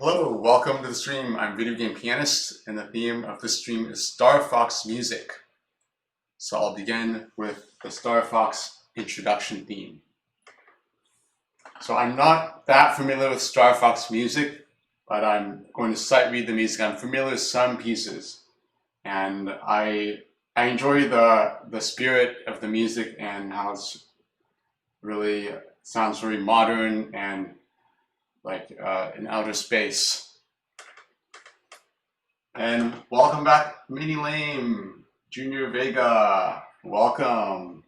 Hello, welcome to the stream. I'm Video Game Pianist, and the theme of this stream is Star Fox music. So I'll begin with the Star Fox introduction theme. So I'm not that familiar with Star Fox music, but I'm going to sight read the music. I'm familiar with some pieces, and I enjoy the spirit of the music and how it's really sounds very modern and like in outer space. And welcome back, Mini Lame, Junior Vega, welcome.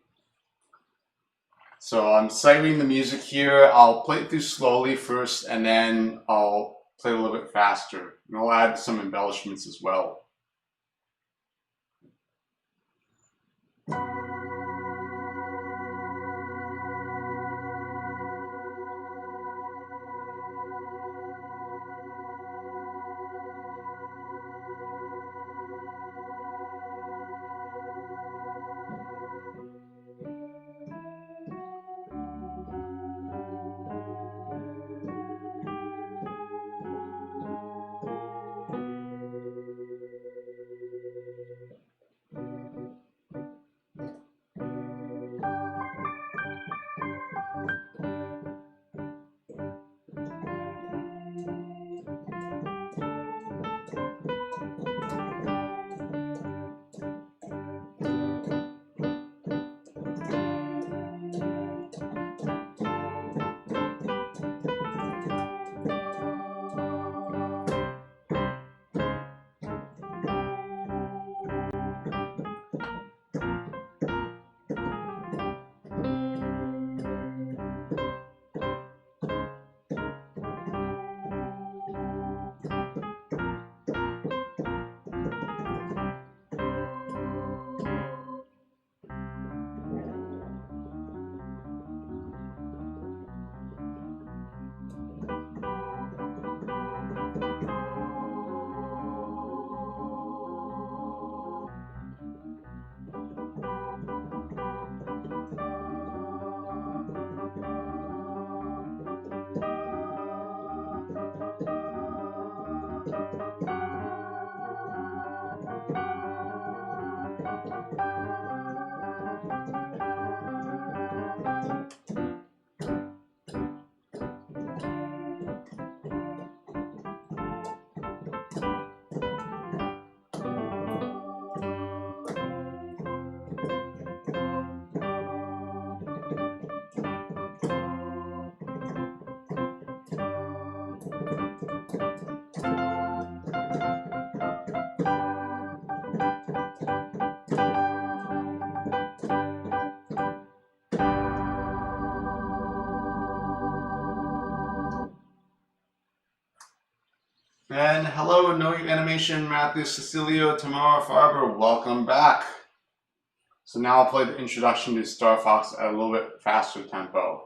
So I'm sight reading the music here. I'll play it through slowly first, and then I'll play a little bit faster. And I'll add some embellishments as well. And hello, No Animation, Matthew, Cecilio, Tamara, Farber, welcome back. So now I'll play the introduction to Star Fox at a little bit faster tempo.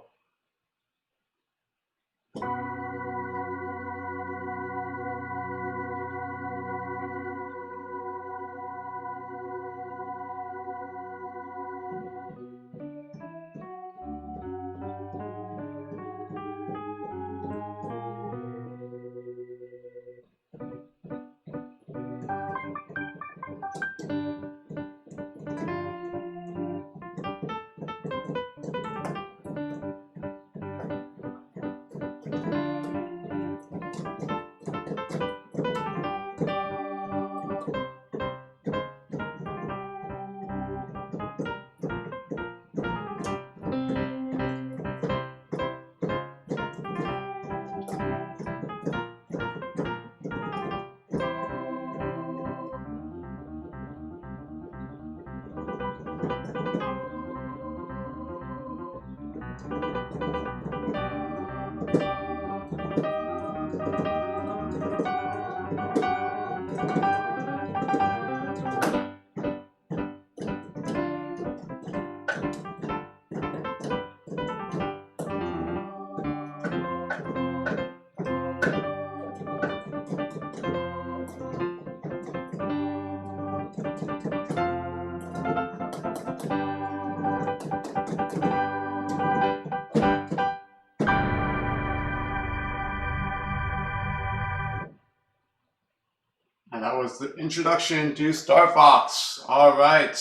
was the introduction to Star Fox. All right.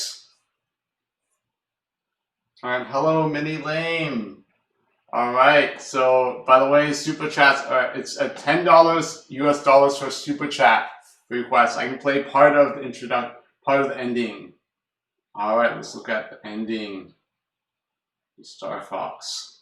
And hello, Mini Lame. All right. So, by the way, super chats are it's at $10 US dollars for super chat requests. I can play part of the part of the ending. All right. Let's look at the ending. Star Fox.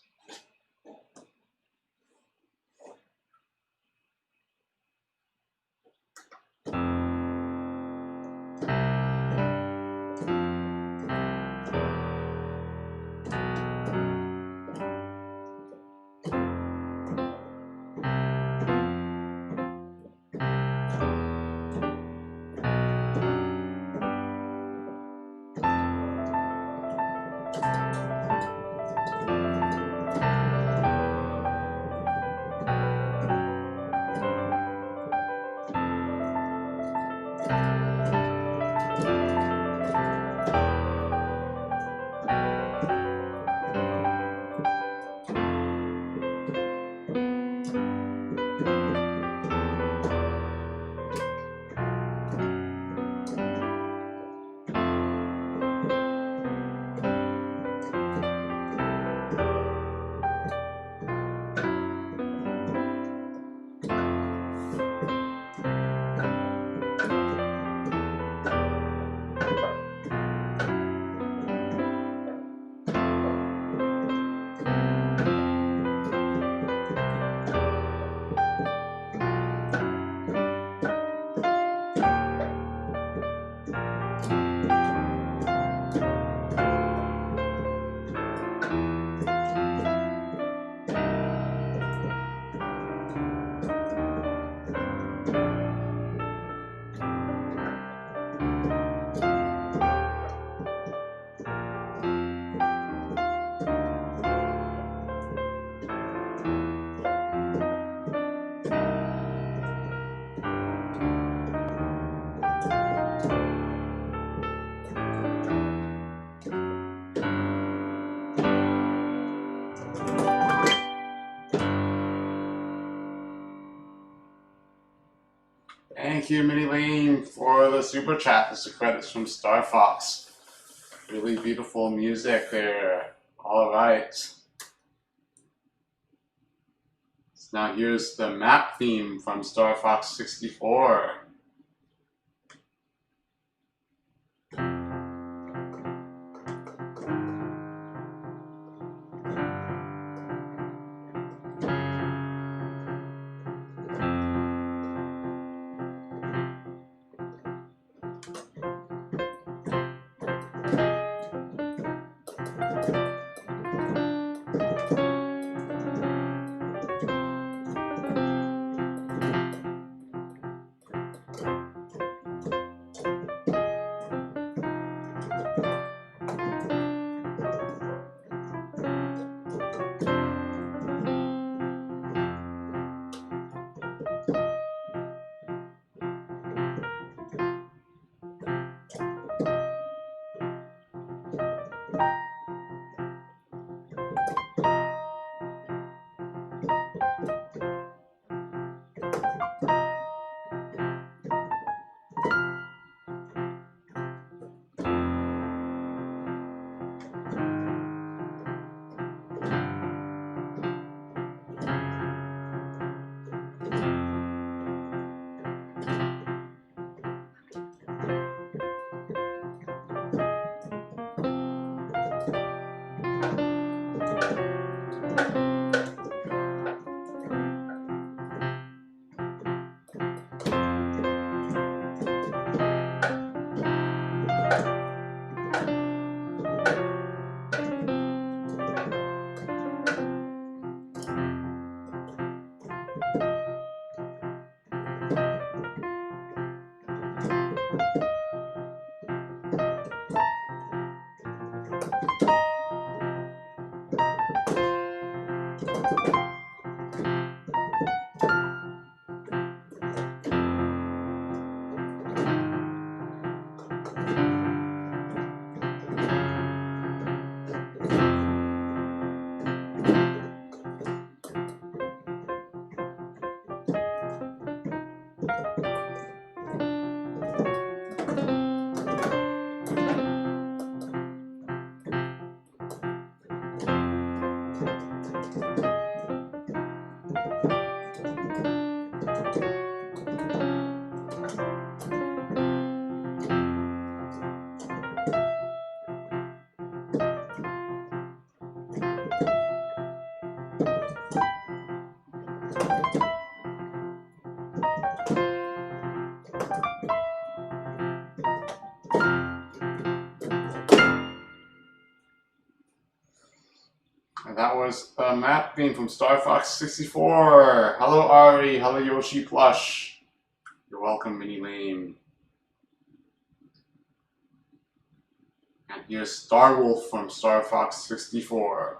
Thank you, Mini Lane, for the super chat. This is credits from Star Fox. Really beautiful music there. All right. So now here's the map theme from Star Fox 64. And that was the map theme from Star Fox 64. Hello Ari, hello Yoshi Plush. You're welcome, Mini Lame. And here's Star Wolf from Star Fox 64.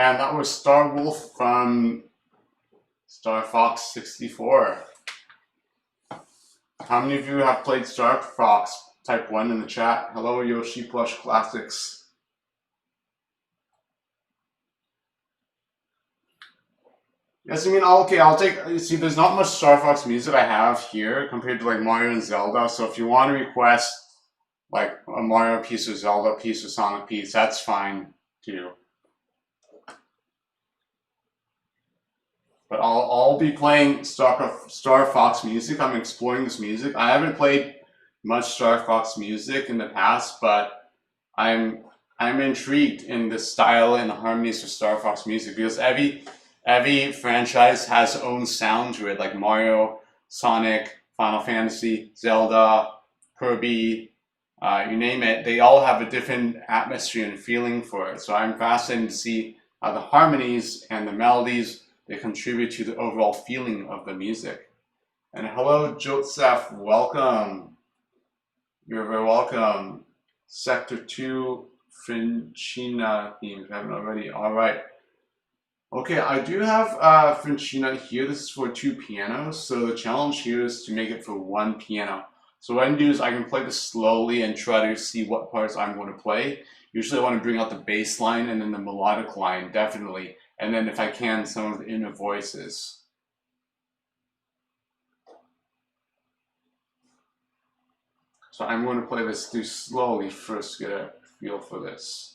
And that was Star Wolf from Star Fox 64. How many of you have played Star Fox? Type 1 in the chat. Hello, Yoshi Plush Classics. Yes, I mean, okay, I'll take, you see, there's not much Star Fox music I have here compared to like Mario and Zelda, so if you want to request like a Mario piece or Zelda piece or Sonic piece, that's fine too. But I'll be playing Star Fox music. I'm exploring this music. I haven't played much Star Fox music in the past, but I'm intrigued in the style and the harmonies of Star Fox music because every franchise has its own sound to it, like Mario, Sonic, Final Fantasy, Zelda, Kirby, you name it. They all have a different atmosphere and feeling for it. So I'm fascinated to see how the harmonies and the melodies they contribute to the overall feeling of the music. And hello, Joseph, welcome. You're very welcome. Sector 2 Fichina theme, if you haven't already. All right. Okay, I do have Fichina here. This is for 2 pianos. So the challenge here is to make it for 1 piano. So what I can do is I can play this slowly and try to see what parts I'm going to play. Usually I want to bring out the bass line and then the melodic line, definitely. And then if I can, some of the inner voices. So I'm going to play this through slowly first to get a feel for this.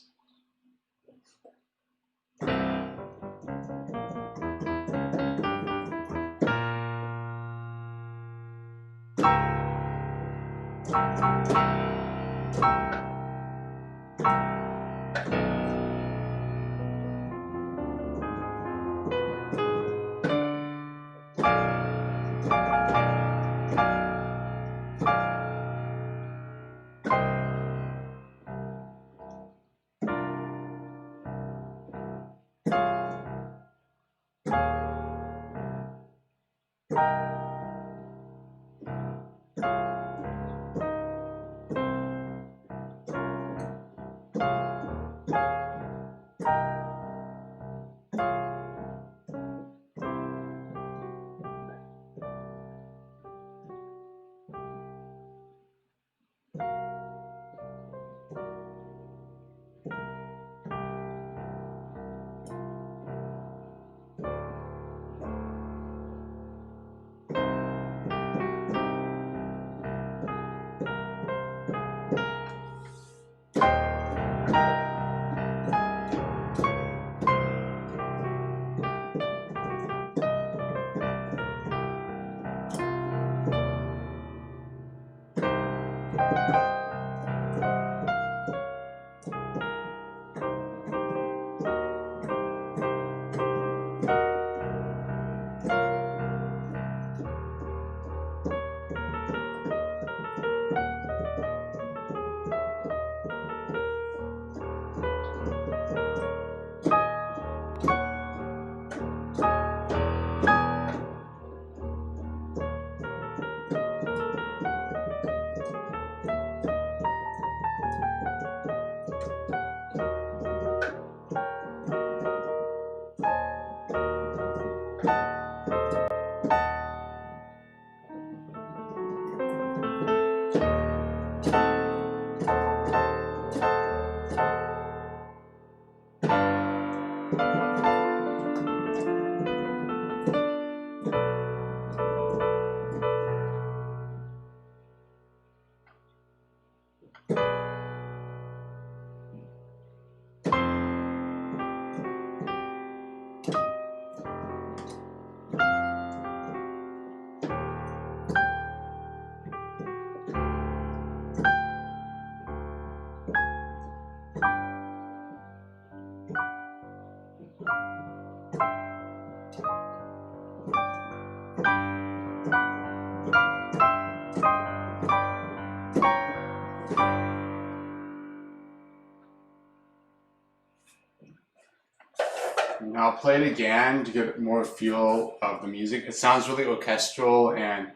Now I'll play it again to get more feel of the music. It sounds really orchestral and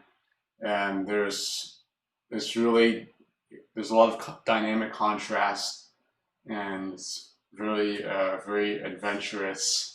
there's a lot of dynamic contrast and really, very adventurous.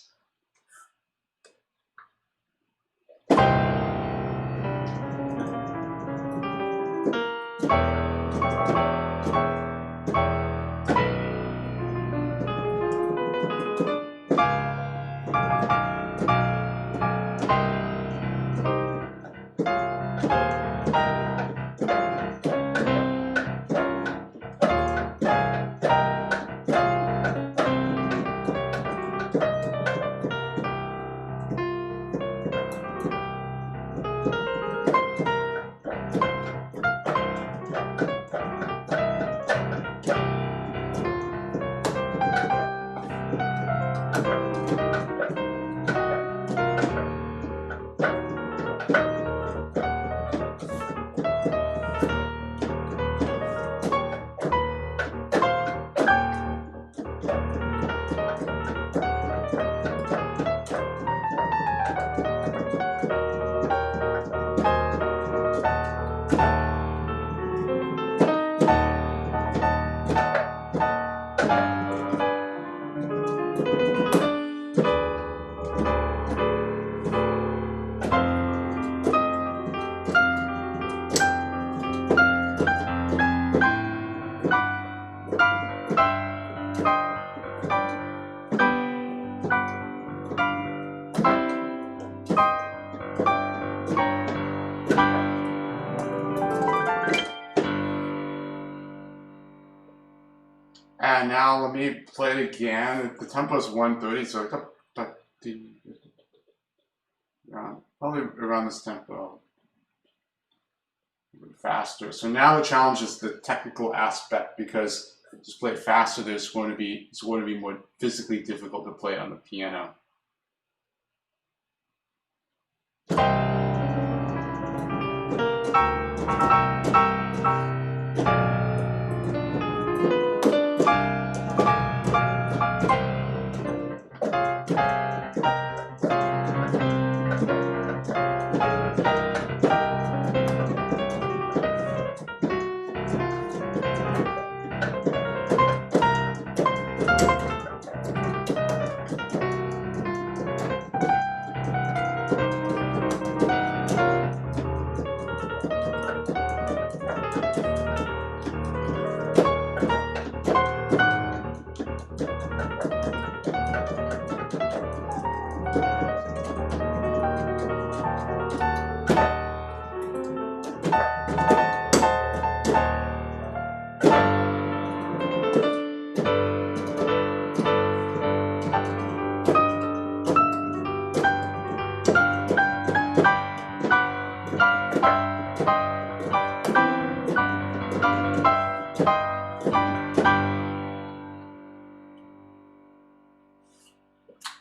And now let me play it again. The tempo is 130, so probably around this tempo, a bit faster. So now the challenge is the technical aspect, because just play it faster, it's going to be more physically difficult to play on the piano.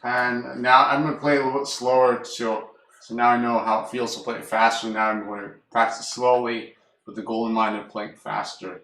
And now I'm going to play a little bit slower, so now I know how it feels to play it faster. Now I'm going to practice slowly with the goal in mind of playing faster.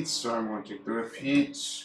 So I'm going to take the repeat.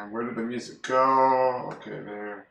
And where did the music go? Okay, there.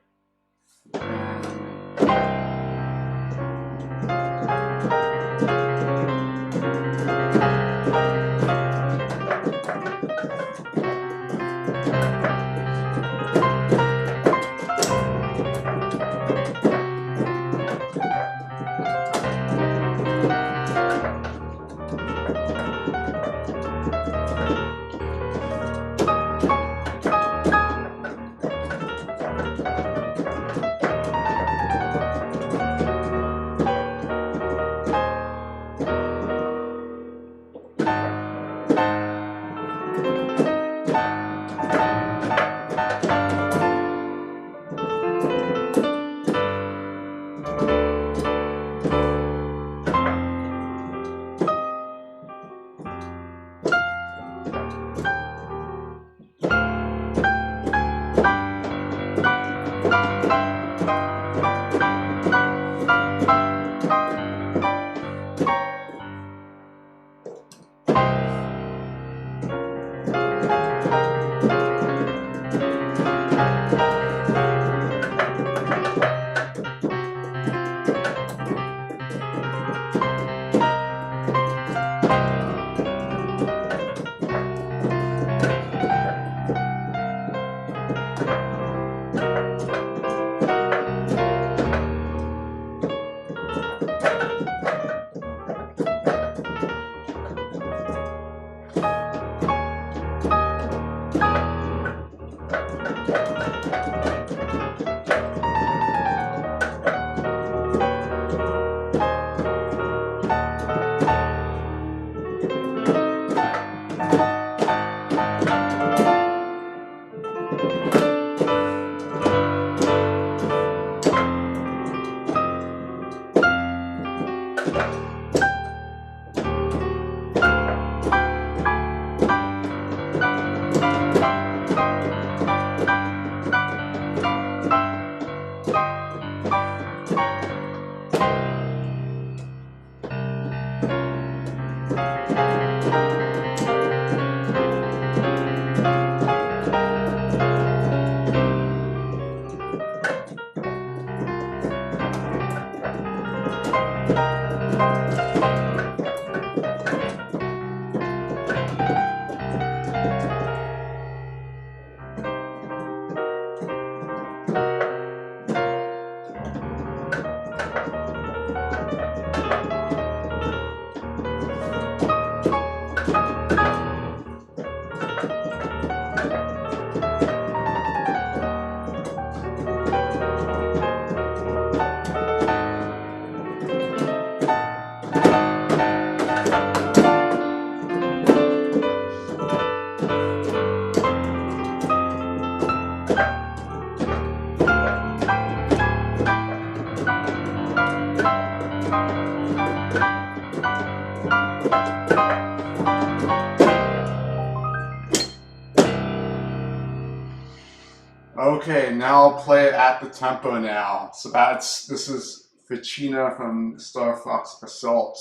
Okay, now I'll play it at the tempo now. So this is Fichina from Star Fox Assault.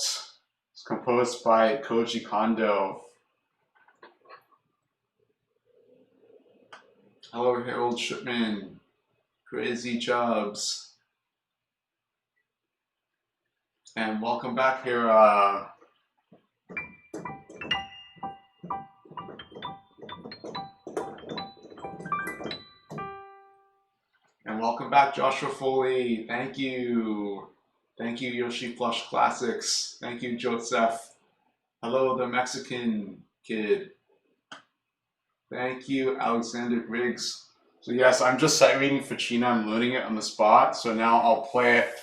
It's composed by Koji Kondo. Hello, Harold Shipman. Crazy Chubbs. And welcome back here. And welcome back, Joshua Foley. Thank you. Thank you, Yoshi Plush Classics. Thank you, Joseph. Hello, the Mexican kid. Thank you, Alexander Griggs. So yes, I'm just sight reading Fichina. I'm learning it on the spot. So now I'll play it.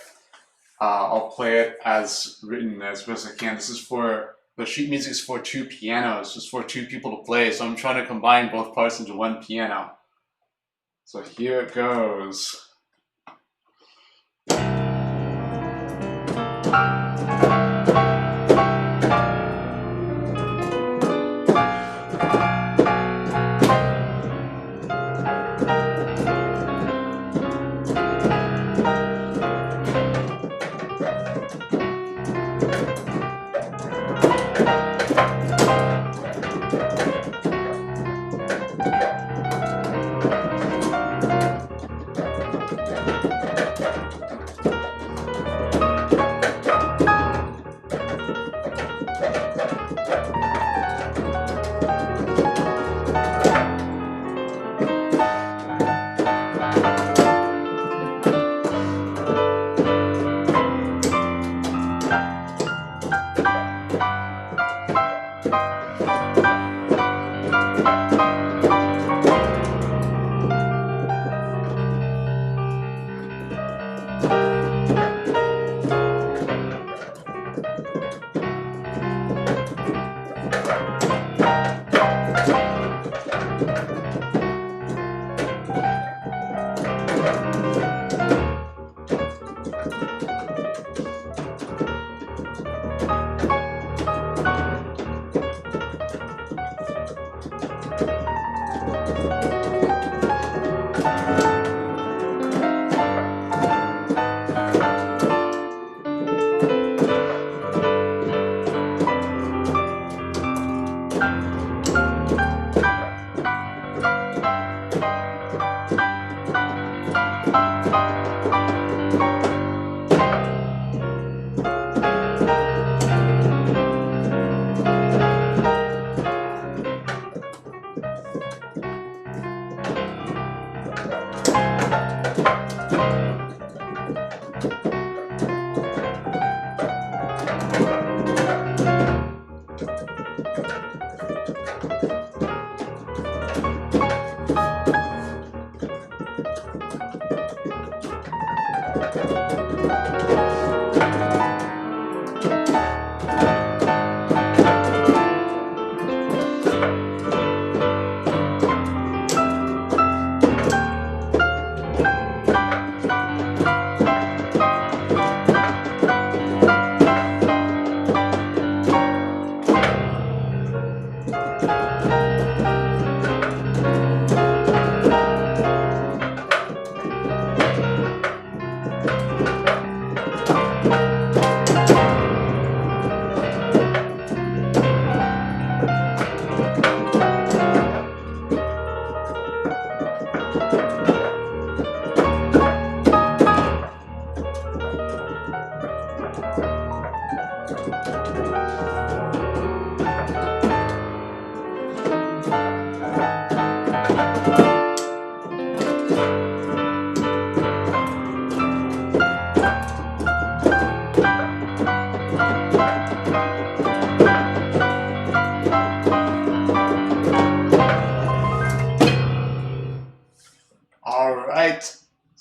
I'll play it as written as best I can. This is for the sheet music is for 2 pianos, just for 2 people to play. So I'm trying to combine both parts into 1 piano. So here it goes.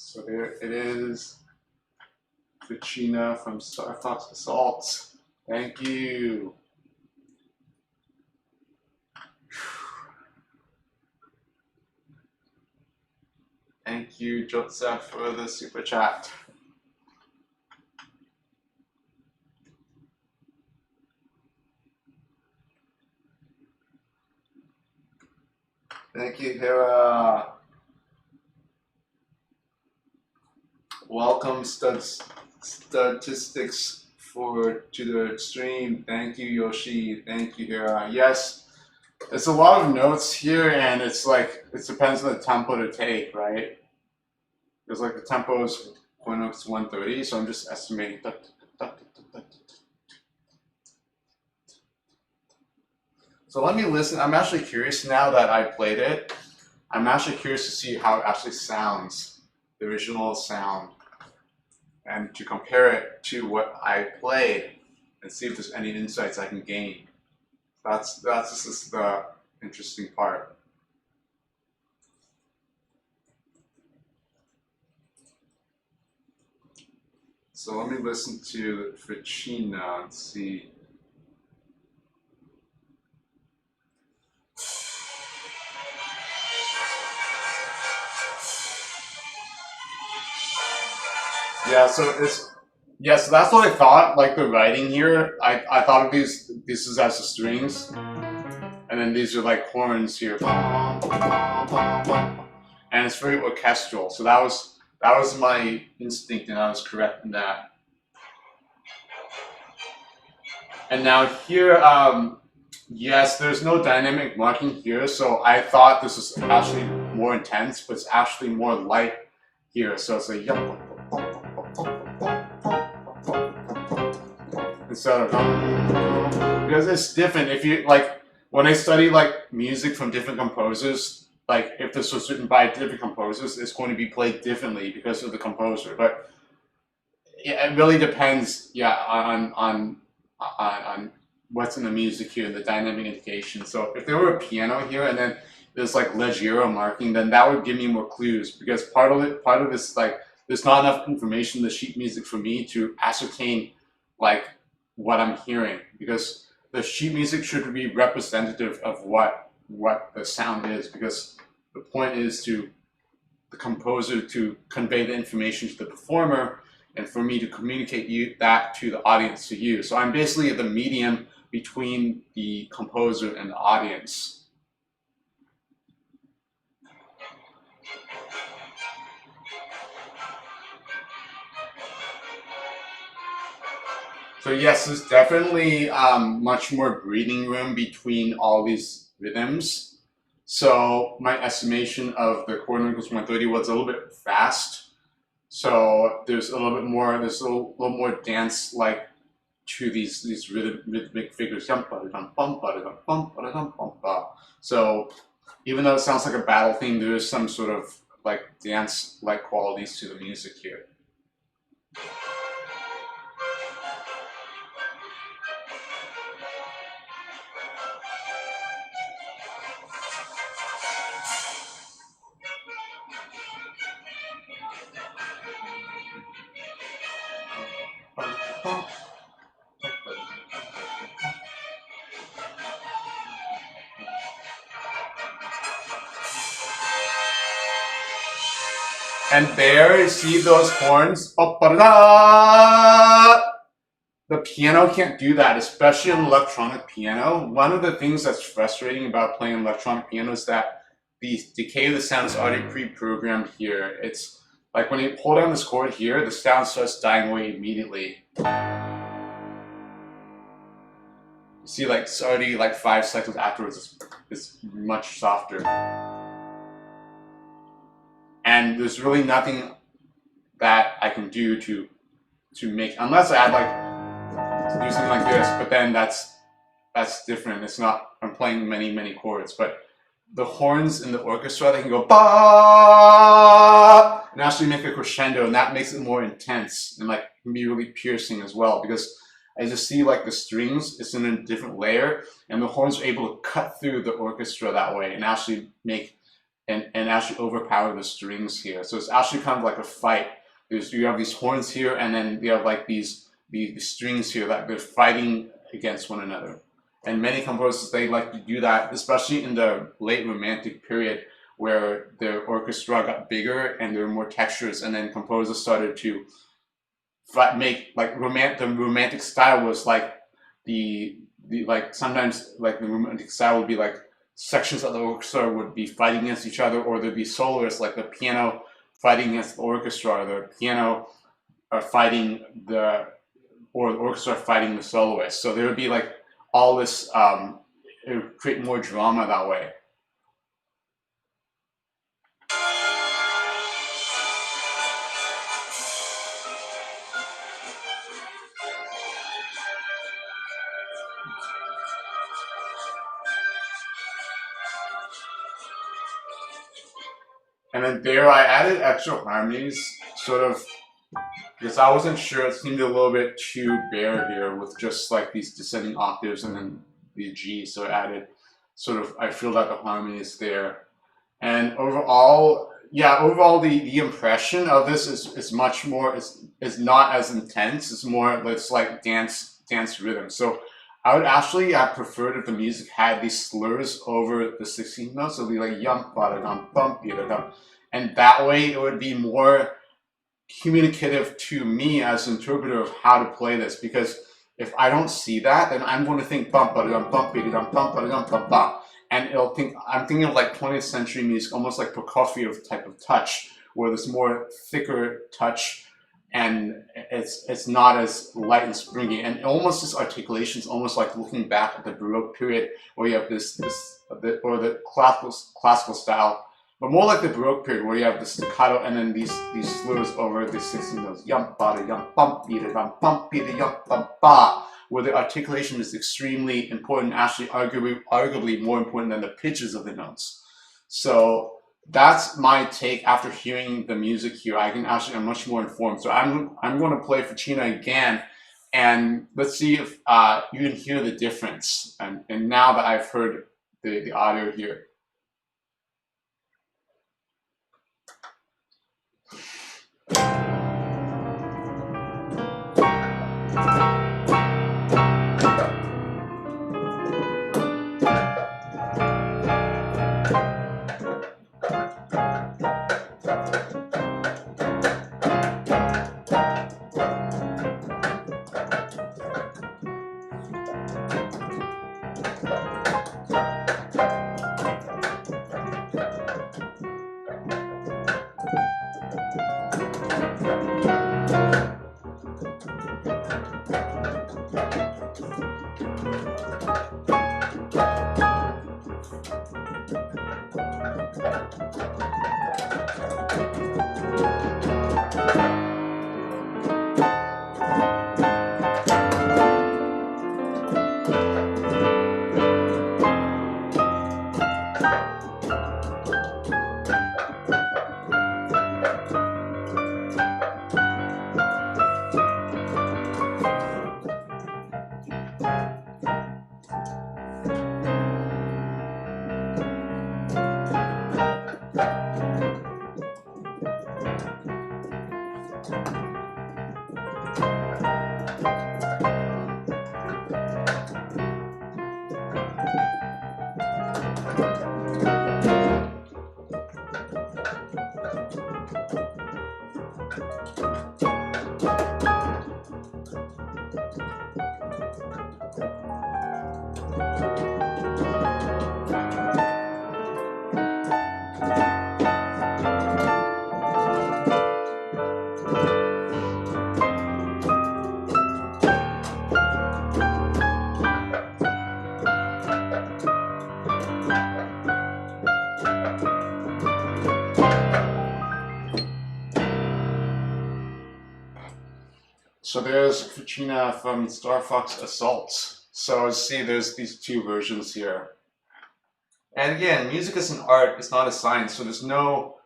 So there it is. Fichina from Star Fox Assault. Thank you. Thank you, Joseph, for the super chat. Thank you, Hira. Welcome, statistics to the stream. Thank you, Yoshi. Thank you, Hira. Yes, It's a lot of notes here, and it's like it depends on the tempo to take, right? Because like the tempo is 130, so I'm just estimating. So let me listen. I'm actually curious now that I played it. I'm actually curious to see how it actually sounds, the original sound, and to compare it to what I played and see if there's any insights I can gain. That's just the interesting part. So let me listen to Fichina and see. Yeah, so that's what I thought. Like the writing here, I thought of these is as the strings, and then these are like horns here, and it's very orchestral. So that was my instinct, and I was correct in that. And now here, yes, there's no dynamic marking here, so I thought this was actually more intense, but it's actually more light here. So it's like instead of because it's different. If you like, when I study like music from different composers, like if this was written by different composers, it's going to be played differently because of the composer. But yeah, it really depends, yeah, on what's in the music here, the dynamic indication. So if there were a piano here and then there's like leggero marking, then that would give me more clues, because part of this like there's not enough information in the sheet music for me to ascertain like what I'm hearing, because the sheet music should be representative of what the sound is, because the point is to the composer to convey the information to the performer, and for me to communicate that to the audience, to you. So I'm basically the medium between the composer and the audience. So yes, there's definitely much more breathing room between all these rhythms. So my estimation of the chord equals 130 was a little bit fast. So there's a little bit more, there's a little more dance like to these rhythmic figures. So even though it sounds like a battle theme, there is some sort of like dance like qualities to the music here. And there, see those horns? The piano can't do that, especially in electronic piano. One of the things that's frustrating about playing electronic piano is that the decay of the sound is already pre-programmed here. It's like when you pull down this chord here, the sound starts dying away immediately. You see, like it's already like 5 seconds afterwards, it's much softer. And there's really nothing that I can do to make, unless I add like do something like this, but then that's different. It's not, I'm playing many chords, but the horns in the orchestra, they can go ba and actually make a crescendo, and that makes it more intense and like can be really piercing as well, because I just see like the strings, it's in a different layer, and the horns are able to cut through the orchestra that way and actually make and actually overpower the strings here. So it's actually kind of like a fight. You have these horns here, and then you have like these strings here that they're fighting against one another. And many composers, they like to do that, especially in the late Romantic period, where the orchestra got bigger and there were more textures, and then composers started to make like the romantic style was like the like sometimes like the romantic style would be like sections of the orchestra would be fighting against each other, or there'd be soloists like the piano fighting against the orchestra, or the piano are fighting or the orchestra fighting the soloist. So there would be like all this it would create more drama that way. And then there I added extra harmonies, sort of, because I wasn't sure, it seemed a little bit too bare here with just like these descending octaves and then the G, so I added sort of, I feel that the harmony is there. And overall, yeah, overall the impression of this is much more, is not as intense, it's more, it's like dance rhythm. So I would actually have preferred if the music had these slurs over the 16th notes, so it'd be like yum ba da dum bum da dum, and that way it would be more communicative to me as an interpreter of how to play this, because if I don't see that, then I'm going to think bum ba da dum bum ba da dum bum ba da dum bum bum, and I'm thinking of like 20th century music, almost like Prokofiev type of touch, where there's more thicker touch, and it's not as light and springy, and almost this articulation is almost like looking back at the Baroque period, where you have this or the classical style, but more like the Baroque period, where you have the staccato and then these slurs over the 16 notes, yum ba da yum bum be da dum bum be da yum bum ba, where the articulation is extremely important, actually arguably more important than the pitches of the notes. So that's my take after hearing the music here. I'm much more informed. So I'm going to play Fichina again, and let's see if you can hear the difference. And now that I've heard the audio here. So there's Fichina from Star Fox Assault. So see, there's these two versions here. And again, music is an art, it's not a science, so there's no,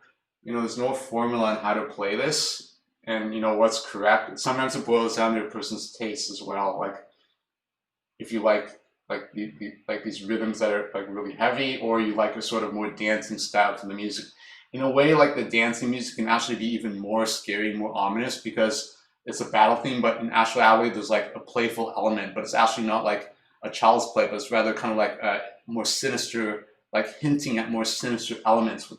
there's no formula on how to play this, and what's correct. Sometimes it boils down to a person's taste as well. Like if you like these rhythms that are like really heavy, or you like a sort of more dancing style to the music. In a way, like the dancing music can actually be even more scary, more ominous, because it's a battle theme, but in actuality there's like a playful element, but it's actually not like a child's play, but it's rather kind of like a more sinister, like hinting at more sinister elements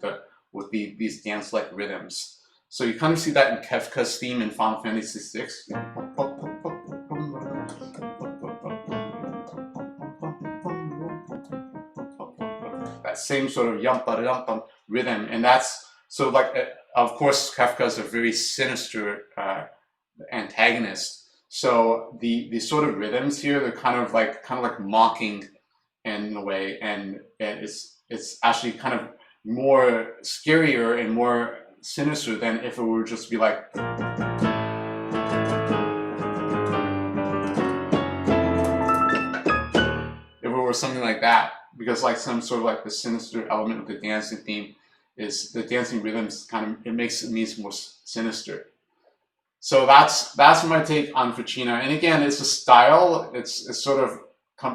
with these dance-like rhythms. So you kind of see that in Kefka's theme in Final Fantasy VI. That same sort of yum rhythm, and that's so like of course Kefka is a very sinister antagonist. So the sort of rhythms here, they're kind of like mocking in a way, and it's actually kind of more scarier and more sinister than if it were just be like. If it were something like that, because like some sort of like the sinister element of the dancing theme is the dancing rhythms kind of, it makes the music more sinister. So that's my take on Fichina. And again, it's a style. It's sort of,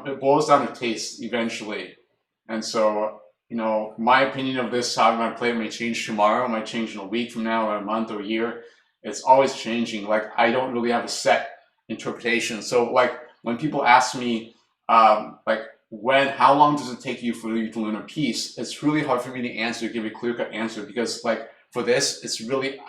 it boils down to taste eventually. And so, you know, my opinion of this, how I'm going to play it may change tomorrow, might change in a week from now, or a month or a year. It's always changing. Like, I don't really have a set interpretation. So like when people ask me, like, how long does it take you for you to learn a piece? It's really hard for me to answer, give a clear-cut answer, because like for this, it's really,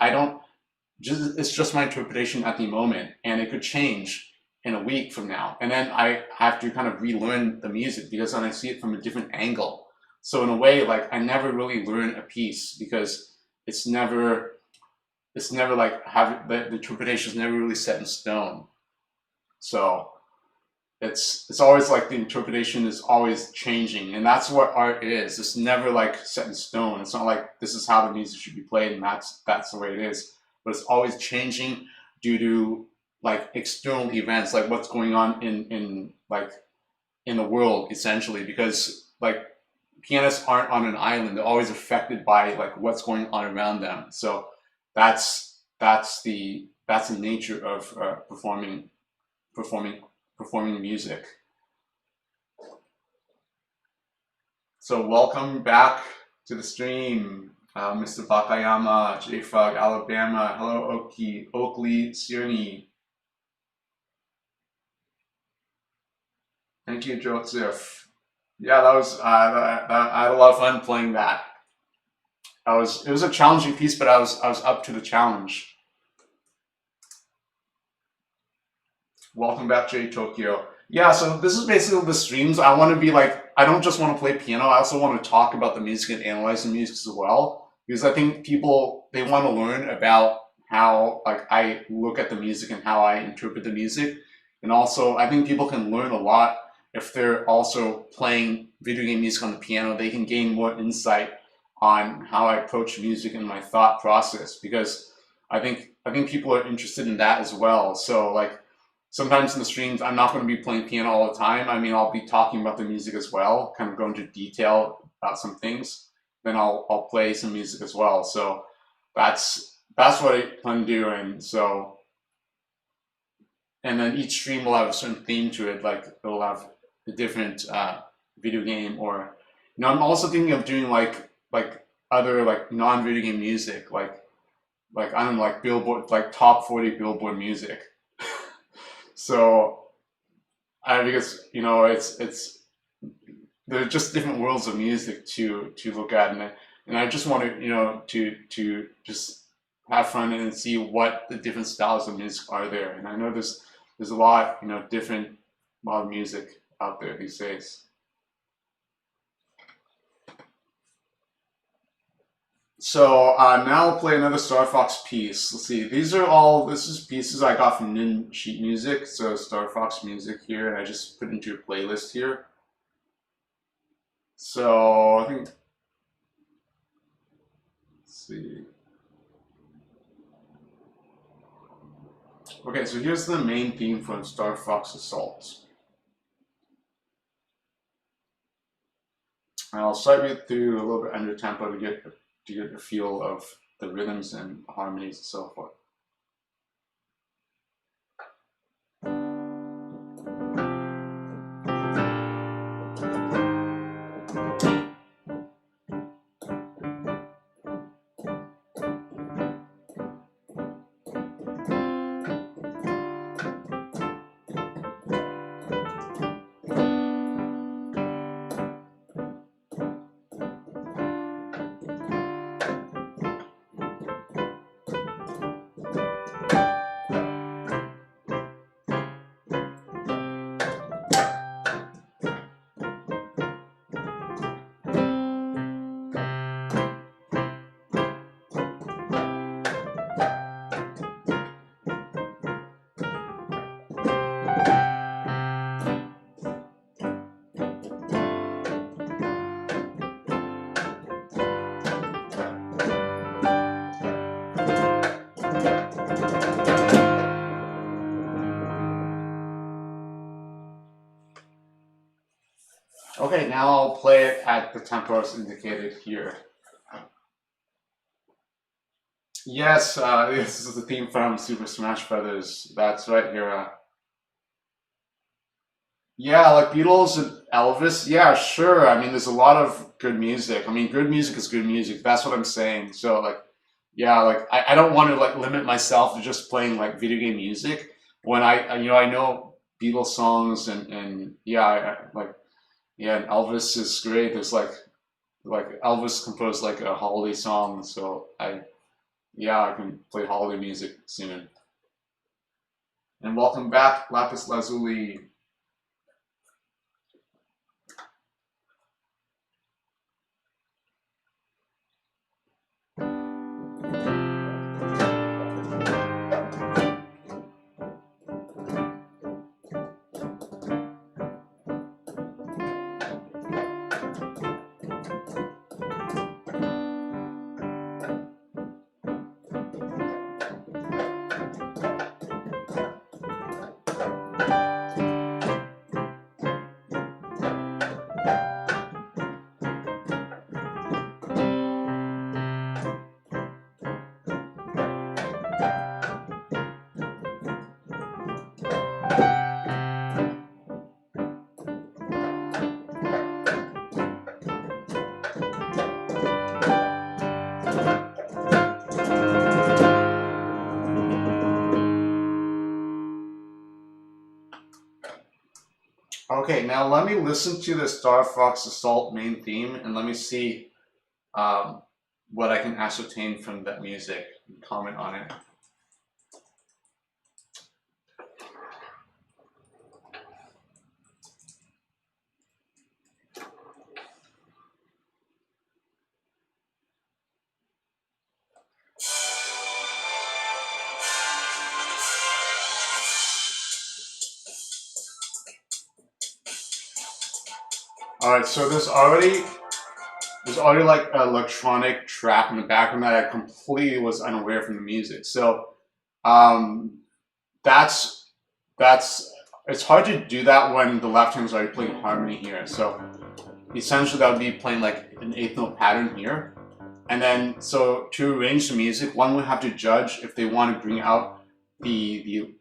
it's just my interpretation at the moment, and it could change in a week from now. And then I have to kind of relearn the music because then I see it from a different angle. So in a way, like I never really learn a piece because it's never like the interpretation is never really set in stone. So it's always like the interpretation is always changing, and that's what art is. It's never like set in stone. It's not like this is how the music should be played and that's the way it is. But it's always changing due to like external events, like what's going on in the world, essentially, because like pianists aren't on an island. They're always affected by like what's going on around them. So that's the nature of performing music. So welcome back to the stream, Mr. Bakayama, J-Frog, Alabama. Hello, Oakley, Sierne. Thank you, Joseph. Yeah, that was I had a lot of fun playing that. It was a challenging piece, but I was up to the challenge. Welcome back, J Tokyo. Yeah, so this is basically the streams. I want to be like, I don't just want to play piano. I also want to talk about the music and analyze the music as well, because I think people, they want to learn about how like I look at the music and how I interpret the music. And also, I think people can learn a lot if they're also playing video game music on the piano. They can gain more insight on how I approach music and my thought process, because I think people are interested in that as well. So like sometimes in the streams, I'm not going to be playing piano all the time. I mean, I'll be talking about the music as well, kind of go into detail about some things. Then I'll play some music as well. So that's what I plan to do. And so, and then each stream will have a certain theme to it. Like it'll have a different video game, or, you know, I'm also thinking of doing like other like non-video game music, like I don't know, like Billboard, like top 40 Billboard music. So because, you know, it's they're just different worlds of music to look at, and I just want to, you know, to just have fun and see what the different styles of music are there. And I know there's a lot, you know, different modern music out there these days. So now I'll play another Star Fox piece. Let's see, this is pieces I got from Nin Sheet Music, so Star Fox music here, and I just put into a playlist here. So I think, let's see. Okay, so here's the main theme from Star Fox Assault. And I'll start it through a little bit under tempo to get a feel of the rhythms and harmonies and so forth. Okay, now I'll play it at the tempo as indicated here. Yes, this is the theme from Super Smash Brothers. That's right here. Yeah, like Beatles and Elvis. Yeah, sure. I mean, there's a lot of good music. I mean, good music is good music. That's what I'm saying. So, like, yeah, like I don't want to like limit myself to just playing like video game music. When I know Beatles songs and yeah, like yeah, and Elvis is great. There's like Elvis composed like a holiday song, so yeah, I can play holiday music soon. And welcome back, Lapis Lazuli. Okay, now let me listen to the Star Fox Assault main theme and let me see um, what I can ascertain from that music and comment on it. All right, so there's already like an electronic track in the background that I completely was unaware from the music. So um, that's it's hard to do that when the left hand is already playing harmony here. So essentially that would be playing like an eighth note pattern here. And then so to arrange the music, one would have to judge if they want to bring out the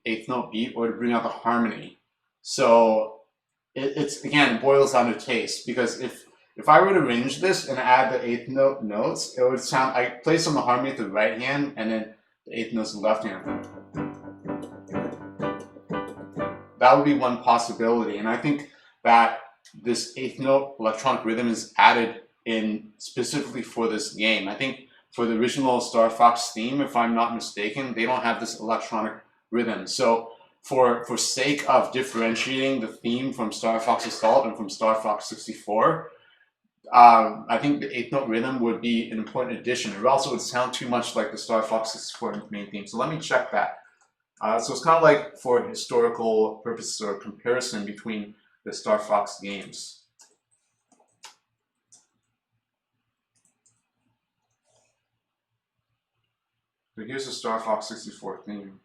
eighth note beat or to bring out the harmony. So it's again boils down to taste, because if I were to arrange this and add the eighth note notes, it would sound, I place on the harmony with the right hand and then the eighth notes with the left hand. That would be one possibility, and I think that this eighth note electronic rhythm is added in specifically for this game. I think for the original Star Fox theme, if I'm not mistaken, they don't have this electronic rhythm. So for sake of differentiating the theme from Star Fox Assault and from Star Fox 64, I think the eighth note rhythm would be an important addition. It also would sound too much like the Star Fox 64 main theme. So let me check that. So it's kind of like for historical purposes or comparison between the Star Fox games. So here's the Star Fox 64 theme.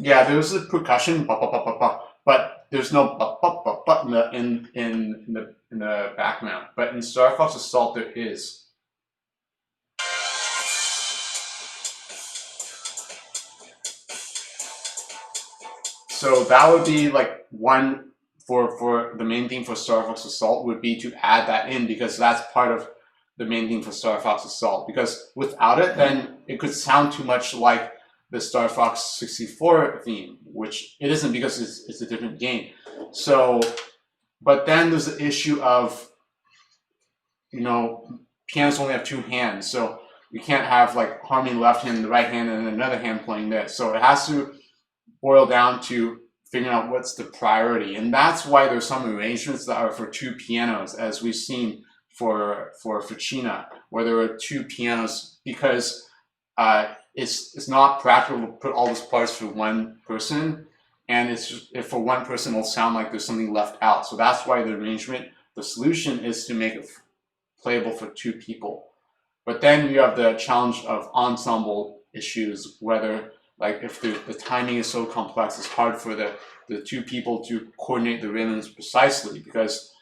Yeah, there's a percussion, but there's no in the background. But in Star Fox Assault, there is. So that would be like one for the main theme for Star Fox Assault would be to add that in, because that's part of the main theme for Star Fox Assault. Because without it, then it could sound too much like the Star Fox 64 theme, which it isn't, because it's a different game. So, but then there's the issue of, you know, pianos only have two hands, so you can't have like harmony left hand, the right hand, and another hand playing this. So it has to boil down to figuring out what's the priority, and that's why there's some arrangements that are for two pianos, as we've seen for Fichina, where there are two pianos, because it's not practical to put all those parts for one person, and it's just, if for one person it'll sound like there's something left out. So that's why the arrangement, the solution is to make it playable for two people. But then you have the challenge of ensemble issues, whether like if the timing is so complex, it's hard for the two people to coordinate the rhythms precisely, because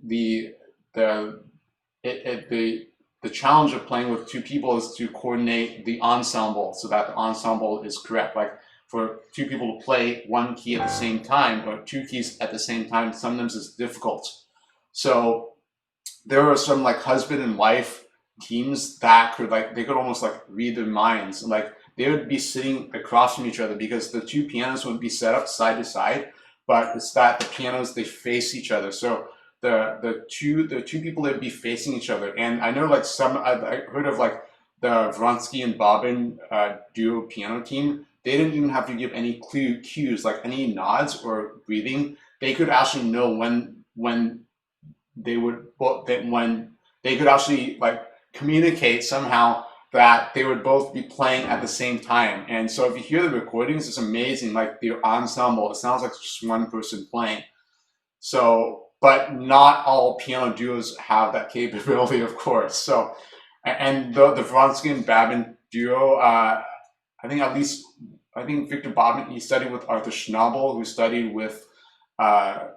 the challenge of playing with two people is to coordinate the ensemble so that the ensemble is correct. Like for two people to play one key at the same time or two keys at the same time, sometimes it's difficult. So there are some like husband and wife teams that could they could almost like read their minds. Like they would be sitting across from each other because the two pianos wouldn't be set up side to side, but it's that the pianos, they face each other. So the two people, they'd be facing each other. And I know like I heard of like the Vronsky and Bobbin duo piano team. They didn't even have to give any cues, like any nods or breathing. They could actually know when they would, when they could actually like communicate somehow that they would both be playing at the same time. And so if you hear the recordings, it's amazing. Like the ensemble, it sounds like just one person playing. So, but not all piano duos have that capability, of course. So, and the Vronsky and Babin duo, I think Victor Babin, he studied with Arthur Schnabel, who studied with Theodore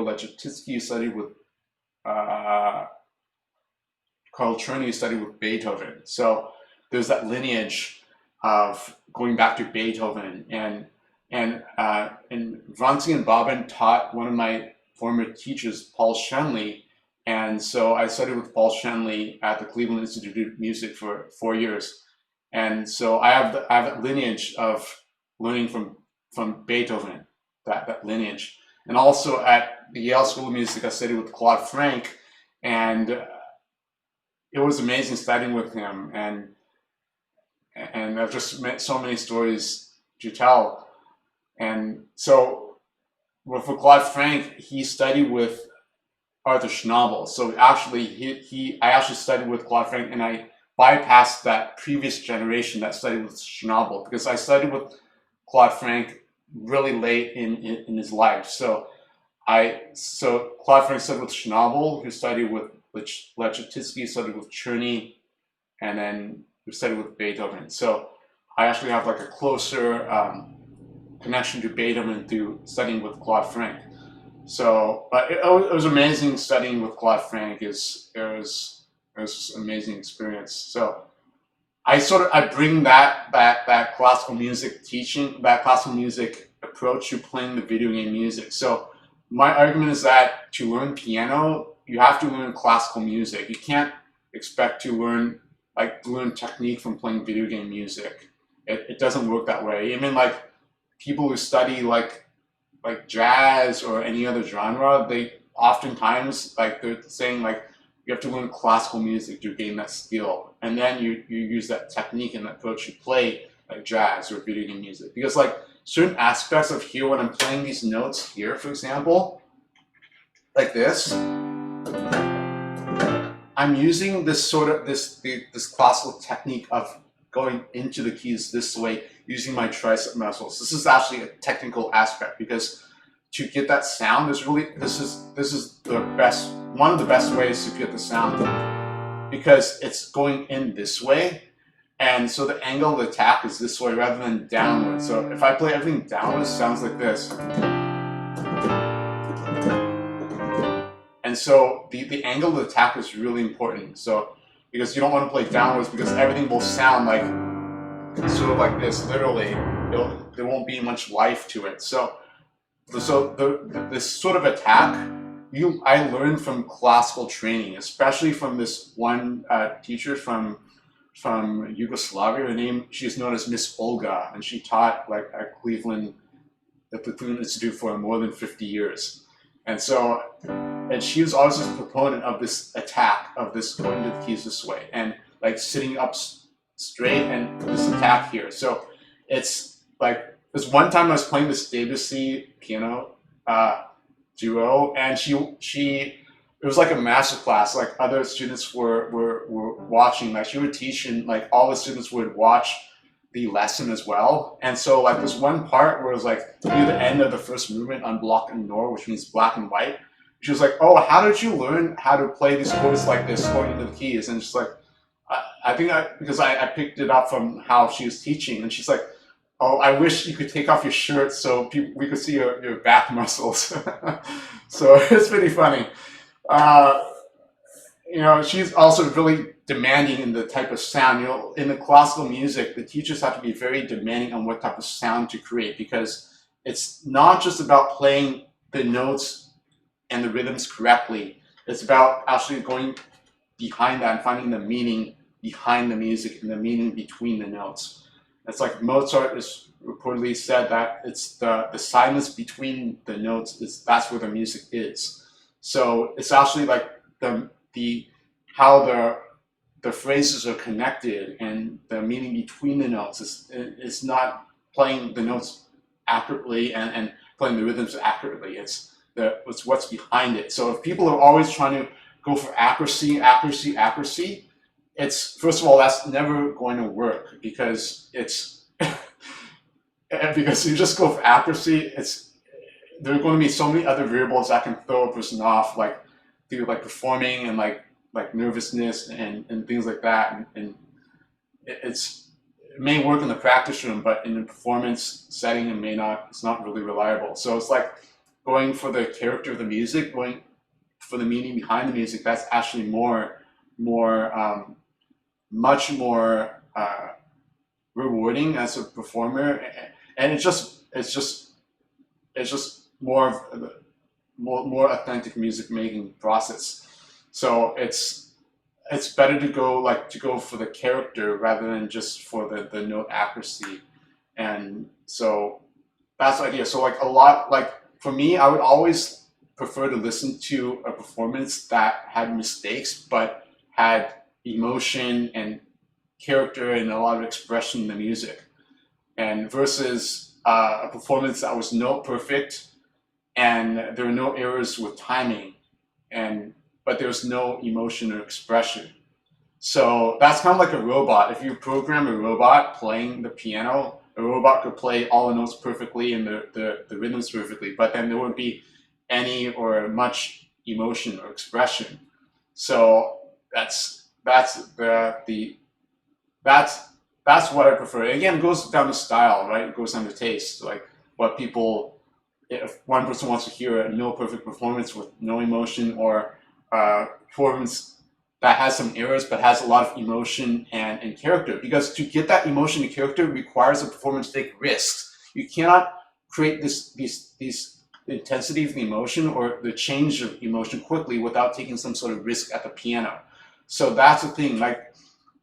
Leschetizky, who studied with Carl Czerny, who studied with Beethoven. So there's that lineage of going back to Beethoven, and Vronsky and Bobbin taught one of my former teachers, Paul Shenley, and so I studied with Paul Shenley at the Cleveland Institute of Music for 4 years, and so I have that lineage of learning from Beethoven, that lineage, and also at the Yale School of Music I studied with Claude Frank, and it was amazing studying with him, and I've just met so many stories to tell. And so, well, for Claude Frank, he studied with Arthur Schnabel. So actually, I actually studied with Claude Frank, and I bypassed that previous generation that studied with Schnabel, because I studied with Claude Frank really late in his life. So Claude Frank studied with Schnabel, who studied with Leschetizky, studied with Czerny, and then we studied with Beethoven. So I actually have like a closer connection to Beethoven through studying with Claude Frank. So, but it was amazing studying with Claude Frank. It was just an amazing experience. So I bring that classical music teaching, that classical music approach to playing the video game music. So my argument is that to learn piano, you have to learn classical music. You can't expect to learn technique from playing video game music. It doesn't work that way. Even like people who study like jazz or any other genre, they oftentimes they're saying like you have to learn classical music to gain that skill, and then you use that technique and that approach to play like jazz or video game music. Because like certain aspects of here, when I'm playing these notes here, for example, like this, I'm using this this classical technique of going into the keys this way, using my tricep muscles. This is actually a technical aspect, because to get that sound is really, this is the best, one of the best ways to get the sound, because it's going in this way, and so the angle of attack is this way rather than downward. So if I play everything downwards, it sounds like this. And so the angle of attack is really important. So because you don't want to play downwards, because everything will sound like sort of like this. Literally, there won't be much life to it. So this sort of attack, I learned from classical training, especially from this one teacher from Yugoslavia. She's known as Miss Olga, and she taught like at the Cleveland Institute for more than 50 years. And so, and she was always a proponent of this attack, of this going to the keys this way, and like sitting up straight, and this attack here. So it's like, this one time I was playing this Debussy piano duo, and it was like a master class. Like other students were watching. Like she would teach, and like all the students would watch the lesson as well. And so like this one part where it was like near the end of the first movement on block and nor, which means black and white, she was like, "Oh, how did you learn how to play these chords like this going into the keys?" And just like I think because I picked it up from how she was teaching, and she's like, "Oh, I wish you could take off your shirt so we could see your back muscles." So it's pretty funny. Uh, she's also really demanding in the type of sound. In the classical music, the teachers have to be very demanding on what type of sound to create because it's not just about playing the notes and the rhythms correctly. It's about actually going behind that and finding the meaning behind the music and the meaning between the notes. It's like Mozart is reportedly said that it's the silence between the notes that's where the music is. So it's actually like the how the phrases are connected and the meaning between the notes is not playing the notes accurately and playing the rhythms accurately. It's what's behind it. So if people are always trying to go for accuracy, it's first of all that's never going to work because it's because you just go for accuracy. There are going to be so many other variables that can throw a person off, like through like performing and like nervousness and things like that, and it may work in the practice room, but in the performance setting it may not. It's not really reliable. So it's like going for the character of the music, going for the meaning behind the music. That's actually much more rewarding as a performer, and it's just more authentic music making process. So it's better to go for the character rather than just for the note accuracy. And so that's the idea. So like a lot, like for me, I would always prefer to listen to a performance that had mistakes but had emotion and character and a lot of expression in the music, and versus a performance that was note perfect and there were no errors with timing, but there's no emotion or expression. So that's kind of like a robot. If you program a robot playing the piano, a robot could play all the notes perfectly and the rhythms perfectly, but then there wouldn't be any or much emotion or expression. So that's what I prefer. Again, it goes down to style, right? It goes down to taste, like what people. If one person wants to hear a no perfect performance with no emotion, or performance that has some errors but has a lot of emotion and character, because to get that emotion and character requires a performance to take risks. You cannot create these intensity of the emotion or the change of emotion quickly without taking some sort of risk at the piano. So that's the thing, like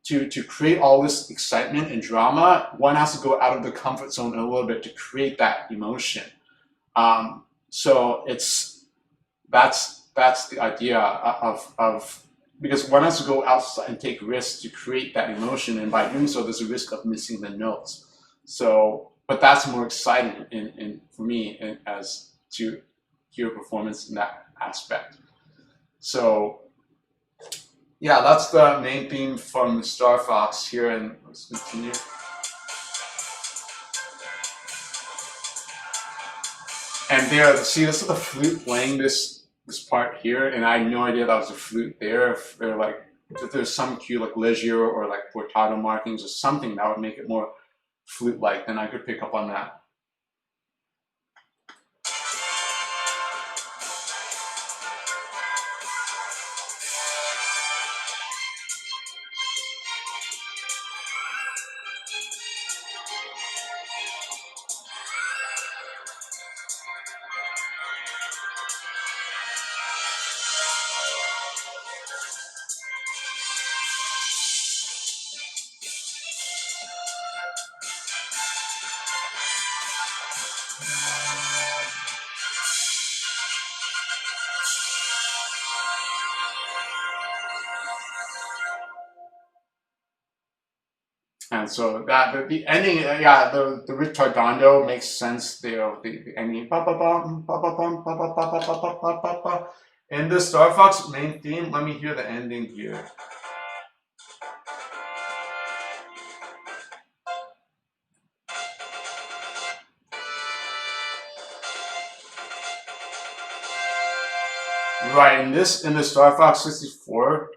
to create all this excitement and drama, one has to go out of the comfort zone a little bit to create that emotion. So that's the idea of because one has to go outside and take risks to create that emotion, and by doing so, there's a risk of missing the notes. So, but that's more exciting in for me as to hear performance in that aspect. So, yeah, that's the main theme from Star Fox here, and let's continue. And there, see, this is the flute playing this part here, and I had no idea that was a flute there. If they're like, if there's some cue like leggier or like portato markings or something that would make it more flute-like, then I could pick up on that. And so that the ending, yeah, the ritardando makes sense there. The ending, ba ba bum, ba ba bum, ba ba ba ba ba ba ba ba ba. In the Star Fox main theme, let me hear the ending here. Right, in the Star Fox 64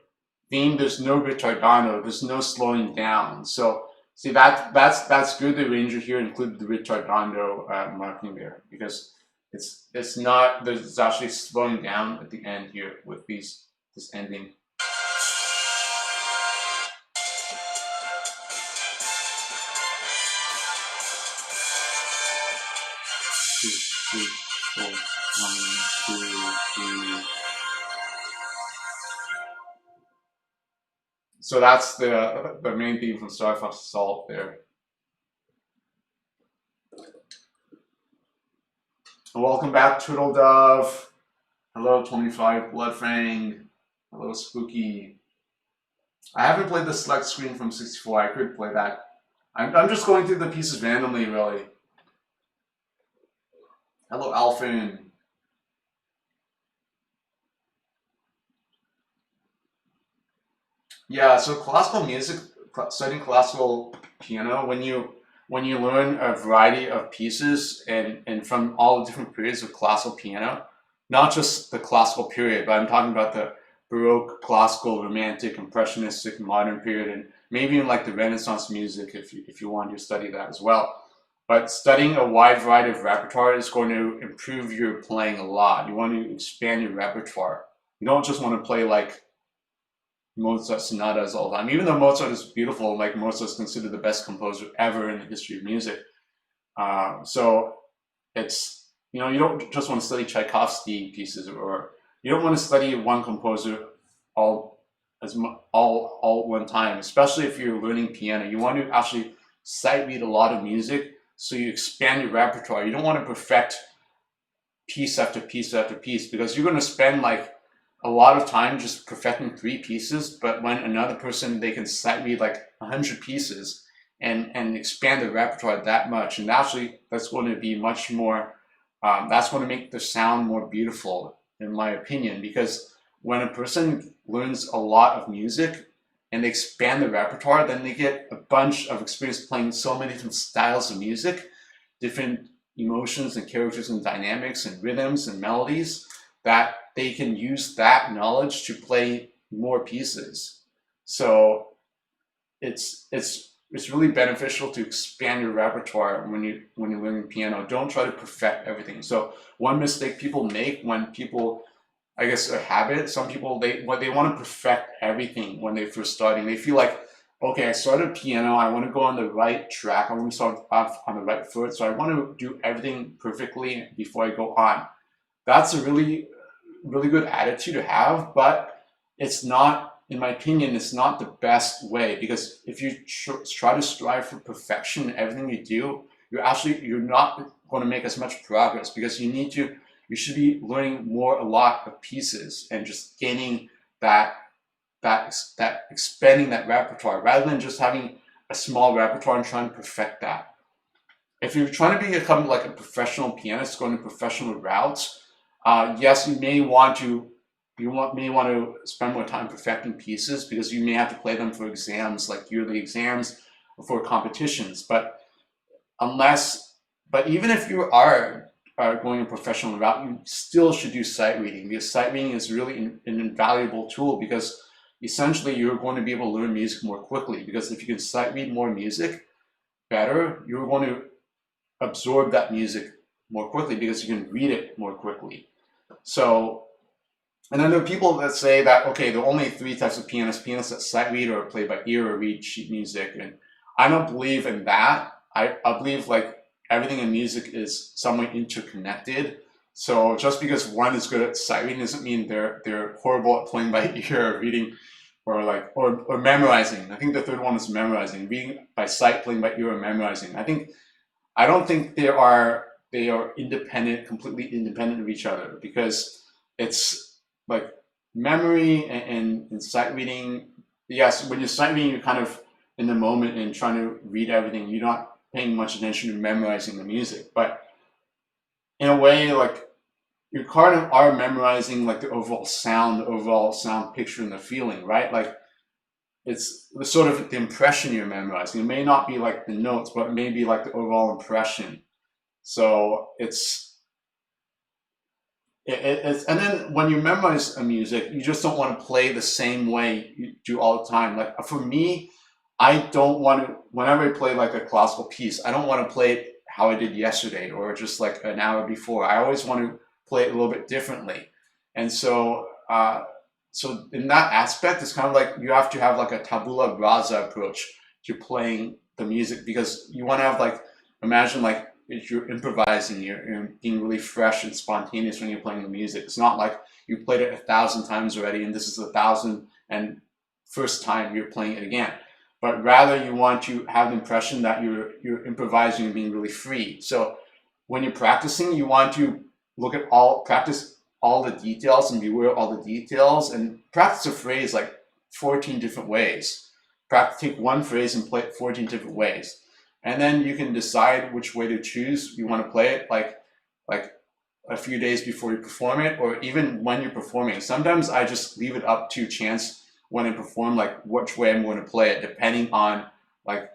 theme, there's no ritardando, there's no slowing down. So see that's good. The arranger here included the ritardando marking there because it's not, there's actually slowing down at the end here with this ending. Two, three, four, 1, 2, 3. So that's the main theme from Star Fox Assault there. Welcome back, Turtle Dove. Hello, 25 Bloodfang. Hello, Spooky. I haven't played the select screen from 64. I could play that. I'm just going through the pieces randomly, really. Hello, Alphin. Yeah, so classical music, studying classical piano, when you learn a variety of pieces and from all the different periods of classical piano, not just the classical period, but I'm talking about the Baroque, classical, romantic, impressionistic, modern period, and maybe even like the Renaissance music if you want to study that as well. But studying a wide variety of repertoire is going to improve your playing a lot. You want to expand your repertoire. You don't just want to play like Mozart sonatas all the time. Even though Mozart is beautiful, like Mozart is considered the best composer ever in the history of music. So it's, you don't just want to study Tchaikovsky pieces, or you don't want to study one composer all at one time, especially if you're learning piano. You want to actually sight read a lot of music so you expand your repertoire. You don't want to perfect piece after piece after piece, because you're going to spend like a lot of time just perfecting 3 pieces, but when another person, they can sight read like 100 pieces and expand the repertoire that much, and actually that's going to be much more, that's going to make the sound more beautiful, in my opinion, because when a person learns a lot of music and they expand the repertoire, then they get a bunch of experience playing so many different styles of music, different emotions and characters and dynamics and rhythms and melodies, that they can use that knowledge to play more pieces. So it's really beneficial to expand your repertoire when you're learning piano. Don't try to perfect everything. So one mistake people make when people, I guess, a habit, some people, they want to perfect everything when they're first starting. They feel like, okay, I started piano, I want to go on the right track, I want to start off on the right foot, so I want to do everything perfectly before I go on. That's a really good attitude to have, but it's not, in my opinion, it's not the best way, because if you try to strive for perfection in everything you do, you're not going to make as much progress, because you should be learning a lot of pieces and just gaining that expanding that repertoire, rather than just having a small repertoire and trying to perfect that. If you're trying to become like a professional pianist, going to professional routes, yes, you may want to spend more time perfecting pieces, because you may have to play them for exams, like yearly exams or for competitions. But even if you are going a professional route, you still should do sight reading, because sight reading is really an invaluable tool, because essentially you're going to be able to learn music more quickly, because if you can sight read more music better, you're going to absorb that music more quickly, because you can read it more quickly. So, and then there are people that say that, okay, there are only 3 types of pianists that sight read or play by ear or read sheet music, and I don't believe in that. I believe like everything in music is somewhat interconnected. So just because one is good at sight reading doesn't mean they're horrible at playing by ear or reading or memorizing. I think the third one is memorizing, reading by sight, playing by ear, or memorizing. I don't think they are independent, completely independent of each other, because it's like memory and sight reading. Yes, when you're sight reading, you're kind of in the moment and trying to read everything. You're not paying much attention to memorizing the music, but in a way, like, you kind of are memorizing like the overall sound picture and the feeling, right? Like, it's the sort of the impression you're memorizing. It may not be like the notes, but it may be like the overall impression. So it's It's, and then when you memorize a music, you just don't want to play the same way you do all the time. Like for me, I don't want to, whenever I play like a classical piece, I don't want to play it how I did yesterday or just like an hour before. I always want to play it a little bit differently. And so, so in that aspect, it's kind of like you have to have like a tabula rasa approach to playing the music, because you want to have like, imagine like if you're improvising, you're being really fresh and spontaneous when you're playing the music. It's not like you played it 1,000 times already and this is the 1,001st time you're playing it again. But rather you want to have the impression that you're improvising and being really free. So when you're practicing, you want to practice all the details and be aware of all the details, and practice a phrase like 14 different ways. Take one phrase and play it 14 different ways. And then you can decide which way to choose. You want to play it like a few days before you perform it, or even when you're performing. Sometimes I just leave it up to chance when I perform, like which way I'm going to play it, depending on like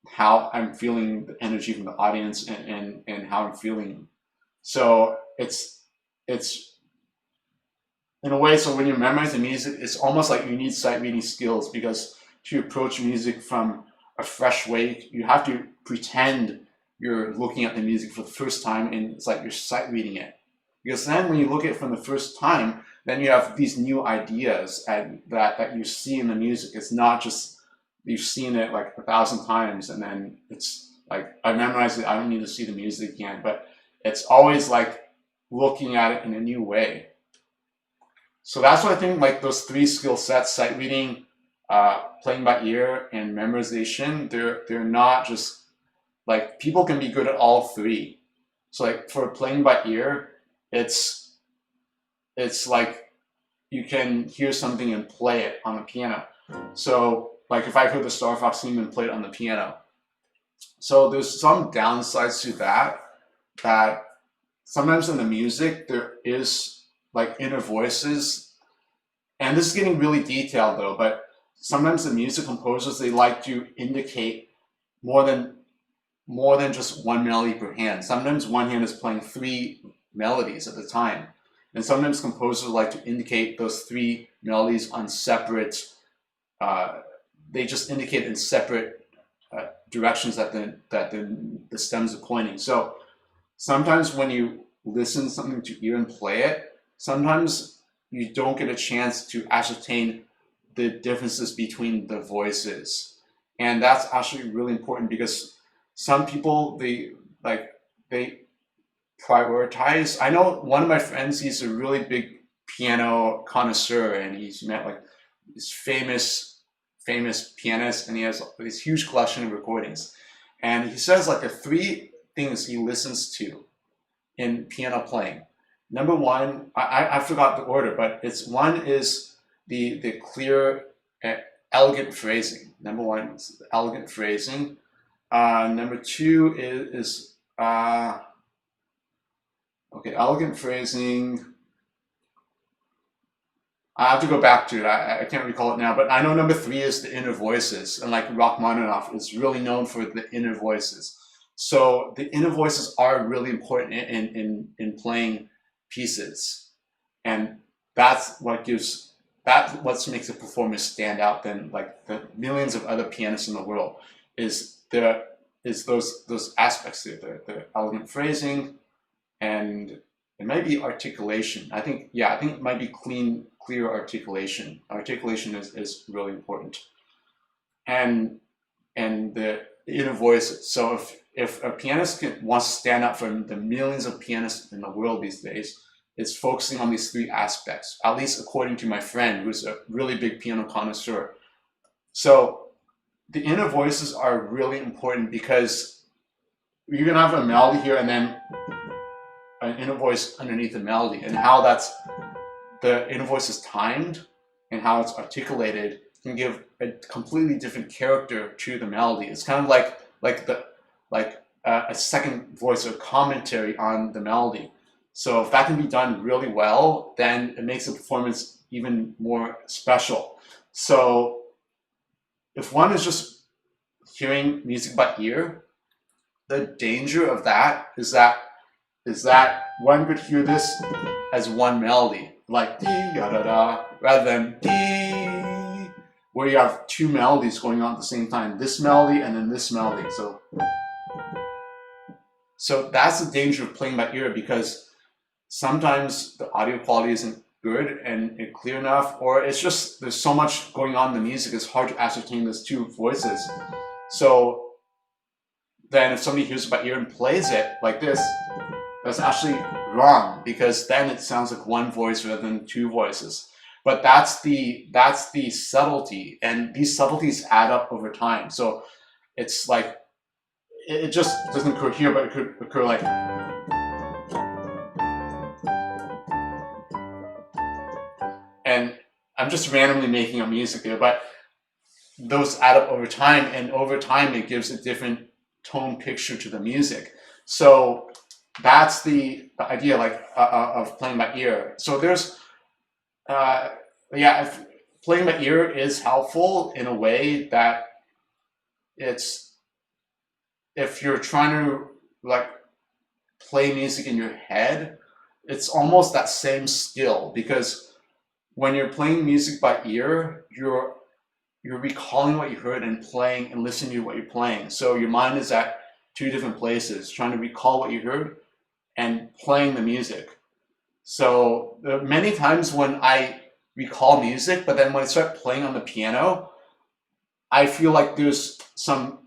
how I'm feeling the energy from the audience and how I'm feeling. So it's in a way, so when you memorize the music, it's almost like you need sight reading skills, because to approach music from a fresh way, you have to pretend you're looking at the music for the first time, and it's like you're sight reading it. Because then when you look at it from the first time, then you have these new ideas that you see in the music. It's not just you've seen it like 1,000 times and then it's like, I memorized it, I don't need to see the music again. But it's always like looking at it in a new way. So that's what I think, like those three skill sets, sight reading, playing by ear, and memorization, they're not just like, people can be good at all three. So like for playing by ear, it's like you can hear something and play it on the piano. So like if I heard the Star Fox theme and play it on the piano. So there's some downsides to that sometimes in the music there is like inner voices, and this is getting really detailed though, but sometimes the music composers, they like to indicate more than just one melody per hand. Sometimes one hand is playing 3 melodies at a time. And sometimes composers like to indicate those 3 melodies on separate, they just indicate in separate directions that the stems are pointing. So sometimes when you listen to something to ear and play it, sometimes you don't get a chance to ascertain the differences between the voices. And that's actually really important, because some people, they prioritize. I know one of my friends, he's a really big piano connoisseur, and he's met like this famous pianist, and he has this huge collection of recordings. And he says like the 3 things he listens to in piano playing. Number one, I forgot the order, but one is the clear, elegant phrasing. Number one is the elegant phrasing. Number 2 is okay, elegant phrasing. I have to go back to it. I can't recall it now, but I know number 3 is the inner voices, and like Rachmaninoff is really known for the inner voices. So the inner voices are really important in playing pieces, and that's what makes a performance stand out than like the millions of other pianists in the world. Is those aspects there, the elegant phrasing, and it might be articulation. I think it might be clear articulation. Articulation is really important, and the inner voice. So if a pianist wants to stand out from the millions of pianists in the world these days, it's focusing on these 3 aspects, at least according to my friend, who's a really big piano connoisseur. So the inner voices are really important, because you're gonna have a melody here and then an inner voice underneath the melody, and how the inner voice is timed and how it's articulated can give a completely different character to the melody. It's kind of like a second voice or commentary on the melody. So if that can be done really well, then it makes the performance even more special. So if one is just hearing music by ear, the danger of that is that one could hear this as one melody, like dee da da da, rather than dee, where you have two melodies going on at the same time. This melody and then this melody. So that's the danger of playing by ear, because sometimes the audio quality isn't good and clear enough, or it's just there's so much going on in the music, it's hard to ascertain those two voices. So then if somebody hears it by ear and plays it like this, that's actually wrong, because then it sounds like one voice rather than two voices. But that's the subtlety, and these subtleties add up over time. So it's like it just doesn't occur here, but it could occur like, and I'm just randomly making up music here, but those add up over time, and over time it gives a different tone picture to the music. So that's the idea, like of playing by ear. So there's yeah, playing by ear is helpful in a way that it's, if you're trying to like play music in your head, it's almost that same skill, because when you're playing music by ear, you're recalling what you heard and playing and listening to what you're playing. So your mind is at two different places, trying to recall what you heard and playing the music. So many times when I recall music, but then when I start playing on the piano, I feel like there's some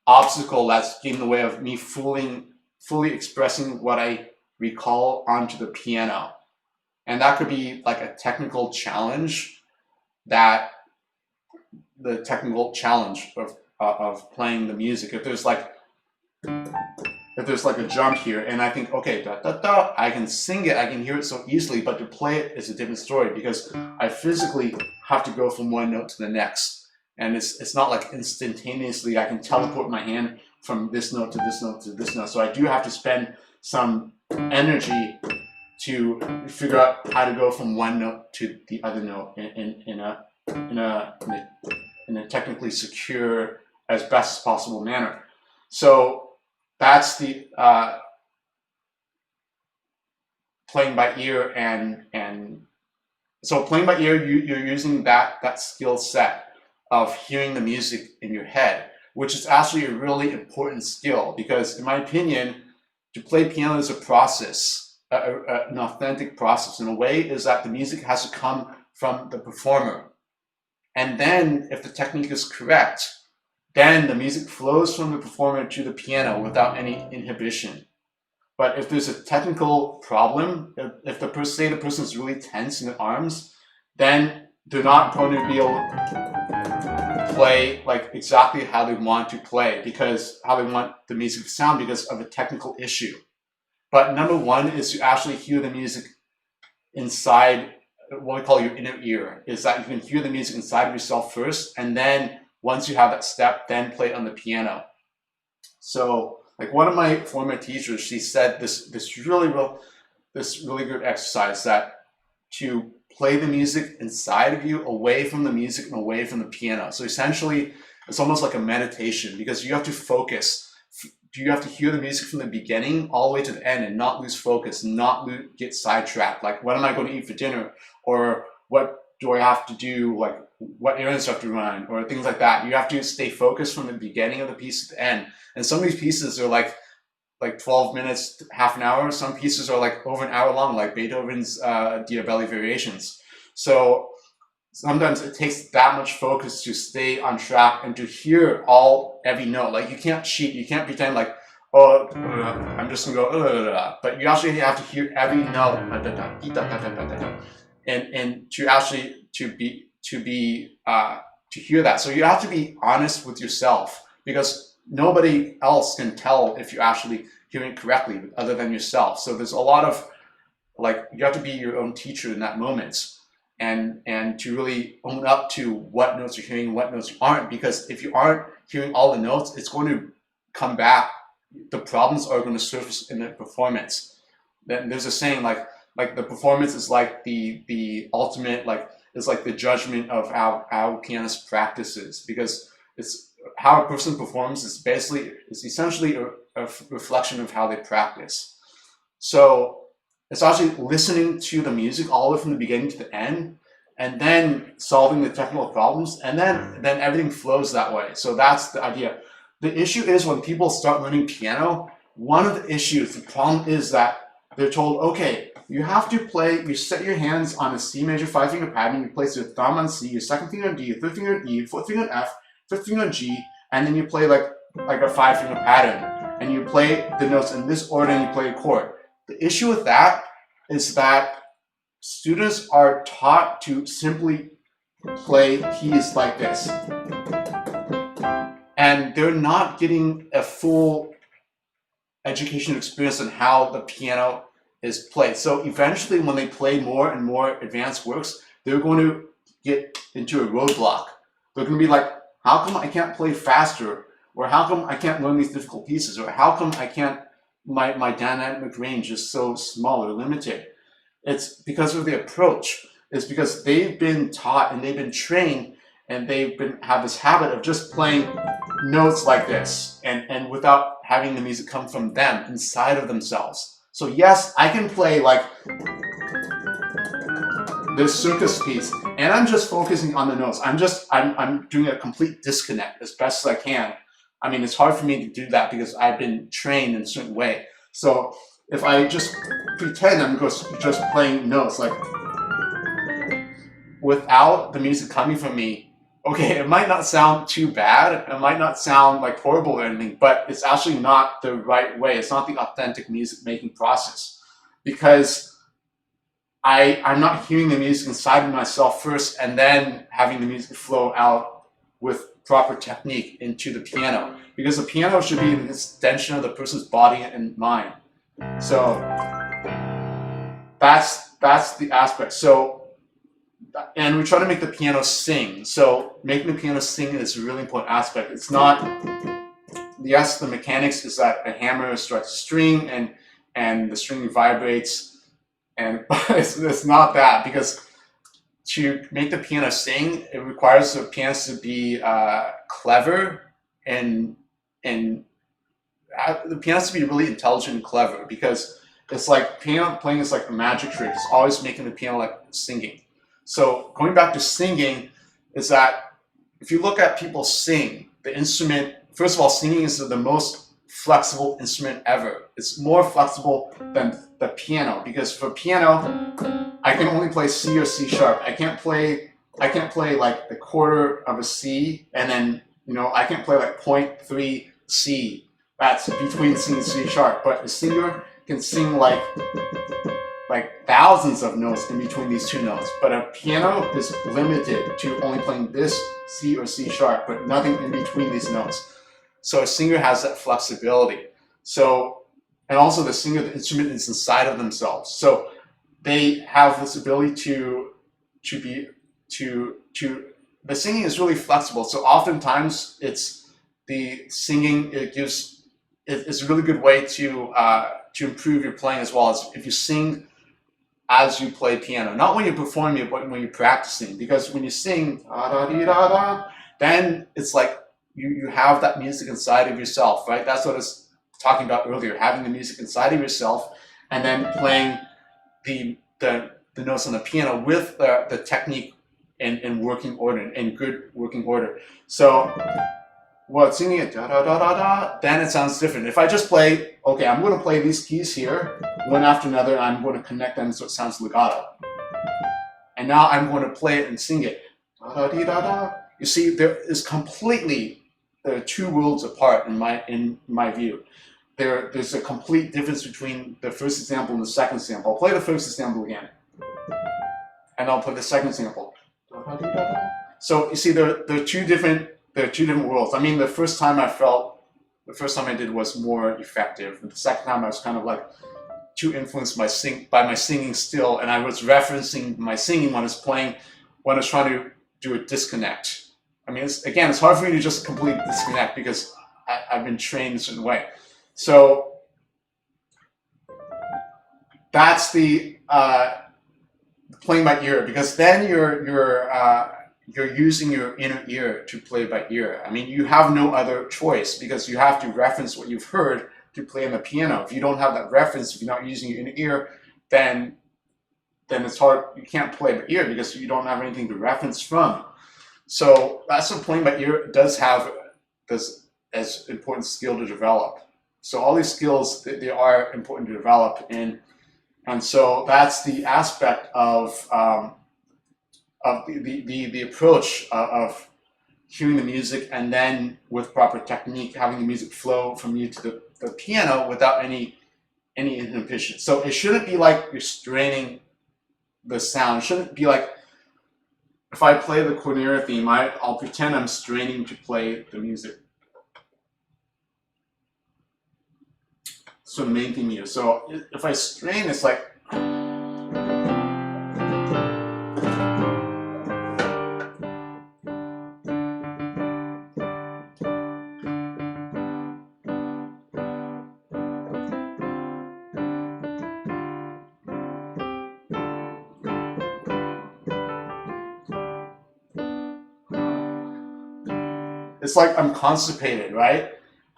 obstacle that's getting in the way of me fully expressing what I recall onto the piano. And that could be like a technical challenge, that the technical challenge of playing the music. If there's like a jump here and I think, okay, da, da, da, I can sing it, I can hear it so easily, but to play it is a different story, because I physically have to go from one note to the next. And it's not like instantaneously I can teleport my hand from this note to this note to this note. So I do have to spend some energy to figure out how to go from one note to the other note in a technically secure, as best as possible manner. So that's the playing by ear, and so playing by ear, you're using that skill set of hearing the music in your head, which is actually a really important skill, because in my opinion, to play piano is a process, an authentic process in a way, is that the music has to come from the performer. And then if the technique is correct, then the music flows from the performer to the piano without any inhibition. But if there's a technical problem, if the person is really tense in the arms, then they're not going to be able to play like exactly how they want to play, because how they want the music to sound, because of a technical issue. But number one is to actually hear the music inside, what we call your inner ear, is that you can hear the music inside of yourself first, and then once you have that step, then play it on the piano. So like one of my former teachers, she said this really good exercise, that to play the music inside of you, away from the music and away from the piano. So essentially, it's almost like a meditation, because you have to focus. You have to hear the music from the beginning all the way to the end and not lose focus, not get sidetracked. Like, what am I going to eat for dinner? Or what do I have to do? Like, what errands do I have to run? Or things like that. You have to stay focused from the beginning of the piece to the end. And some of these pieces are like 12 minutes, half an hour. Some pieces are like over an hour long, like Beethoven's Diabelli Variations. So sometimes it takes that much focus to stay on track and to hear every note. Like, you can't cheat. You can't pretend like, oh, I'm just gonna go, but you actually have to hear every note, and to actually to hear that. So you have to be honest with yourself, because nobody else can tell if you're actually hearing correctly other than yourself. So there's a lot of, like, you have to be your own teacher in that moment, and to really own up to what notes you're hearing, what notes you aren't, because if you aren't hearing all the notes, it's going to come back. The problems are going to surface in the performance. Then there's a saying, like the performance is like the ultimate, like, it's like the judgment of how a pianist practices, because it's how a person performs is essentially a reflection of how they practice. So it's actually listening to the music all the way from the beginning to the end, and then solving the technical problems, and then everything flows that way. So that's the idea. The issue is when people start learning piano, one of the issues, the problem is that they're told, okay, you have to play, you set your hands on a C major 5-finger pattern, you place your thumb on C, your second finger on D, your third finger on E, fourth finger on F, fifth finger on G, and then you play like a 5-finger pattern, and you play the notes in this order and you play a chord. The issue with that is that students are taught to simply play keys like this. And they're not getting a full education experience on how the piano is played. So eventually when they play more and more advanced works, they're going to get into a roadblock. They're going to be like, how come I can't play faster? Or how come I can't learn these difficult pieces? Or how come I can't, my dynamic range is so small or limited? It's because of the approach. It's because they've been taught and they've been trained and have this habit of just playing notes like this and without having the music come from them, inside of themselves. So yes, I can play like this circus piece and I'm just focusing on the notes. I'm doing a complete disconnect as best as I can. I mean, it's hard for me to do that because I've been trained in a certain way. So if I just pretend I'm just playing notes like without the music coming from me, okay, it might not sound too bad, it might not sound like horrible or anything, but it's actually not the right way. It's not the authentic music making process because I'm not hearing the music inside of myself first and then having the music flow out with proper technique into the piano, because the piano should be an extension of the person's body and mind. So that's the aspect. So, and we try to make the piano sing. So making the piano sing is a really important aspect. It's not, yes, the mechanics is that a hammer strikes a string and the string vibrates, and it's not that, because to make the piano sing, it requires the pianist to be clever and the pianist to be really intelligent and clever, because it's like piano playing is like a magic trick. It's always making the piano like singing. So going back to singing is that if you look at people sing, the instrument, first of all, singing is the most flexible instrument ever. It's more flexible than the piano, because for piano, I can only play C or C sharp. I can't play like the quarter of a C, and then, you know, I can't play like 0.3 C. That's between C and C sharp. But a singer can sing like thousands of notes in between these two notes. But a piano is limited to only playing this C or C sharp, but nothing in between these notes. So a singer has that flexibility. So, and also the singer, the instrument is inside of themselves. So they have this ability the singing is really flexible. So oftentimes it's the singing, it's a really good way to improve your playing as well, as if you sing as you play piano. Not when you're performing it, but when you're practicing. Because when you sing, then it's like you have that music inside of yourself, right? That's what I was talking about earlier, having the music inside of yourself and then playing the notes on the piano with the technique in working order, in good working order. So, well, singing it da da da da da, then it sounds different. If I just play, okay, I'm going to play these keys here, one after another, and I'm going to connect them so it sounds legato. And now I'm going to play it and sing it. Da da dee da da. You see, there are two worlds apart in my view. There's a complete difference between the first example and the second sample. I'll play the first example again, and I'll play the second sample. So you see, there are two different worlds. I mean, the first time I did was more effective. The second time I was kind of like too influenced by my singing still, and I was referencing my singing when I was trying to do a disconnect. I mean, it's hard for me to just completely disconnect because I've been trained a certain way. So that's the playing by ear, because then you're using your inner ear to play by ear. I mean, you have no other choice because you have to reference what you've heard to play on the piano. If you don't have that reference, if you're not using your inner ear, then it's hard. You can't play by ear because you don't have anything to reference from. So that's what playing by ear does have this as important skill to develop. So all these skills, they are important to develop, and so that's the aspect of the approach of hearing the music, and then with proper technique, having the music flow from you to the piano without any inhibition. So it shouldn't be like you're straining the sound. It shouldn't be like, if I play the Cornelia theme, I'll pretend I'm straining to play the music. So the main theme here. So if I strain, it's like, it's like I'm constipated, right?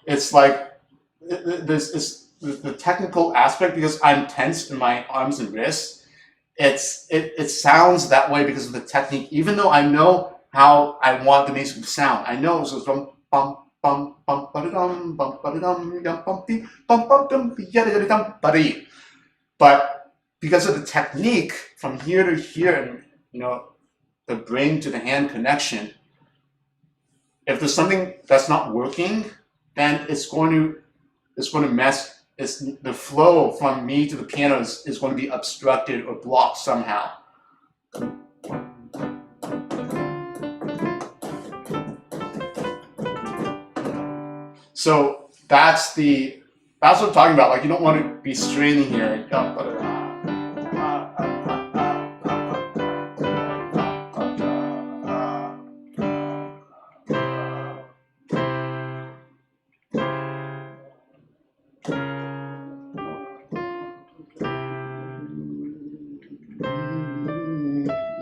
It's like this is the technical aspect, because I'm tense in my arms and wrists. It sounds that way because of the technique, even though I know how I want the music to sound. I know, so it's bum bum bum bum ba-da-dum bum ba-da-dum yum bum dee bum bum dum yada-yada-dum ba-dee. But because of the technique from here to here, and the brain to the hand connection, if there's something that's not working, then it's going to mess. The flow from me to the piano is going to be obstructed or blocked somehow. So that's what I'm talking about. Like, you don't want to be straining here.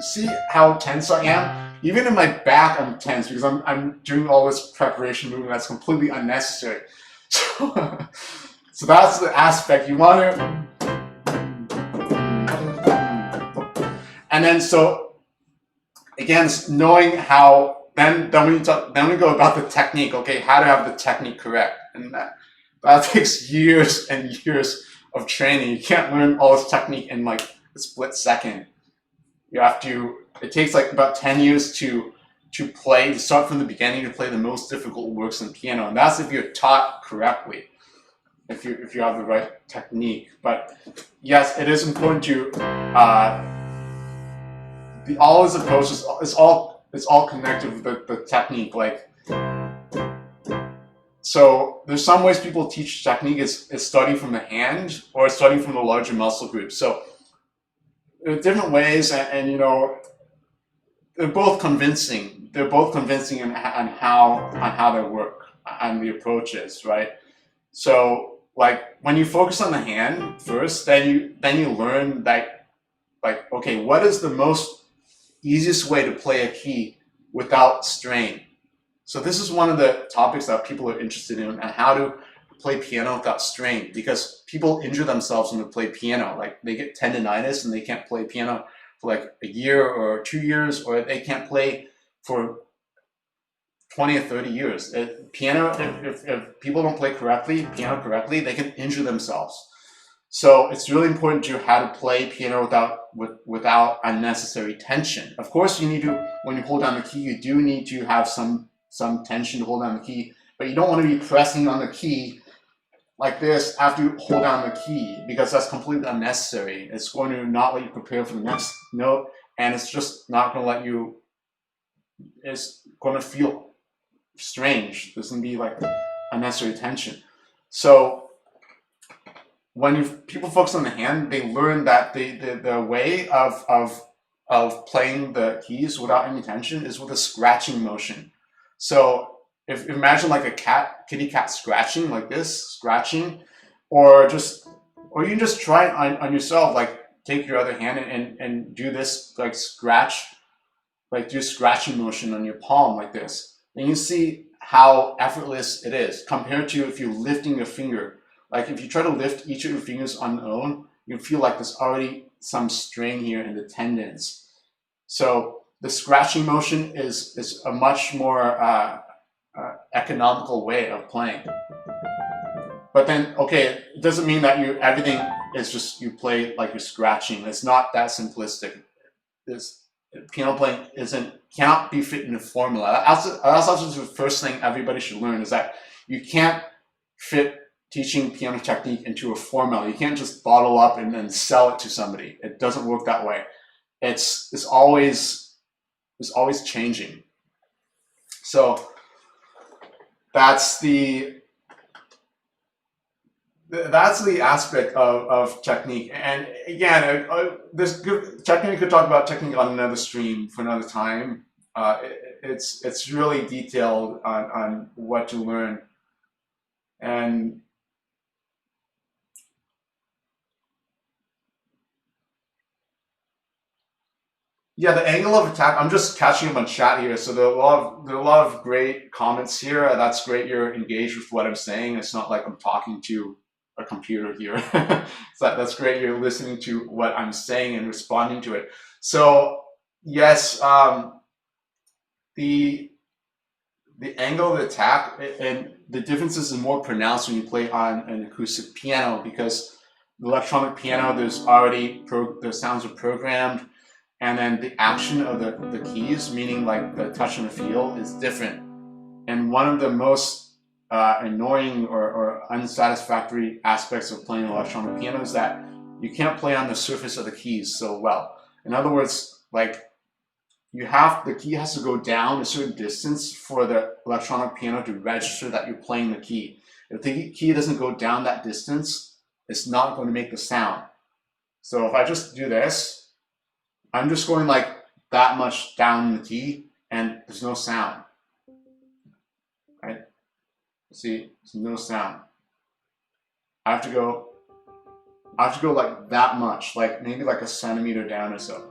See how tense I am? Even in my back, I'm tense because I'm doing all this preparation movement that's completely unnecessary. So that's the aspect you want to. And then so again, knowing how, then we go about the technique. Okay, how to have the technique correct, and that takes years and years of training. You can't learn all this technique in like a split second. You have to. It takes like about 10 years to start from the beginning, to play the most difficult works on piano, and that's if you're taught correctly, if you have the right technique. But yes, it is important to all this approach is all connected with the technique. Like, so there's some ways people teach technique is studying from the hand or studying from the larger muscle groups. So there are different ways, and they're both convincing. They're both convincing on how they work and the approaches, right? So like when you focus on the hand first, then you learn that, like, okay, what is the most easiest way to play a key without strain? So this is one of the topics that people are interested in, and how to play piano without strain, because people injure themselves when they play piano. Like, they get tendonitis and they can't play piano for like a year or 2 years, or they can't play for 20 or 30 years. If people don't play piano correctly, they can injure themselves. So it's really important to how to play piano without unnecessary tension. Of course, you need to, when you hold down the key, you do need to have some tension to hold down the key, but you don't want to be pressing on the key like this after you hold down the key, because that's completely unnecessary. It's going to not let you prepare for the next note, and it's just not going to let you, it's going to feel strange. There's going to be like unnecessary tension. So when people focus on the hand, they learn that the way of playing the keys without any tension is with a scratching motion. So if imagine like a kitty cat scratching like this, scratching, or you can just try it on yourself. Like, take your other hand and do this, like scratch, like do scratching motion on your palm like this, and you see how effortless it is compared to if you're lifting your finger. Like, if you try to lift each of your fingers on their own, you feel like there's already some strain here in the tendons. So the scratching motion is a much more economical way of playing. But then, okay, it doesn't mean that everything is just you play like you're scratching. It's not that simplistic. Piano playing cannot be fit in a formula. That's also the first thing everybody should learn, is that you can't fit teaching piano technique into a formula. You can't just bottle up and then sell it to somebody. It doesn't work that way. It's always changing. So that's the aspect of technique. And again, there's good technique. We could talk about technique on another stream for another time. It's really detailed on what to learn. And yeah, the angle of attack, I'm just catching up on chat here. So there are a lot of great comments here. That's great you're engaged with what I'm saying. It's not like I'm talking to a computer here. So that's great you're listening to what I'm saying and responding to it. So yes, the angle of attack and the differences are more pronounced when you play on an acoustic piano, because the electronic piano, the sounds are programmed, and then the action of the keys, meaning like the touch and the feel, is different. And one of the most annoying or unsatisfactory aspects of playing an electronic piano is that you can't play on the surface of the keys so well. In other words, like the key has to go down a certain distance for the electronic piano to register that you're playing the key. If the key doesn't go down that distance, it's not going to make the sound. So if I just do this, I'm just going like that much down the key and there's no sound. Right? See, there's no sound. I have to go like that much, like maybe like a centimeter down or so.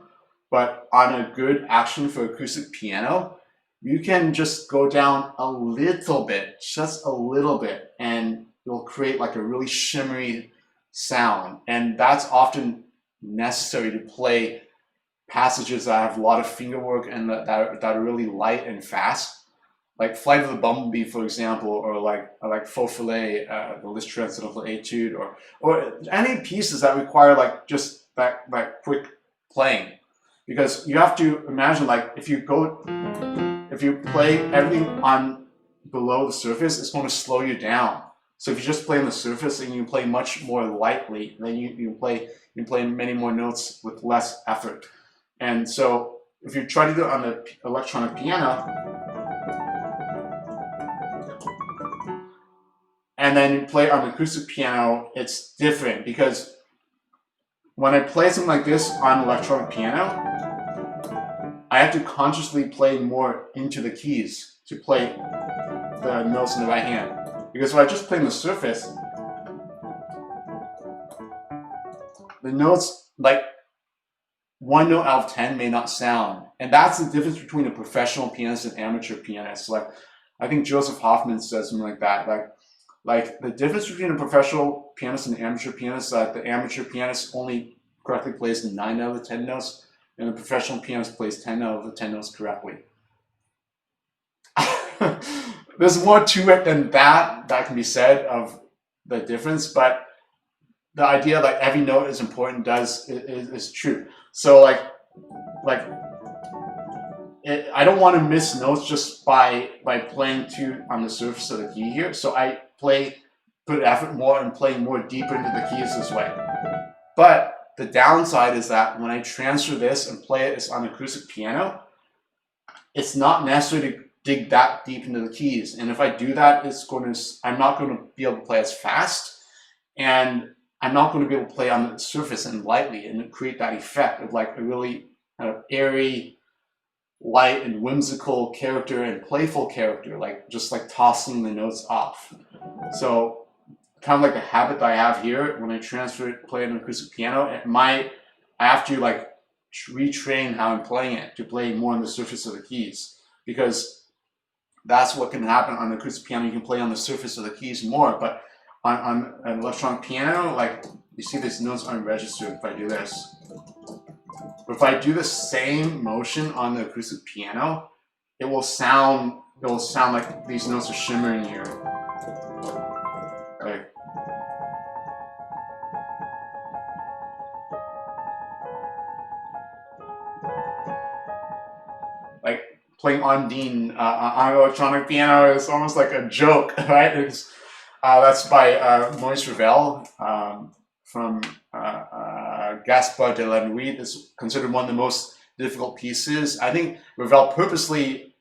But on a good action for acoustic piano, you can just go down a little bit, just a little bit, and you'll create like a really shimmery sound. And that's often necessary to play passages that have a lot of finger work and that are really light and fast, like Flight of the Bumblebee, for example, or like Faux Filet, the Liszt Transcendental Etude, or any pieces that require like just that quick playing. Because you have to imagine, like if you play everything on below the surface, it's going to slow you down. So if you just play on the surface and you play much more lightly, then you play many more notes with less effort. And so if you try to do it on the electronic piano, and then you play on the acoustic piano, it's different, because when I play something like this on electronic piano, I have to consciously play more into the keys to play the notes in the right hand. Because if I just play on the surface, the notes, like 1 note out of 10 may not sound. And that's the difference between a professional pianist and amateur pianist. Like, I think Joseph Hoffman says something like that. Like the difference between a professional pianist and an amateur pianist is that the amateur pianist only correctly plays 9 out of the 10 notes, and the professional pianist plays 10 out of the 10 notes correctly. There's more to it than that can be said of the difference, but the idea that every note is important is true. So I don't want to miss notes just by playing on the surface of the key here. So I put effort more and playing more deeper into the keys this way. But the downside is that when I transfer this and play it on acoustic piano, it's not necessary to dig that deep into the keys. And if I do that, I'm not going to be able to play as fast, and I'm not going to be able to play on the surface and lightly and create that effect of like a really kind of airy, light and whimsical character and playful character, like just like tossing the notes off. So kind of like the habit that I have here when I play an acoustic piano, I have to like retrain how I'm playing it to play more on the surface of the keys, because that's what can happen on the acoustic piano. You can play on the surface of the keys more, but on an electronic piano, like you see these notes aren't registered if I do this. But if I do the same motion on the acoustic piano, it will sound like these notes are shimmering here. Like playing Ondine on electronic piano is almost like a joke, right? That's by Maurice Ravel from Gaspard de la Nuit. It's considered one of the most difficult pieces. I think Ravel purposely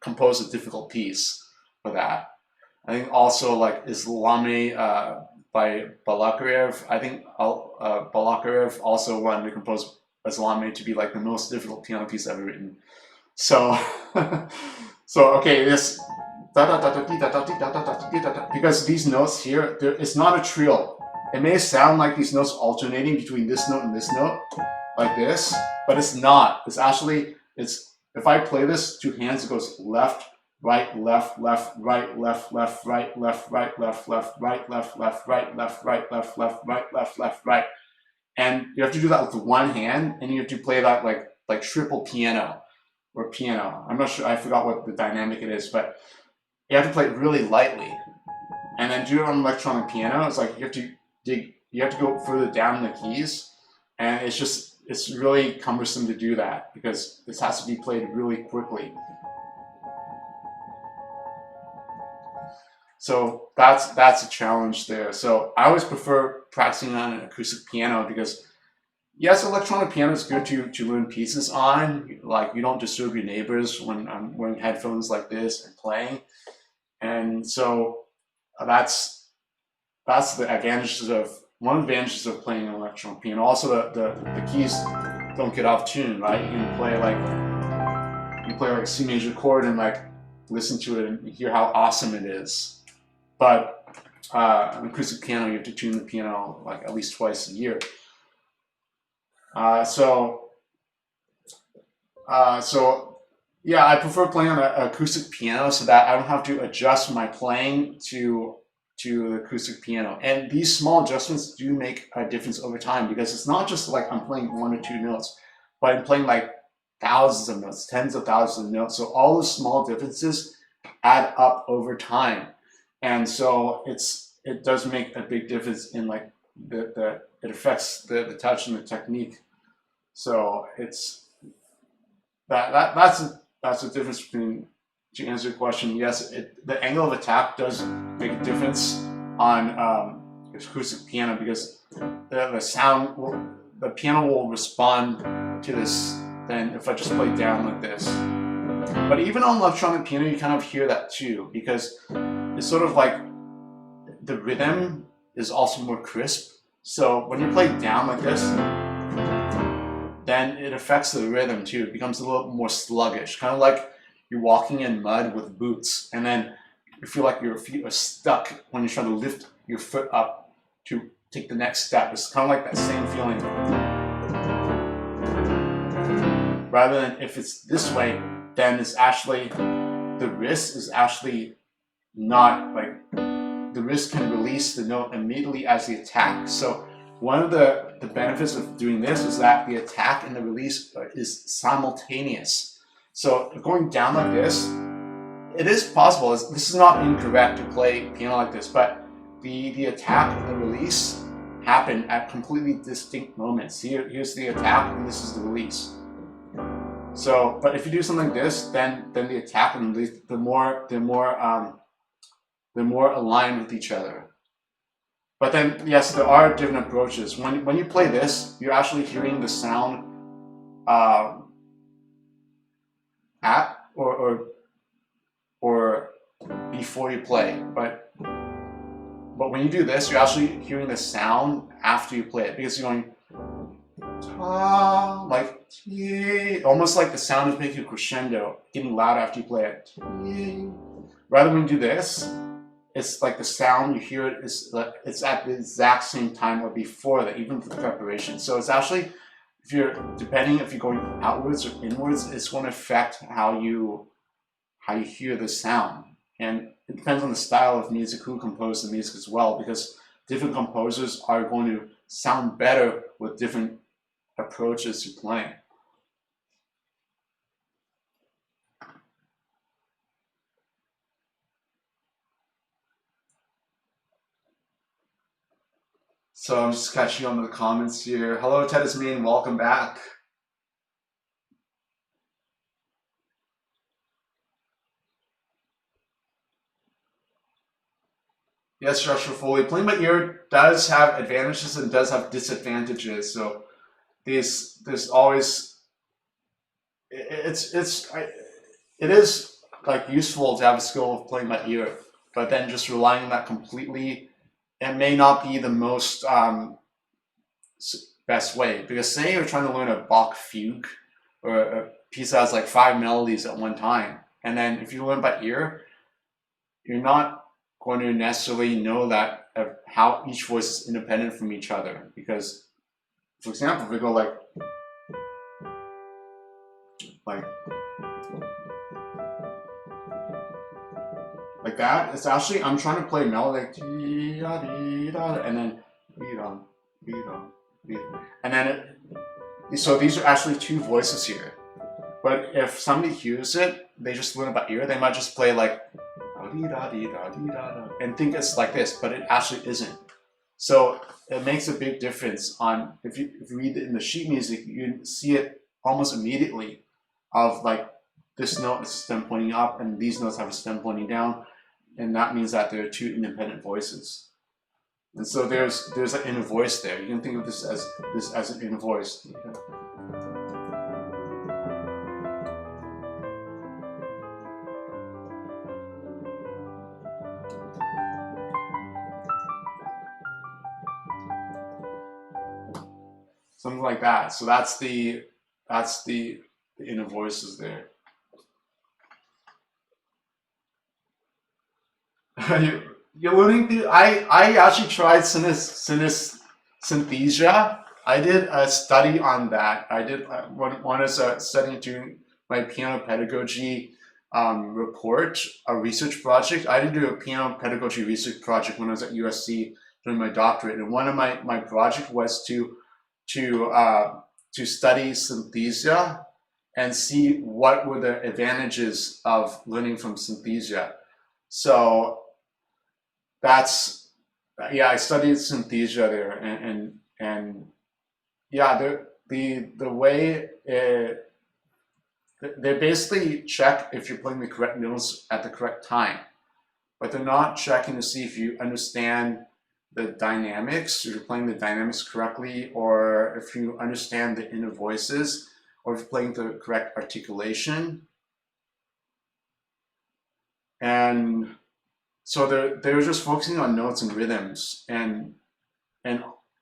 composed a difficult piece for that. I think also like Islami by Balakarev. I think Balakarev also wanted to compose Islami to be like the most difficult piano piece ever written. So, okay, this because these notes here, it's not a trill. It may sound like these notes alternating between this note and this note, like this, but it's not. It's actually, if I play this two hands, it goes left, right, left, left, right, left, left, right, left, right, left, left, right, left, left, right, left, right, left, left, right, left, left, right. And you have to do that with one hand, and you have to play that like triple piano or piano. I'm not sure, I forgot what the dynamic it is, but you have to play it really lightly. And then do it on electronic piano. It's like you have to go further down the keys, and it's really cumbersome to do that because this has to be played really quickly. So that's a challenge there. So I always prefer practicing on an acoustic piano because yes, electronic piano is good to learn pieces on. Like you don't disturb your neighbors when I'm wearing headphones like this and playing. And so that's the advantages of one of the advantages of playing an electronic piano. Also the keys don't get off tune, right? You can play like a C major chord and like listen to it and hear how awesome it is. But an acoustic piano, you have to tune the piano like at least twice a year. So yeah, I prefer playing on an acoustic piano so that I don't have to adjust my playing to the acoustic piano. And these small adjustments do make a difference over time because it's not just like I'm playing one or two notes, but I'm playing like thousands of notes, tens of thousands of notes. So all those small differences add up over time. And so it does make a big difference in like it affects the touch and the technique. So it's that's the difference between, to answer your question, yes, the angle of attack does make a difference on acoustic piano because the piano will respond to this than if I just play down like this. But even on electronic piano, you kind of hear that too because it's sort of like the rhythm is also more crisp. So when you play down like this, then it affects the rhythm too. It becomes a little more sluggish, kind of like you're walking in mud with boots, and then you feel like your feet are stuck when you're trying to lift your foot up to take the next step. It's kind of like that same feeling. Rather than if it's this way, then it's actually, the wrist is actually not like, the wrist can release the note immediately as the attack. So one of the benefits of doing this is that the attack and the release is simultaneous. So going down like this, it is possible. This is not incorrect to play piano like this, but the attack and the release happen at completely distinct moments. Here's the attack and this is the release. So, but if you do something like this, then the attack and the release, they're more aligned with each other. But then, yes, there are different approaches. When you play this, you're actually hearing the sound at or before you play. But when you do this, you're actually hearing the sound after you play it because you're going like almost like the sound is making a crescendo, getting loud after you play it. Rather when you do this, it's like the sound you hear it is it's at the exact same time or before that, even for the preparation. So it's actually, depending if you're going outwards or inwards, it's going to affect how you hear the sound. And it depends on the style of music, who composed the music as well, because different composers are going to sound better with different approaches to playing. So I'm just catching on the comments here. Hello, Tedismean, welcome back. Yes, Joshua Foley. Playing by ear does have advantages and does have disadvantages. So there's always it is like useful to have a skill of playing by ear, but then just relying on that completely, it may not be the most best way. Because say you're trying to learn a Bach fugue or a piece that has like 5 melodies at one time, and then if you learn by ear, you're not going to necessarily know that how each voice is independent from each other. Because, for example, if we go like that, it's actually, I'm trying to play a melody like and then and then so these are actually 2 voices here. But if somebody hears it, they just learn it by ear, they might just play like and think it's like this, but it actually isn't. So it makes a big difference on if you read it in the sheet music, you see it almost immediately of like this note is a stem pointing up and these notes have a stem pointing down, and that means that there are 2 independent voices. And so there's an inner voice there. You can think of this as an inner voice. Something like that. So that's the inner voices there. You're learning the. I actually tried synesthesia. I did a study on that. I did when I was studying doing my piano pedagogy report, a research project. I did do a piano pedagogy research project when I was at USC doing my doctorate, and one of my project was to study synesthesia and see what were the advantages of learning from synesthesia. So that's, yeah, I studied synesthesia there, and yeah, the way they basically check if you're playing the correct notes at the correct time, but they're not checking to see if you understand the dynamics, if you're playing the dynamics correctly, or if you understand the inner voices, or if you're playing the correct articulation. And so they're just focusing on notes and rhythms, and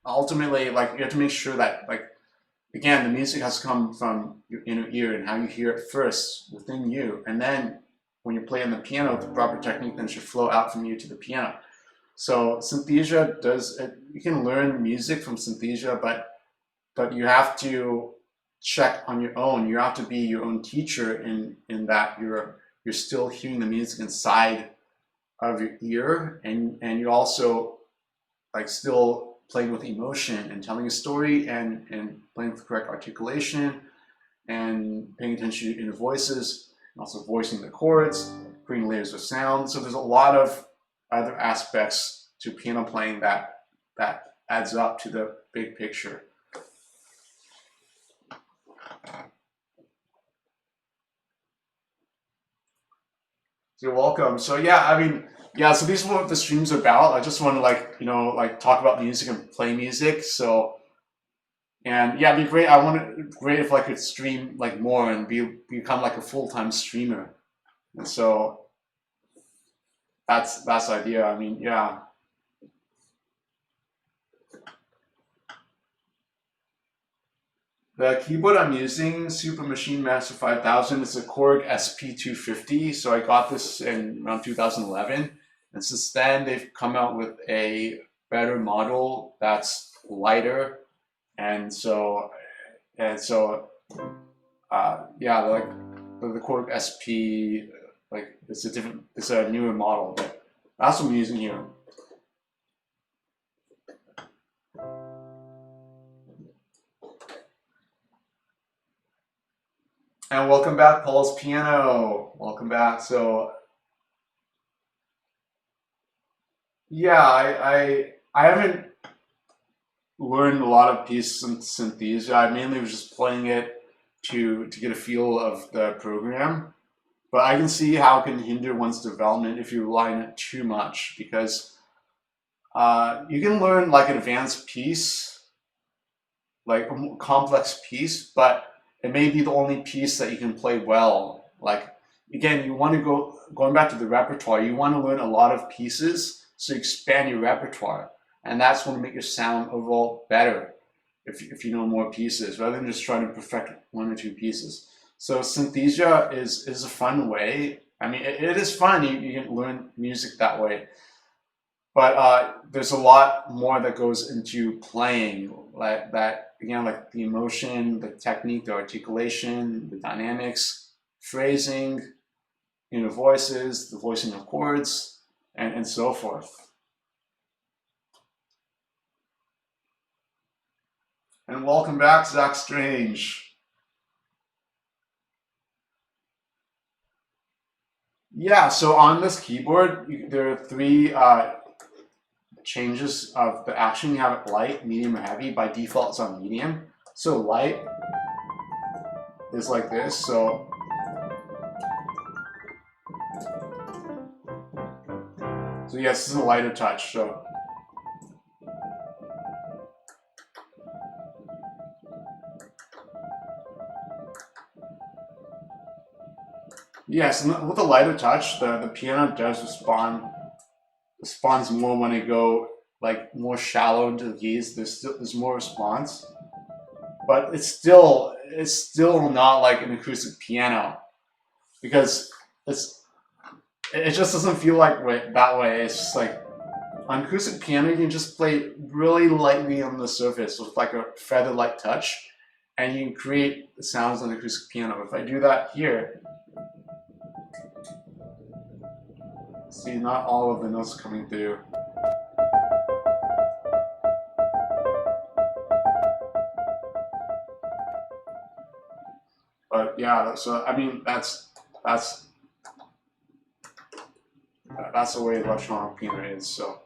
ultimately, like, you have to make sure that, like, again, the music has to come from your inner ear and how you hear it first within you, and then when you play on the piano, the proper technique then should flow out from you to the piano. So synesthesia does, you can learn music from synesthesia, but you have to check on your own. You have to be your own teacher in that you're still hearing the music inside of your ear, and you're also like still playing with emotion and telling a story and playing with the correct articulation and paying attention to your inner voices, and also voicing the chords, creating layers of sound. So there's a lot of other aspects to piano playing that adds up to the big picture. You're welcome. So yeah, I mean, yeah, so these are what the stream's about. I just want to, like, you know, like, talk about music and play music. So, and yeah, it'd be great. I want it great if I could stream like more and become like a full-time streamer. And so that's the idea. I mean, yeah. The keyboard I'm using, Super Machine Master 5000, is a Korg SP250. So I got this in around 2011. And since then, they've come out with a better model that's lighter. And so yeah, like the Korg SP, like, it's a newer model, but that's what I'm using here. And welcome back, Paul's Piano. Welcome back. So yeah, I haven't learned a lot of pieces in Synthesia. I mainly was just playing it to get a feel of the program. But I can see how it can hinder one's development if you rely on it too much, because you can learn like an advanced piece, like a complex piece, but it may be the only piece that you can play well. Like again, you want to going back to the repertoire, you want to learn a lot of pieces so you expand your repertoire, and that's going to make your sound overall better if you know more pieces rather than just trying to perfect one or two pieces. So Synthesia is a fun way. I mean, it is fun. You can learn music that way. But there's a lot more that goes into playing, like that again, like the emotion, the technique, the articulation, the dynamics, phrasing, voices, the voicing of chords, and so forth. And welcome back, Zach Strange. Yeah, so on this keyboard, there are three changes of the action. You have it light, medium, or heavy. By default, it's on medium. So light is like this. So yes, this is a lighter touch. So yes, and with a lighter touch, the piano does responds more when I go like more shallow into the keys. There's more response, but it's still not like an acoustic piano, because it just doesn't feel like that way. It's just like on acoustic piano you can just play really lightly on the surface with like a feather light touch, and you can create the sounds on the acoustic piano. If I do that here, see, not all of the notes coming through. But yeah, so I mean that's the way electronic piano is. So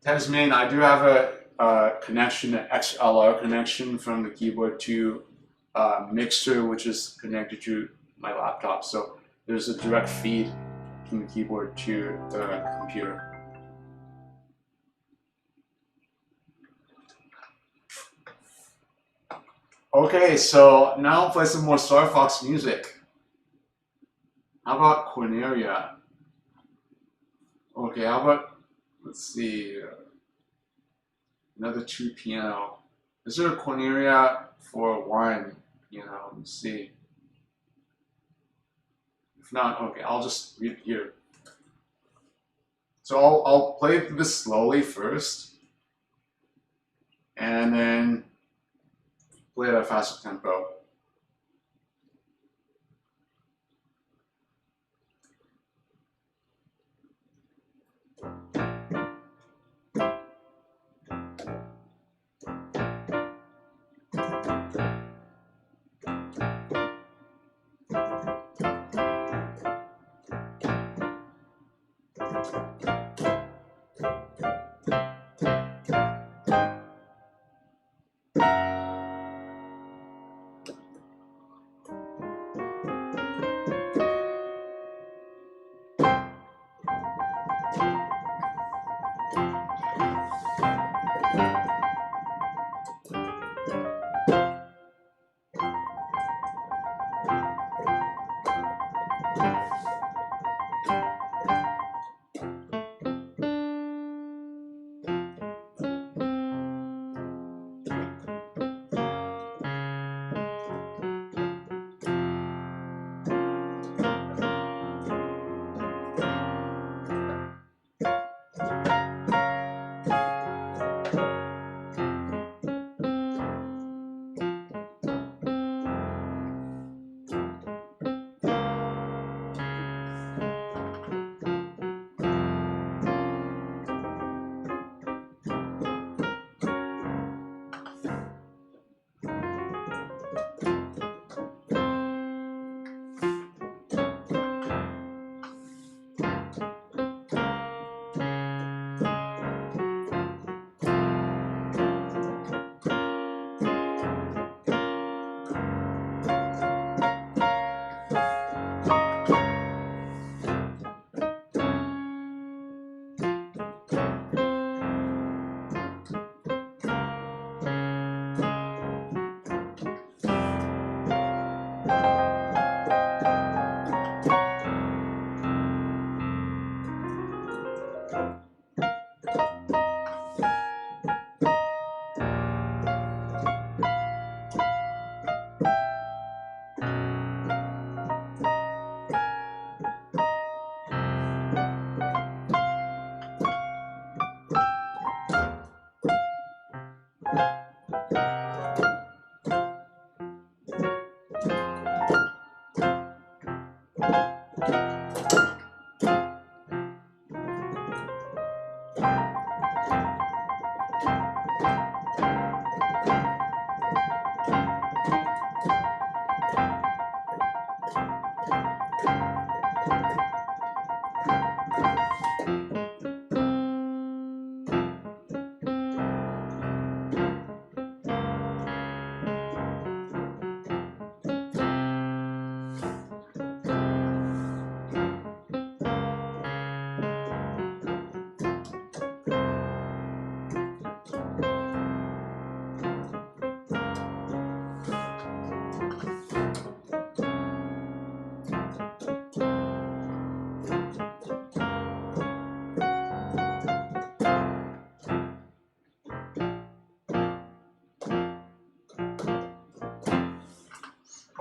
Tasmanian, I do have a connection, an XLR connection from the keyboard to mixer, which is connected to my laptop. So there's a direct feed from the keyboard to the computer. Okay, so now I'll play some more Star Fox music. How about Cornelia? Okay, how about, let's see, another 2 piano. Is there a Cornelia for 1 piano? Let's see. If not, okay, I'll just read it here. So I'll play this slowly first, and then play at a faster tempo.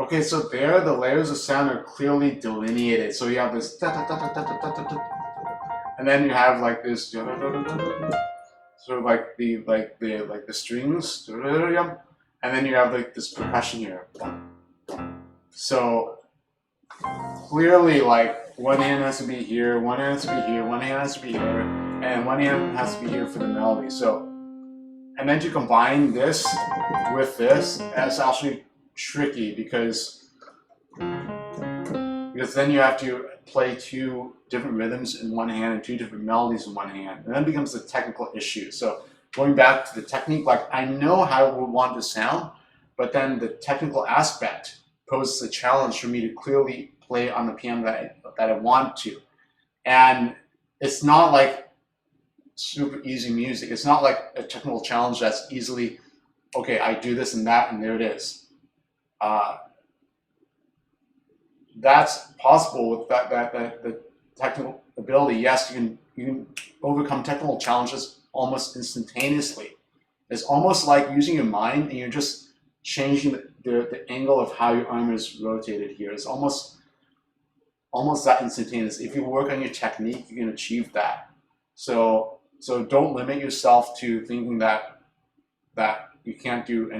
Okay, so there the layers of sound are clearly delineated. So you have this da da da da da da da da, and then you have like this sort of like the strings, and then you have like this percussion here. So clearly, like one hand has to be here, one hand has to be here, one hand has to be here, and one hand has to be here for the melody. So, and then to combine this with this, that's actually tricky because then you have to play two different rhythms in one hand and two different melodies in one hand, and then it becomes a technical issue. So going back to the technique, like I know how I would want to sound, but then the technical aspect poses a challenge for me to clearly play on the piano that I want to. And it's not like super easy music. It's not like a technical challenge that's easily, okay, I do this and that and there it is. That's possible with the technical ability. Yes, you can overcome technical challenges almost instantaneously. It's almost like using your mind and you're just changing the angle of how your arm is rotated here. It's almost that instantaneous. If you work on your technique, you can achieve that. So don't limit yourself to thinking that you can't do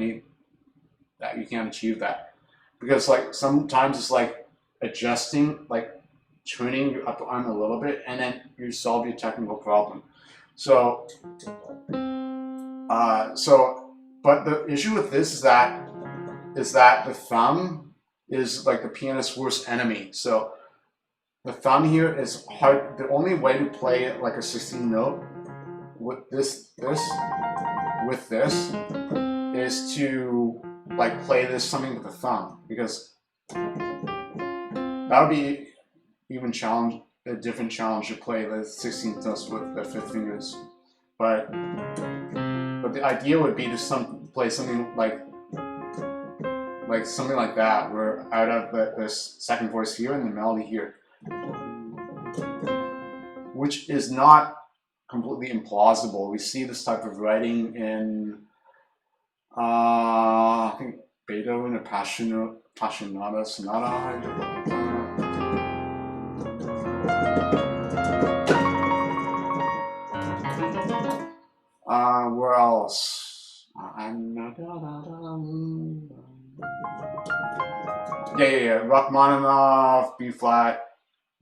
that you can't achieve that, because like sometimes it's like adjusting, like tuning your upper arm a little bit, and then you solve your technical problem. But the issue with this is that the thumb is like the pianist's worst enemy. So the thumb here is hard. The only way to play it like a 16 note with this is to like play this something with the thumb, because that would be a different challenge to play the 16th notes with the 5th fingers. But the idea would be to play something like something like that, where I'd have the second voice here and the melody here, which is not completely implausible. We see this type of writing in I think Beethoven, a Passionata Sonata. Where else? Yeah. Rachmaninoff, B flat,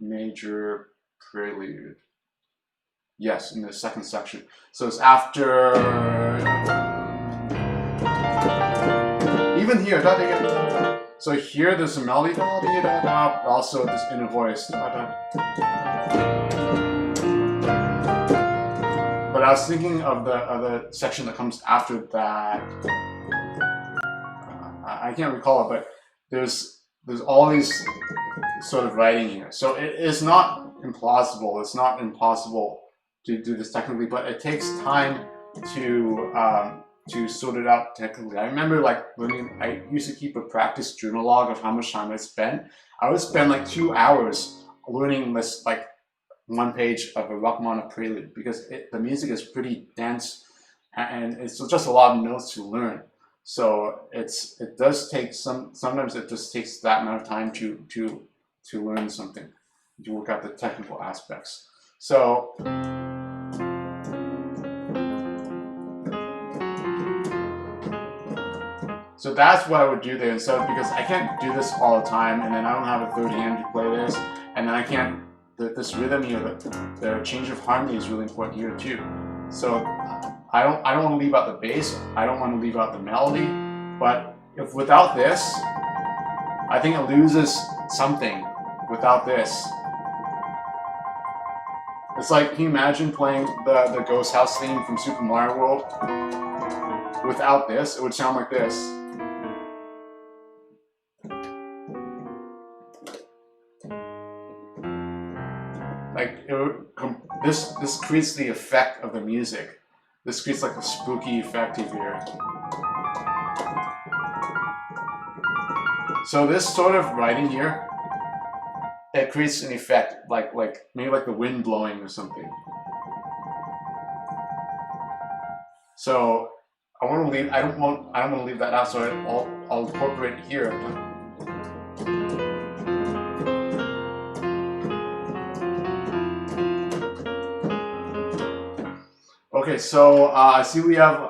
major prelude. Yes, in the second section. So it's after. Even here, so here there's a melody, also this inner voice. But I was thinking of the section that comes after that. I can't recall it, but there's all these sort of writing here. So it is not implausible. It's not impossible to do this technically, but it takes time to sort it out technically. I remember like learning, I used to keep a practice journal log of how much time I spent. I would spend like 2 hours learning this like one page of a Rachmaninoff prelude, because the music is pretty dense and it's just a lot of notes to learn. So it does take sometimes it just takes that amount of time to learn something, to work out the technical aspects. So So that's what I would do there instead, because I can't do this all the time, and then I don't have a third hand to play this, and then I can't. This rhythm here, the change of harmony is really important here too. So I don't want to leave out the bass. I don't want to leave out the melody. But if without this, I think it loses something. Without this, it's like, can you imagine playing the Ghost House theme from Super Mario World? Without this, it would sound like this. Like it would, this creates the effect of the music. This creates like a spooky effect here. So this sort of writing here, it creates an effect like maybe like the wind blowing or something. So I want to leave. I don't want to leave that out. So I'll incorporate it here. Okay, so I see we have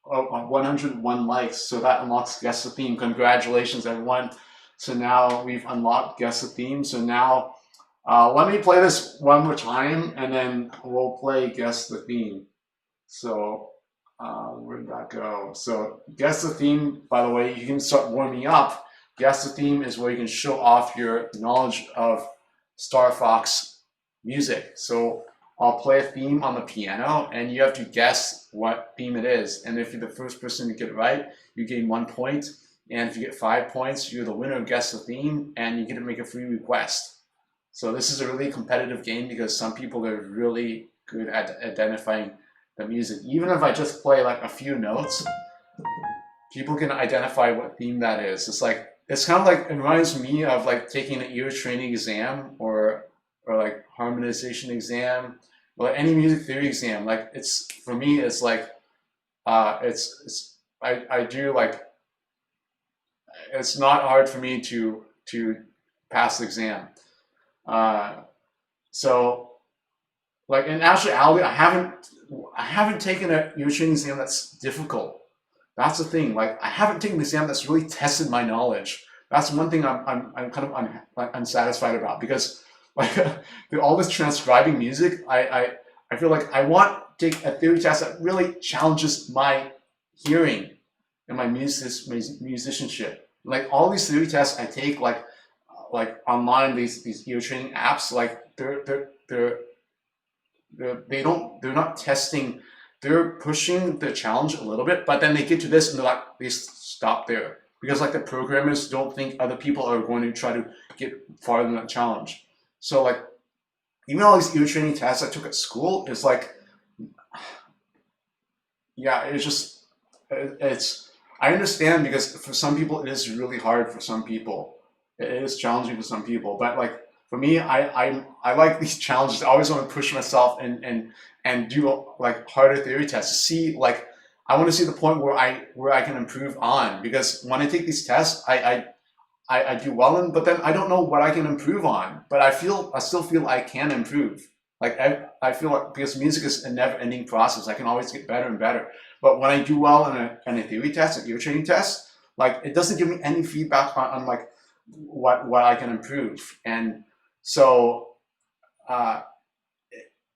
101 likes, so that unlocks Guess the Theme. Congratulations, everyone. So now we've unlocked Guess the Theme. So now let me play this one more time, and then we'll play Guess the Theme. So where did that go? So Guess the Theme, by the way, you can start warming up. Guess the Theme is where you can show off your knowledge of Star Fox music. So I'll play a theme on the piano, and you have to guess what theme it is. And if you're the first person to get it right, you gain 1 point. And if you get 5 points, you're the winner of Guess the Theme, and you get to make a free request. So this is a really competitive game because some people are really good at identifying the music. Even if I just play like a few notes, people can identify what theme that is. It's kind of like, it reminds me of like taking an ear training exam or like harmonization exam, or any music theory exam. Like it's, for me, it's like I do like, it's not hard for me to pass the exam. So like in actuality, I haven't taken a ear training exam that's difficult. That's the thing. Like I haven't taken an exam that's really tested my knowledge. That's one thing I'm kind of unsatisfied about, because like all this transcribing music, I feel like I want to take a theory test that really challenges my hearing and my musicianship. Like all these theory tests I take like online, these ear training apps, like they're not testing. They're pushing the challenge a little bit, but then they get to this and they stop there, because like the programmers don't think other people are going to try to get farther than that challenge. So like even all these ear training tests I took at school, it's like, yeah, it's I understand, because for some people it is really hard. For some people it is challenging. For some people, but like for me, I like these challenges. I always want to push myself and do like harder theory tests to see, like I want to see the point where I can improve on, because when I take these tests, I do well in, but then I don't know what I can improve on. But I still feel I can improve. Like I feel like, because music is a never-ending process, I can always get better and better. But when I do well in a theory test, an ear training test, like it doesn't give me any feedback on like what I can improve. And so and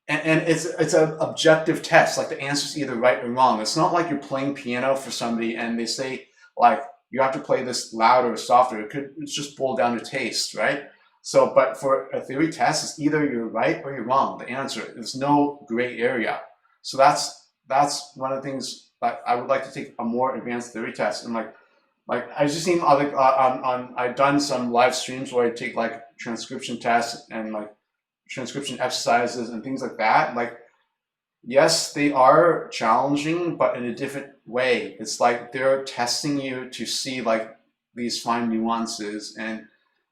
it's an objective test. Like the answer's either right or wrong. It's not like you're playing piano for somebody and they say like you have to play this louder or softer. It's just boiled down to taste, right? So, but for a theory test, it's either you're right or you're wrong. The answer, there's no gray area. So that's one of the things that I would like to take a more advanced theory test. And like I've just seen other I've done some live streams where I take like transcription tests and like transcription exercises and things like that. Like, yes, they are challenging, but in a different way. It's like they're testing you to see like these fine nuances. And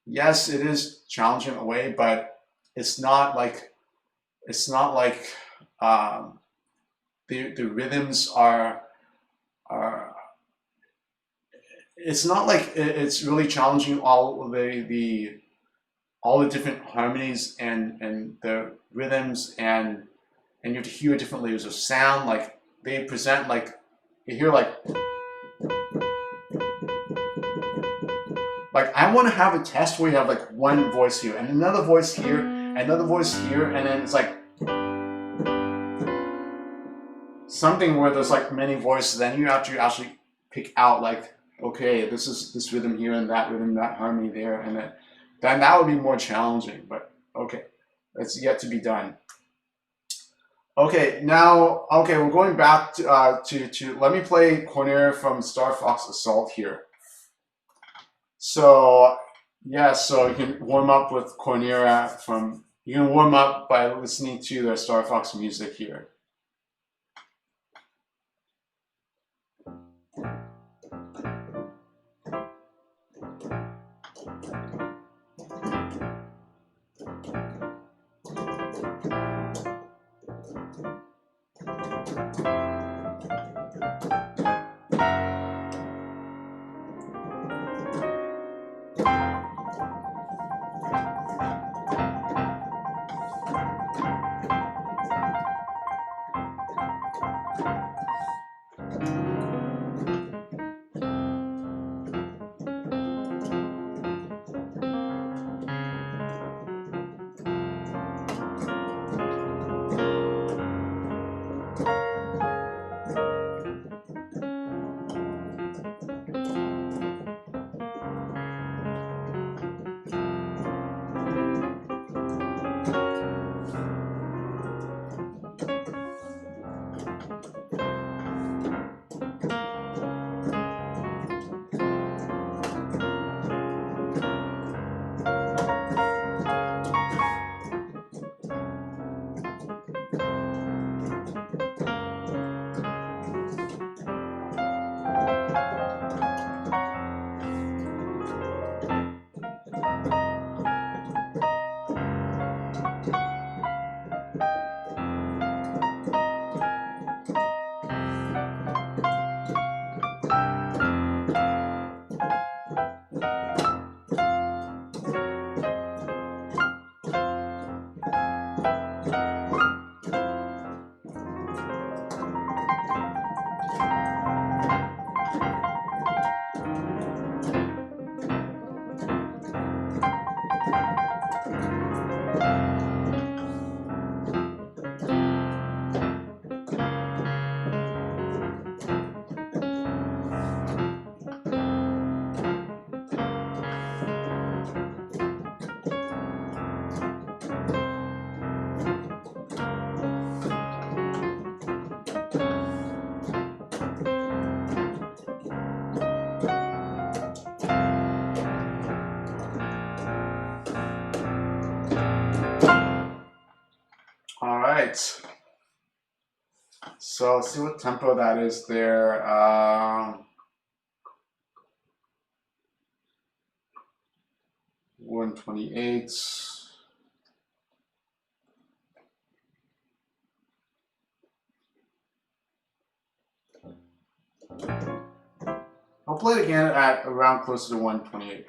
yes, it is challenging in a way, but it's not like the rhythms are it's not like it's really challenging all the different harmonies and the rhythms, and you have to hear different layers of sound. Like they present, like you hear like like I want to have a test where you have like one voice here and another voice here, another voice here, and then it's like something where there's like many voices. Then you have to actually pick out like, okay, this is this rhythm here and that rhythm, that harmony there, and then that would be more challenging. But okay, it's yet to be done. Okay, now we're going back to let me play Cornelia from Star Fox Assault here. So yeah, so you can warm up with Cornelia from. You can warm up by listening to the Star Fox music here. All right. So let's see what tempo that is there. 128. I'll play it again at around closer to 128.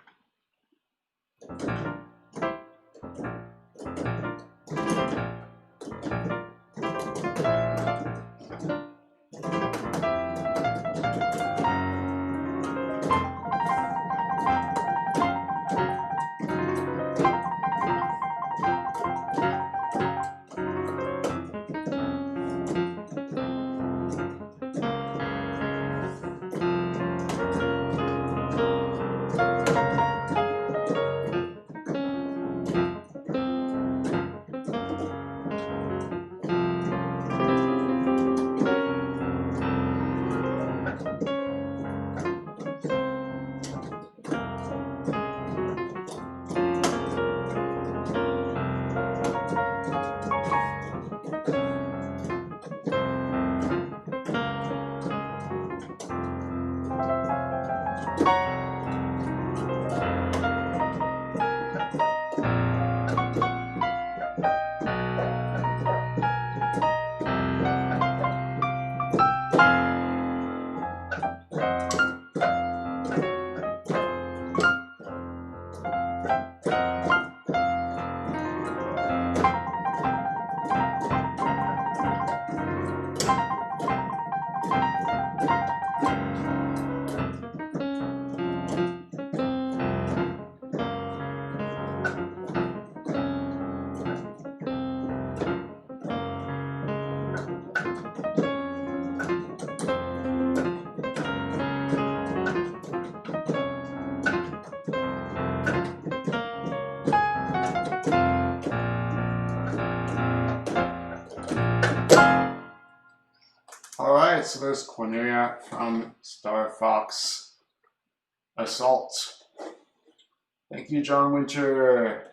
so there's Cornelia from Star Fox Assault. Thank you, John Winter.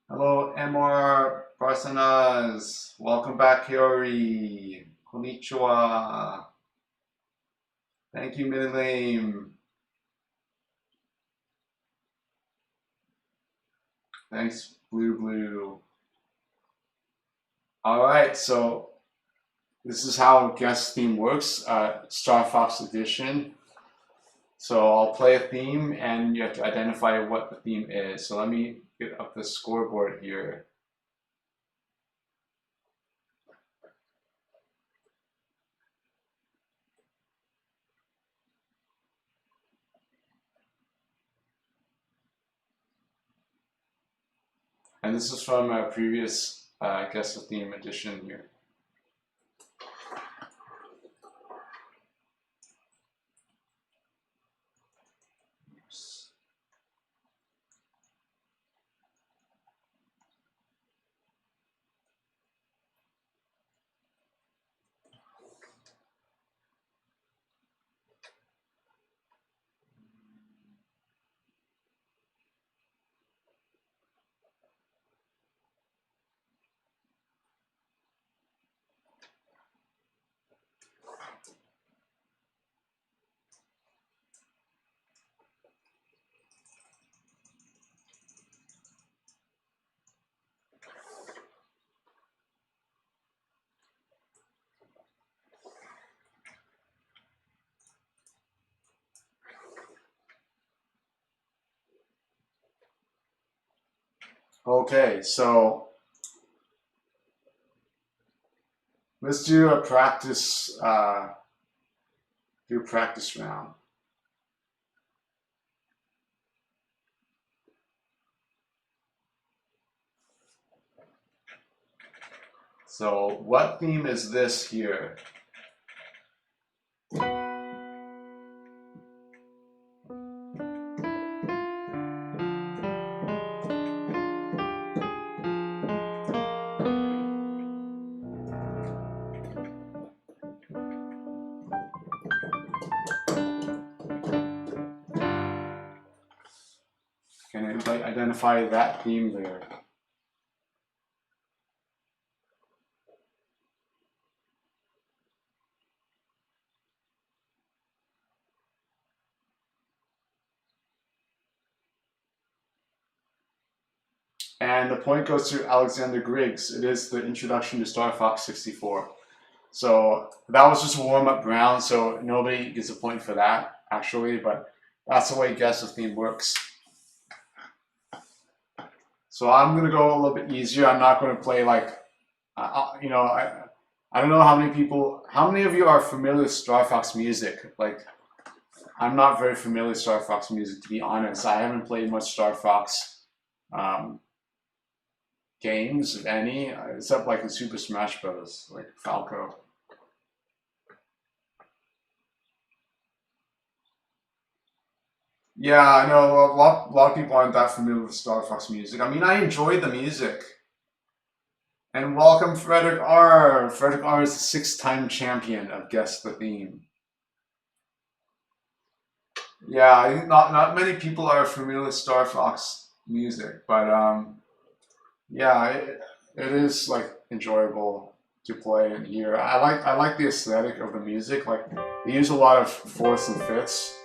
Hello, MR Barsanas. Welcome back, Hiyori. Konnichiwa. Thank you, Midlame. Thanks, Blue Blue. All right, so this is how guest theme works, Star Fox Edition. So I'll play a theme and you have to identify what the theme is. So let me get up the scoreboard here. And this is from a previous guest theme edition here. Okay, so let's do a practice round. So what theme is this here? Can anybody identify that theme there? And the point goes to Alexander Griggs. It is the introduction to Star Fox 64. So that was just a warm-up round, so nobody gets a point for that, actually, but that's the way Guess the Theme works. So I'm going to go a little bit easier. I'm not going to play like, you know, I don't know how many of you are familiar with Star Fox music? Like, I'm not very familiar with Star Fox music, to be honest. I haven't played much Star Fox games, if any, except like in Super Smash Bros., like Falco. Yeah, I know a lot of people aren't that familiar with Star Fox music. I mean, I enjoy the music. And welcome, Frederick R. Frederick R is the 6-time champion of Guess the Theme. Yeah, I think not many people are familiar with Star Fox music, but yeah, it is like enjoyable to play and hear. I like the aesthetic of the music. Like they use a lot of fourths and fifths,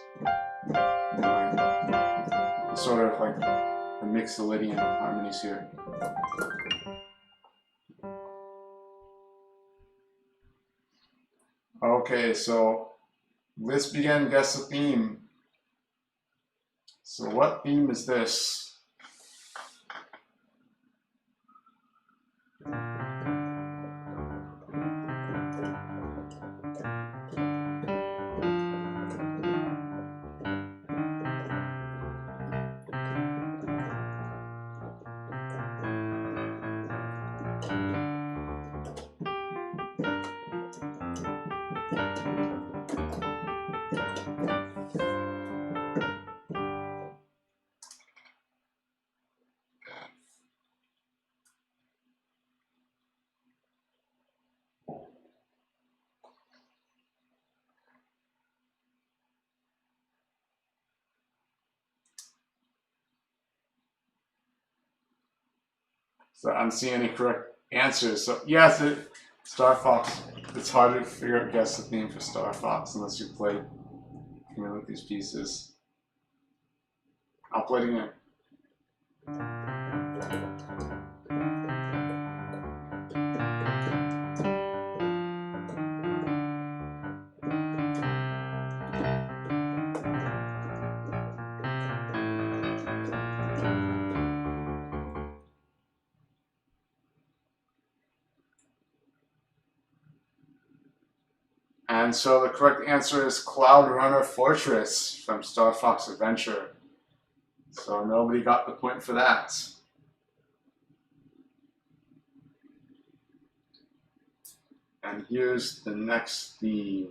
sort of like the Mixolydian harmonies here. Okay, so let's begin Guess the Theme. So what theme is this? So I'm seeing any correct answers. So yes, Star Fox. It's harder to figure out guess the theme for Star Fox unless you play with these pieces. I'll play it again. And so the correct answer is Cloud Runner Fortress from Star Fox Adventure. So nobody got the point for that. And here's the next theme.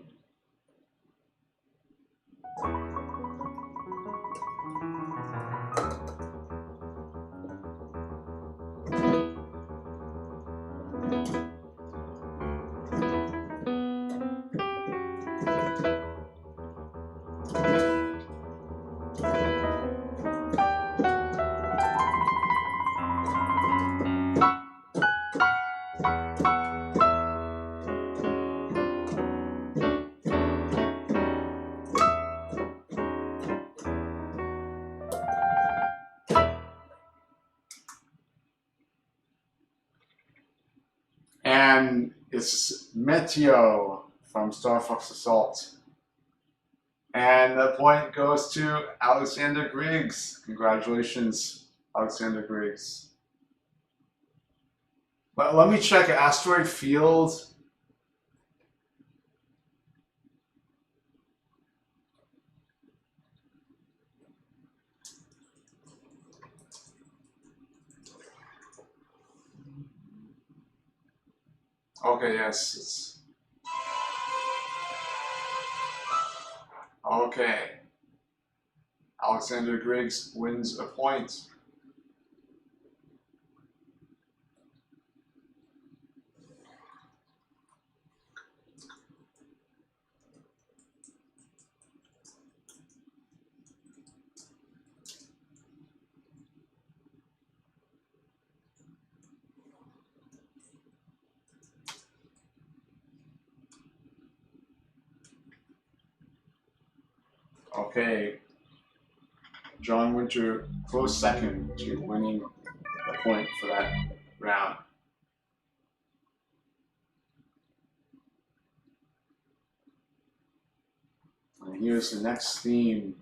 And it's Meteo from Star Fox Assault. And the point goes to Alexander Griggs. Congratulations, Alexander Griggs. But let me check Asteroid Field. Okay, yes. Okay. Alexander Griggs wins a point. Okay. John Winter close second to winning the point for that round. And here's the next theme.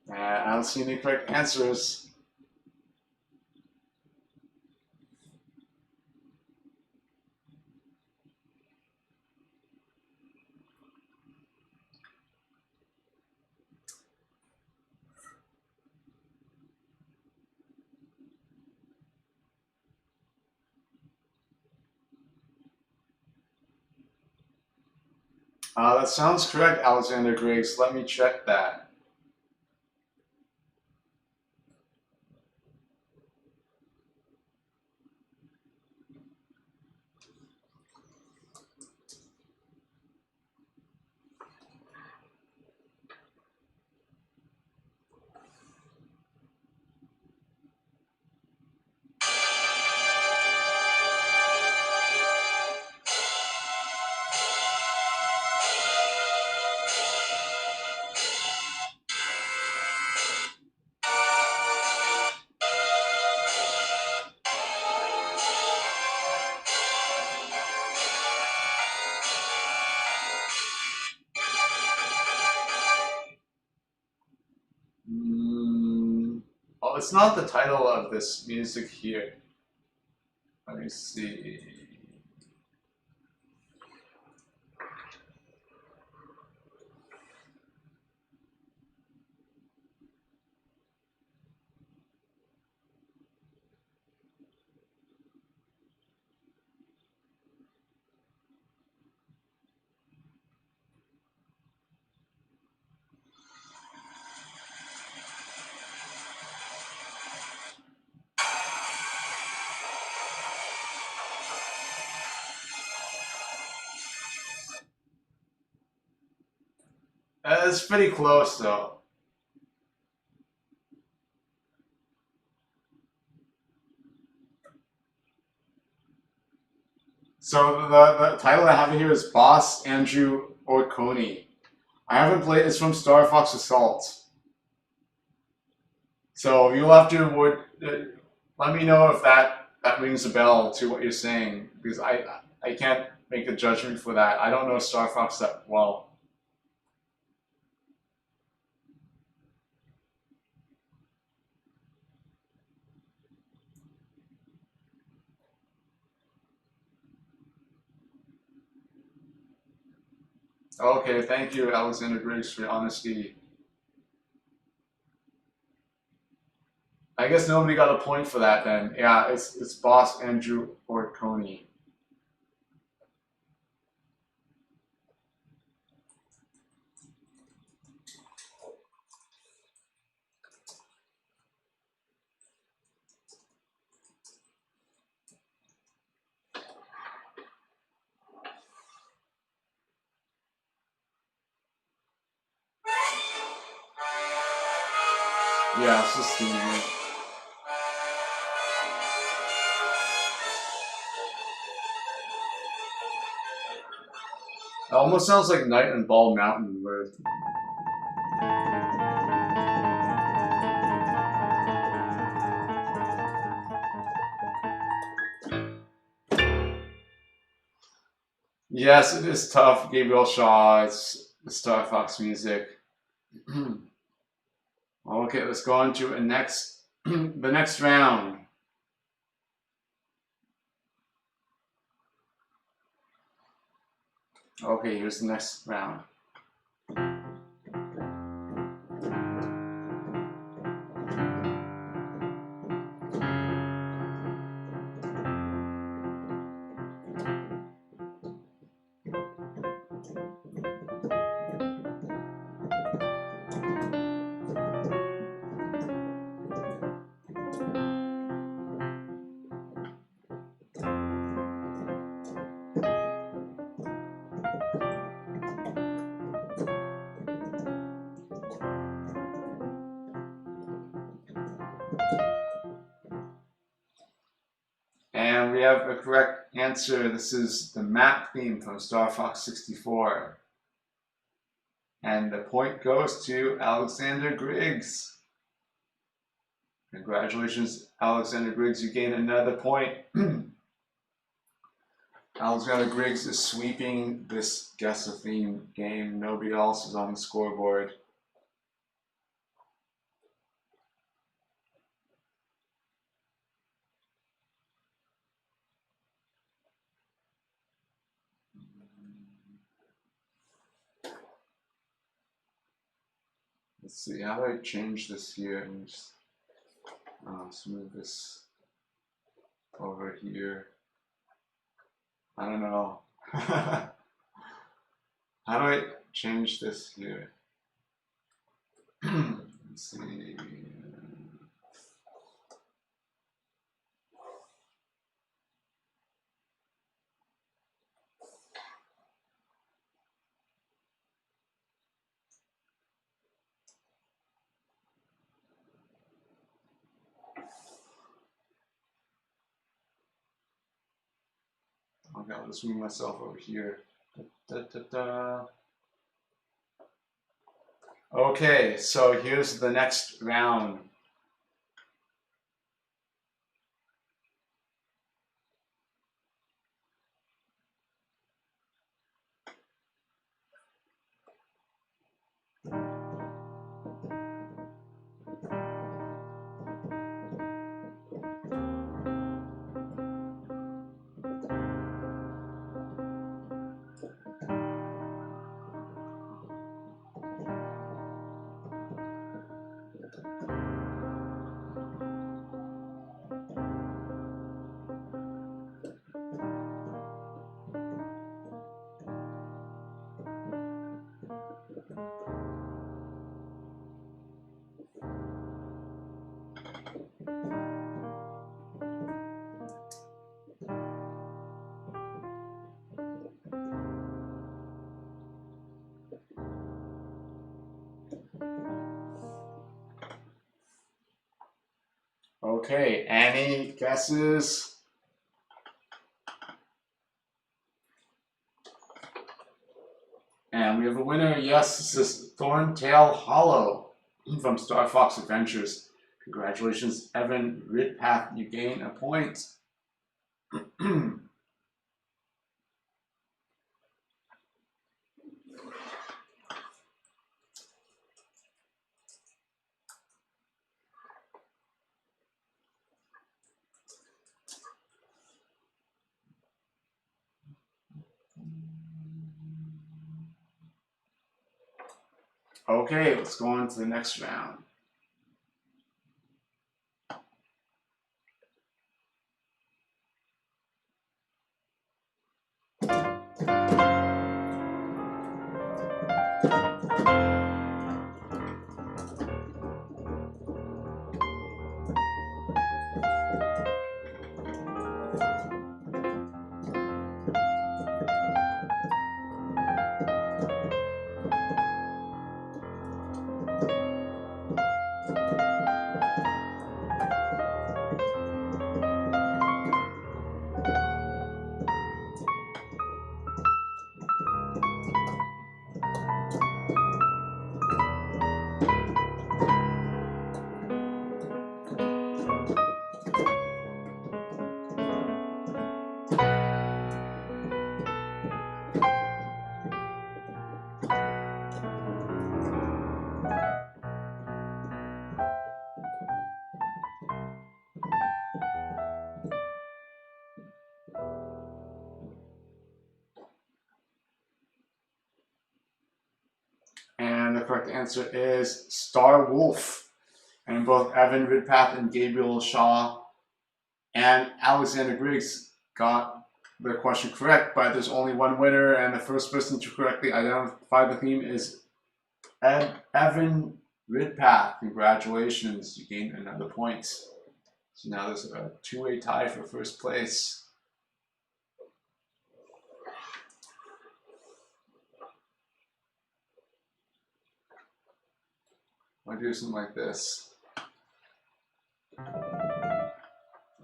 I don't see any correct answers. That sounds correct, Alexander Griggs. Let me check that. Well, it's not the title of this music here. Let me see. It's pretty close though. So the title I have here is Boss Andrew Orconi. I haven't played. It's from Star Fox Assault. So you'll have to let me know if that rings a bell to what you're saying, because I can't make a judgment for that. I don't know Star Fox that well. Okay, thank you, Alexander Griggs, for your honesty. I guess nobody got a point for that then. Yeah, it's Boss Andrew Orconi. Yeah, it's just theme here. It almost sounds like Night and Ball Mountain, where yes, it is tough. Gabriel Shaw, it's Star Fox music. Okay, let's go on to the next round. Okay, here's the next round. And we have a correct answer. This is the map theme from Star Fox 64. And the point goes to Alexander Griggs. Congratulations, Alexander Griggs. You gain another point. Alexander Griggs is sweeping this Guess the Theme game. Nobody else is on the scoreboard. Let's see, how do I change this here and just smooth this over here? I don't know. How do I change this here? Let's see. Okay, I'll just move myself over here. Da, da, da. Okay, so here's the next round. Okay, any guesses? And we have a winner. Yes, this is Thorntail Hollow from Star Fox Adventures. Congratulations, Evan Ridpath. You gain a point. Okay, let's go on to the next round. And the correct answer is Star Wolf. And both Evan Ridpath and Gabriel Shaw and Alexander Griggs got the question correct, but there's only one winner, and the first person to correctly identify the theme is Evan Ridpath. Congratulations, you gained another point. So now there's a two-way tie for first place. I'll do something like this.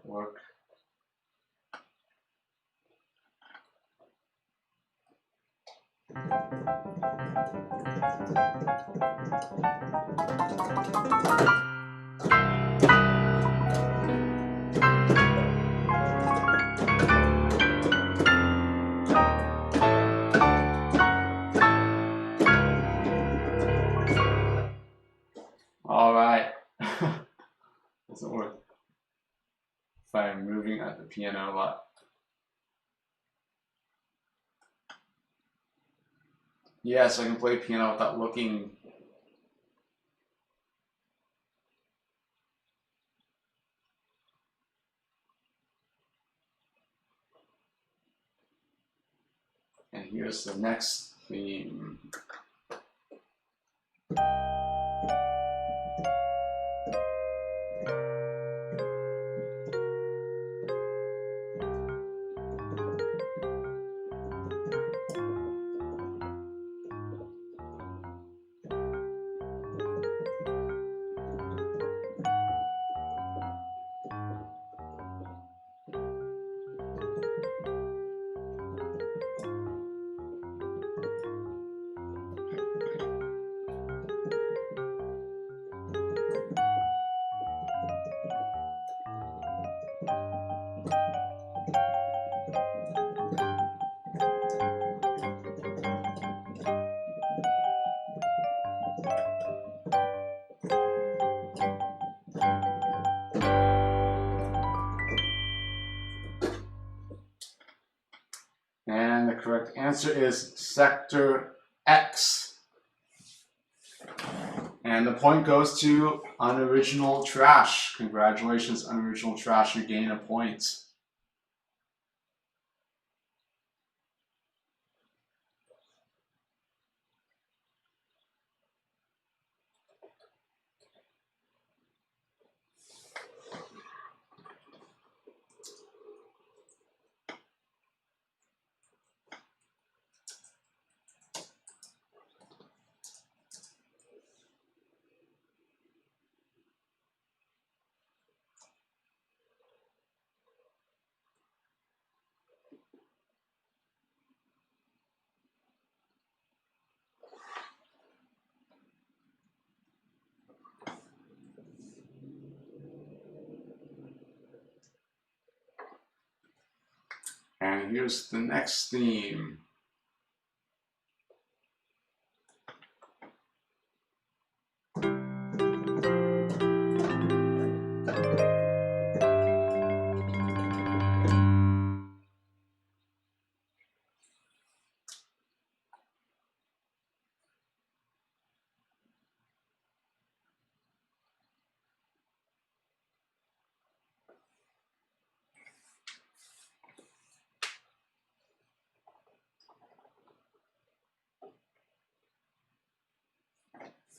Work. All right. Doesn't work if I'm moving at the piano a lot. Yes, I can play piano without looking. And here's the next theme. And the correct answer is Sector X. And the point goes to Unoriginal Trash. Congratulations, Unoriginal Trash, you gain a point. And here's the next theme.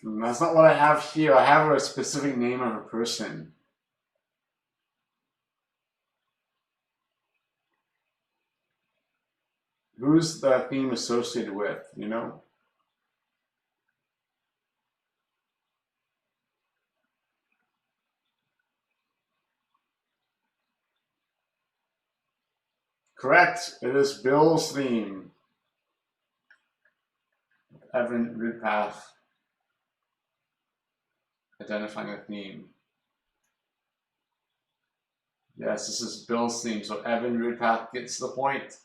That's not what I have here. I have a specific name of a person. Who's the theme associated with, you know? Correct. It is Bill's theme. Evan Ridpath identifying a theme. Yes, this is Bill's theme, so Evan Ridpath gets the point.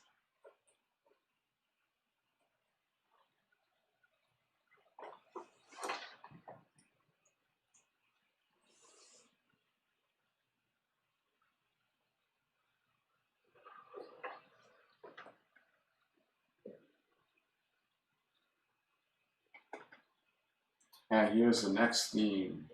And here's the next theme.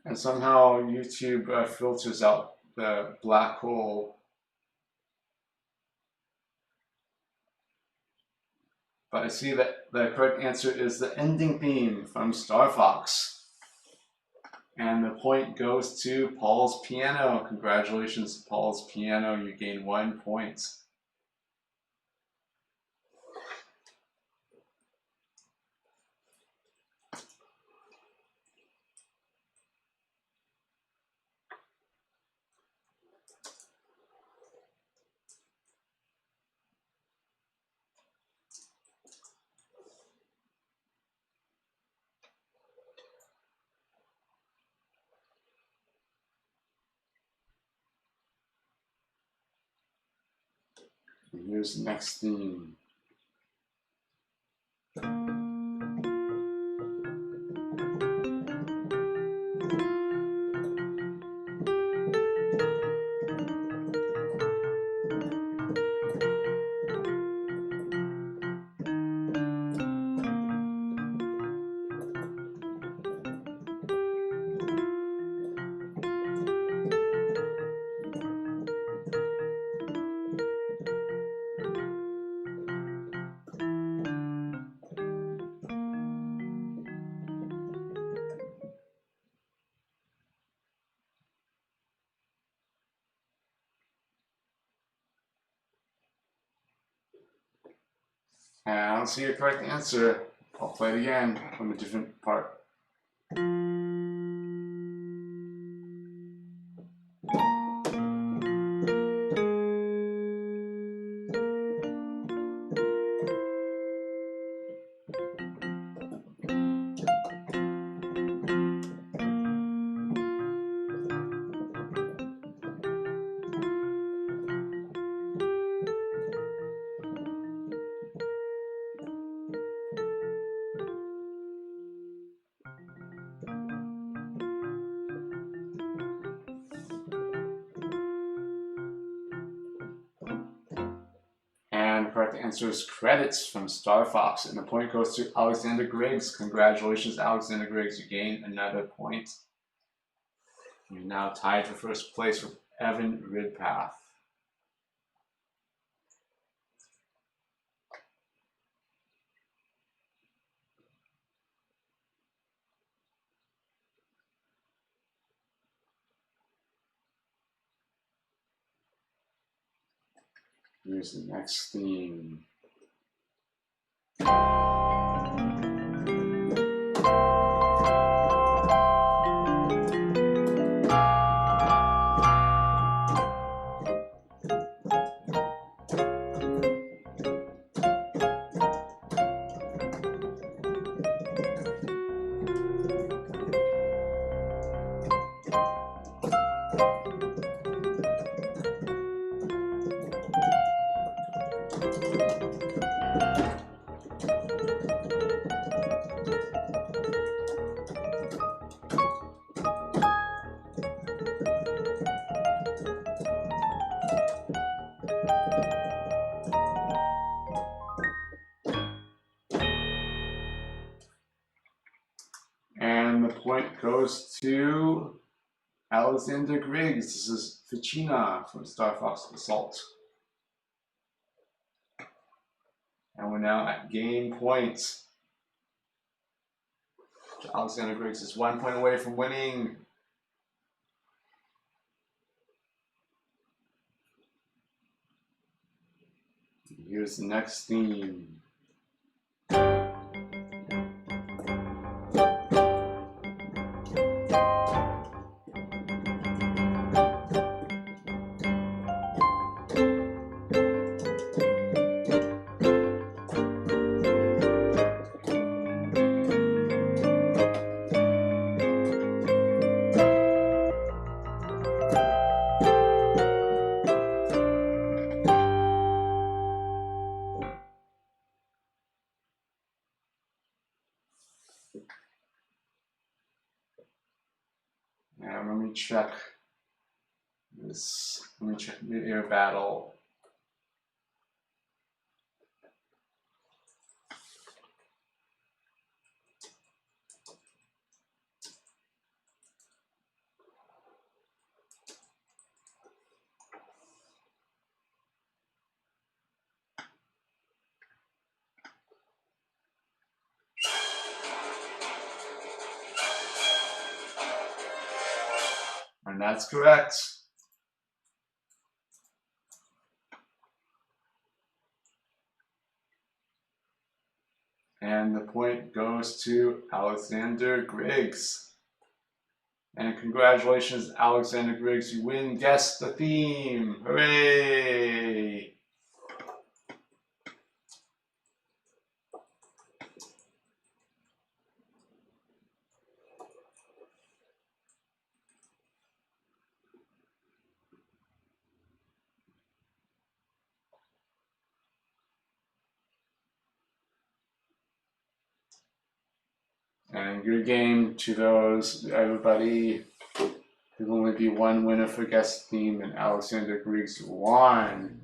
And somehow YouTube filters out the black hole. But I see that the correct answer is the ending theme from Star Fox. And the point goes to Paul's Piano. Congratulations, Paul's Piano. You gain 1 point. And here's the next theme. And I don't see a correct answer. I'll play it again from a different part. answer is credits from Star Fox, and the point goes to Alexander Griggs. Congratulations, Alexander Griggs. You gain another point. You're now tied for first place with Evan Ridpath. Here's the next theme. And the point goes to Alexander Griggs. This is Fichina from Star Fox Assault. And we're now at game points. Alexander Griggs is 1 point away from winning. Here's the next theme. And let me check this. Let me check the air battle. And that's correct. And the point goes to Alexander Griggs. And congratulations, Alexander Griggs. You win Guess the Theme. Hooray! And good game to those, everybody. There'll only be one winner for Guest Theme, and Alexander Griggs won.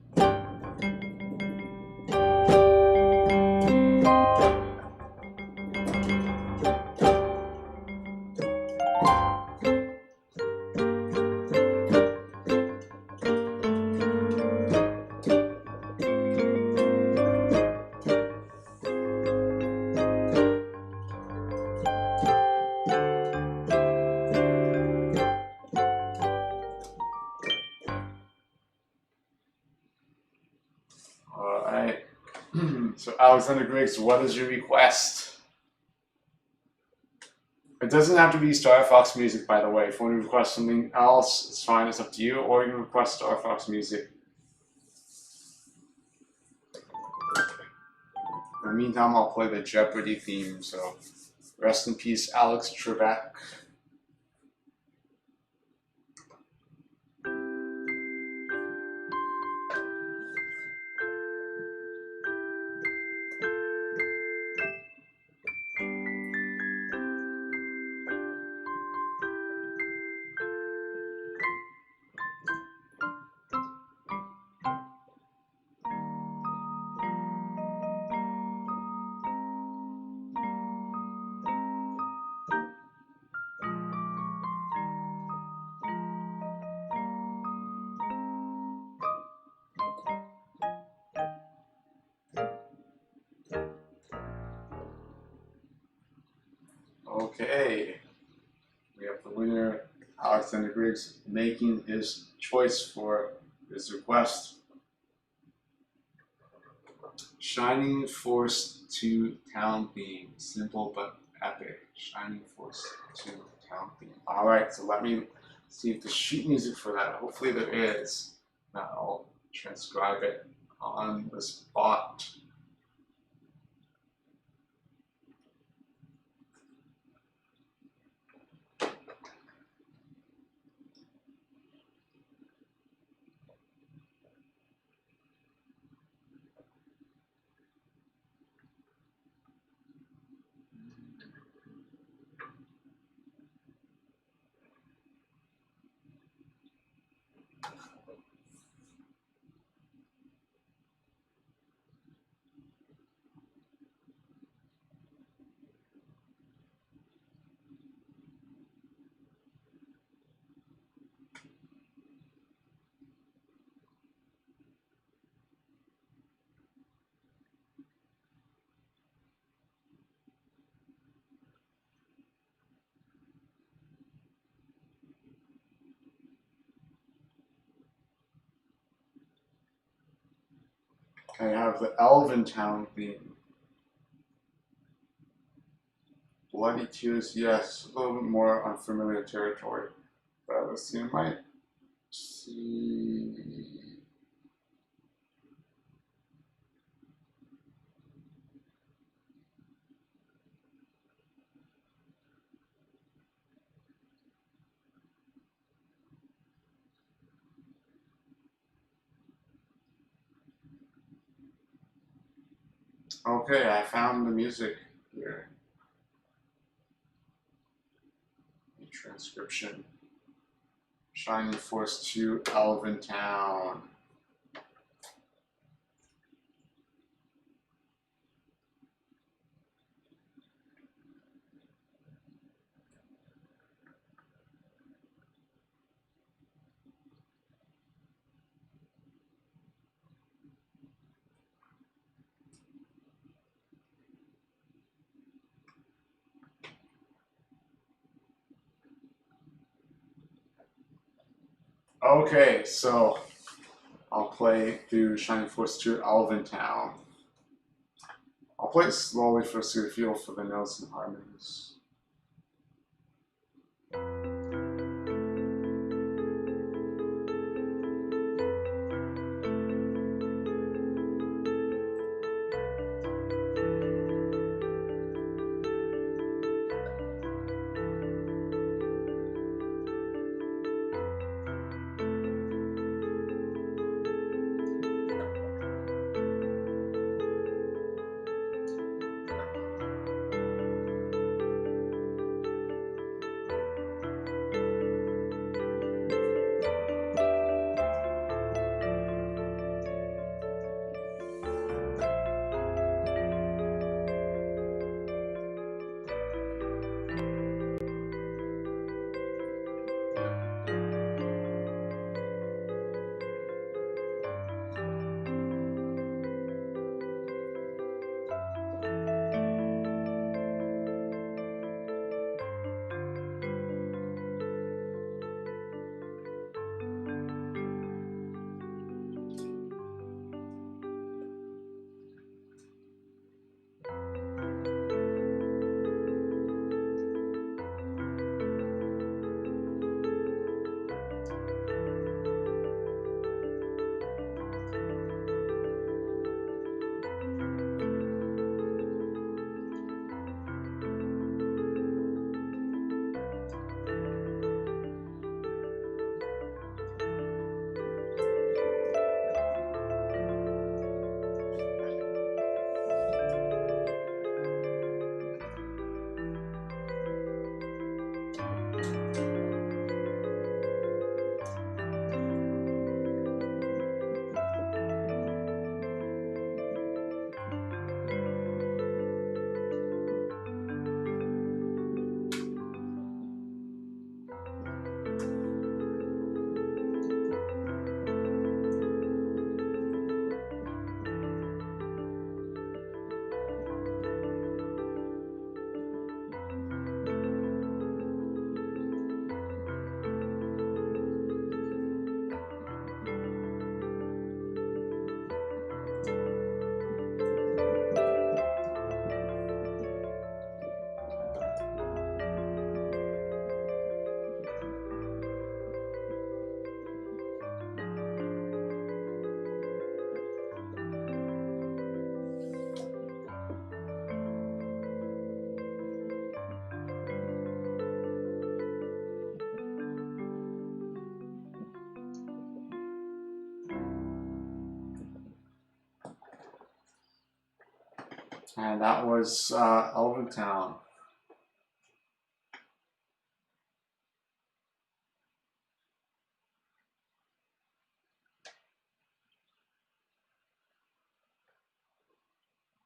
Alright, so Alexander Griggs, what is your request? It doesn't have to be Star Fox music, by the way. If you want to request something else, it's fine, it's up to you, or you can request Star Fox music. In the meantime, I'll play the Jeopardy theme, so rest in peace, Alex Trebek. Okay, we have the winner, Alexander Griggs, making his choice for his request. Shining Force 2 town theme. Simple but epic. Shining Force 2 town theme. Alright, so let me see if there's sheet music for that. Hopefully there is. Now I'll transcribe it on the spot. I have the Elven Town theme. Bloody Tears, yes, a little bit more unfamiliar territory. But let's see, I might see. Okay, I found the music here. The transcription. Shining Force 2 Elven Town. Okay, so I'll play through Shining Force 2 Elven Town. I'll play it slowly for so you feel for the notes and harmonies. And that was Elventown.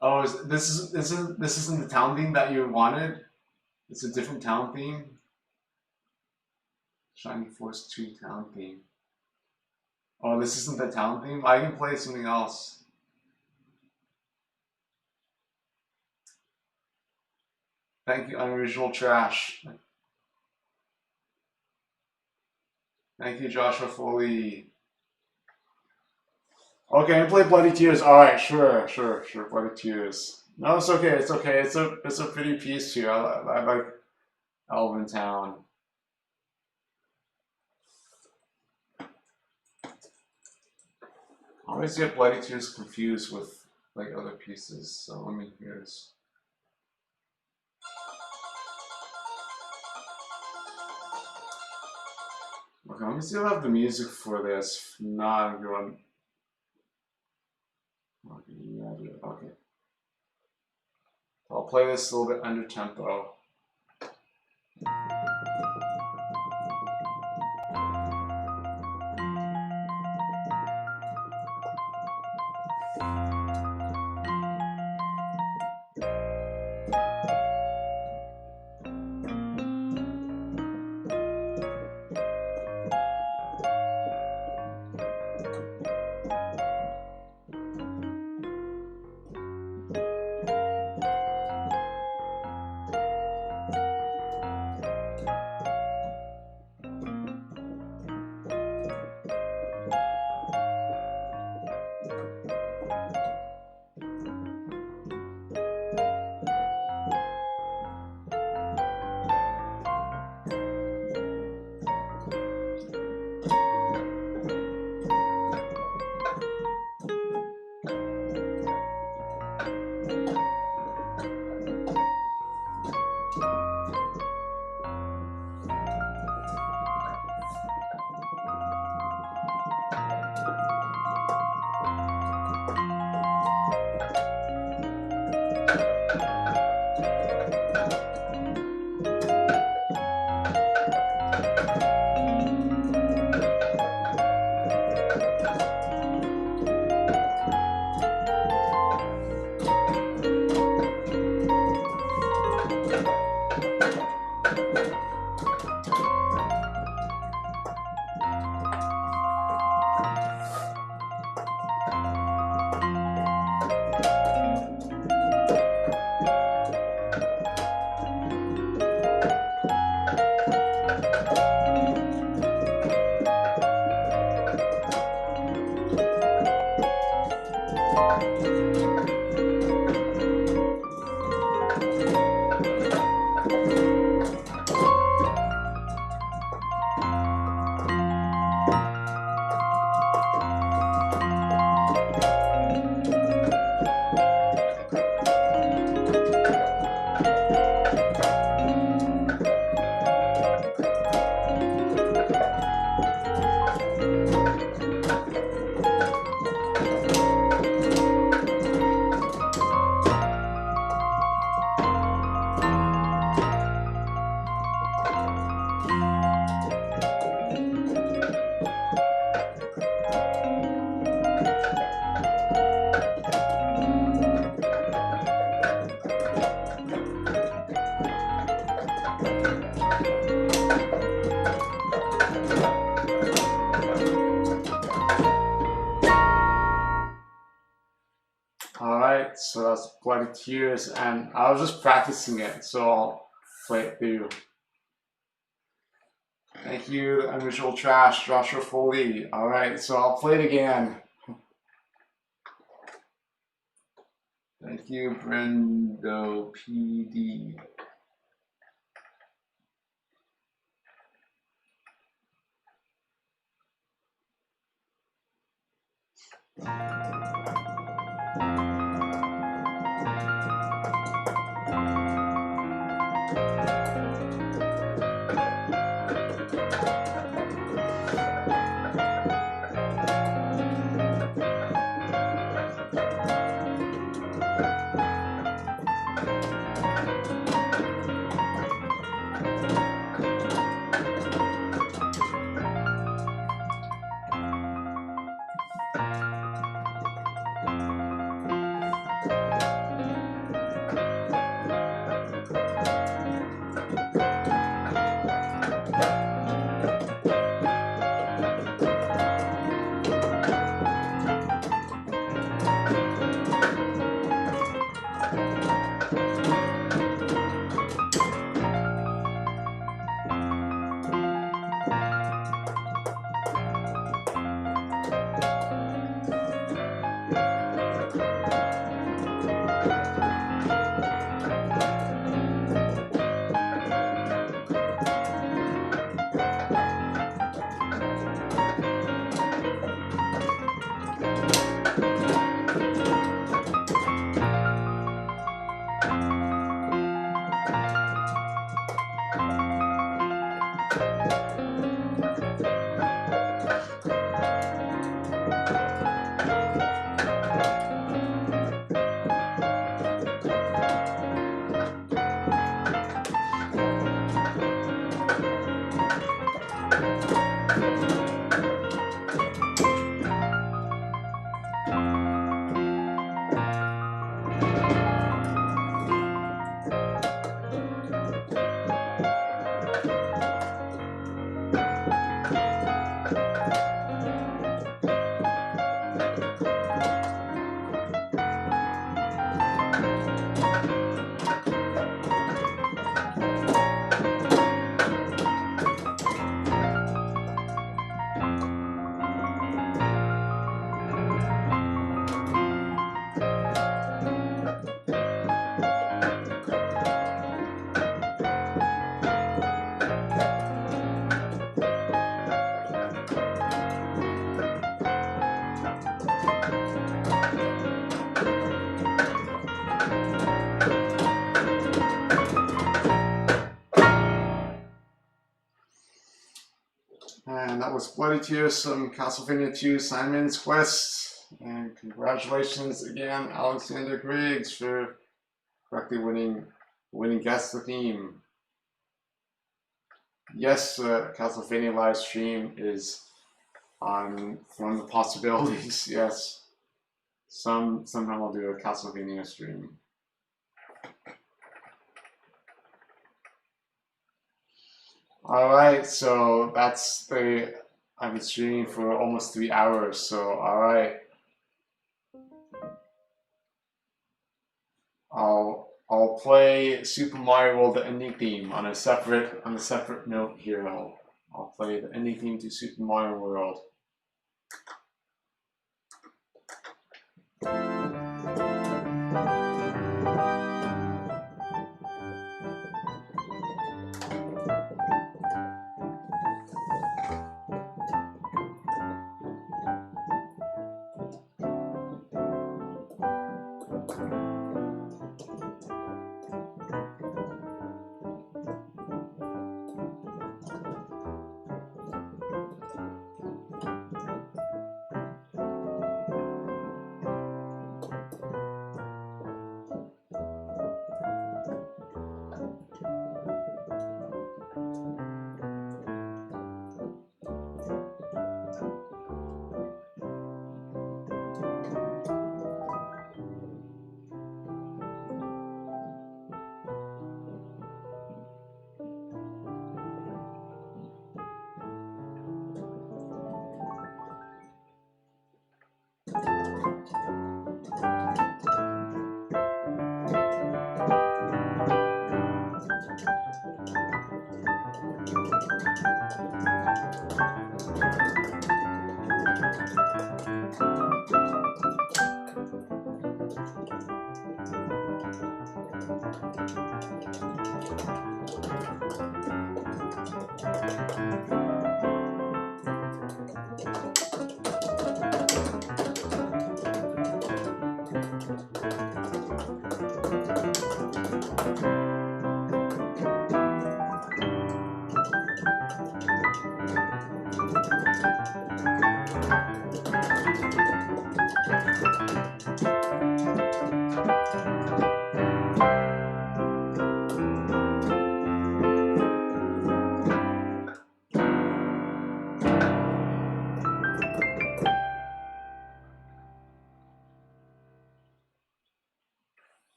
Oh, this isn't the town theme that you wanted? It's a different town theme. Shining Force 2 town theme. Oh, this isn't the town theme? I can play something else. Thank you, Unoriginal Trash. Thank you, Joshua Foley. Okay, I play Bloody Tears. Alright, sure. Bloody Tears. No, it's okay, it's okay. It's a pretty piece too. I like Elventown. I always get Bloody Tears confused with like other pieces, so let me hear this. Okay, let me see if I have the music for this. If not, I'm going. Okay. I'll play this a little bit under tempo. So that's Bloody Tears, and I was just practicing it, so I'll play it through. Thank you, Unusual Trash, Joshua Foley. Alright, so I'll play it again. Thank you, Brendo PD. And that was Bloody Tears from Castlevania 2 Simon's Quest. And congratulations again, Alexander Griggs, for correctly winning Guess the Theme. Yes, Castlevania live stream is on one of the possibilities. Yes, sometime I'll do a Castlevania stream. All right, so that's I've been streaming for almost 3 hours. So all right, I'll play Super Mario World the ending theme on a separate note here. I'll play the ending theme to Super Mario World.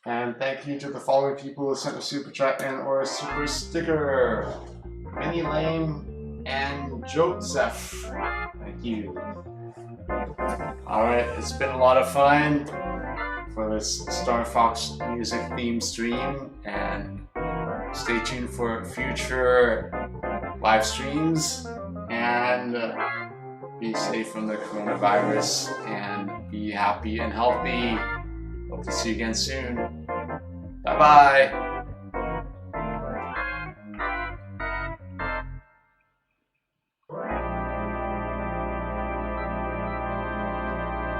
And thank you to the following people who sent a super chat and or a super sticker: Benny Lame and Joseph. Thank you. Alright, it's been a lot of fun for this Star Fox music theme stream, and stay tuned for future live streams, and be safe from the coronavirus, and be happy and healthy. Hope to see you again soon. Bye bye.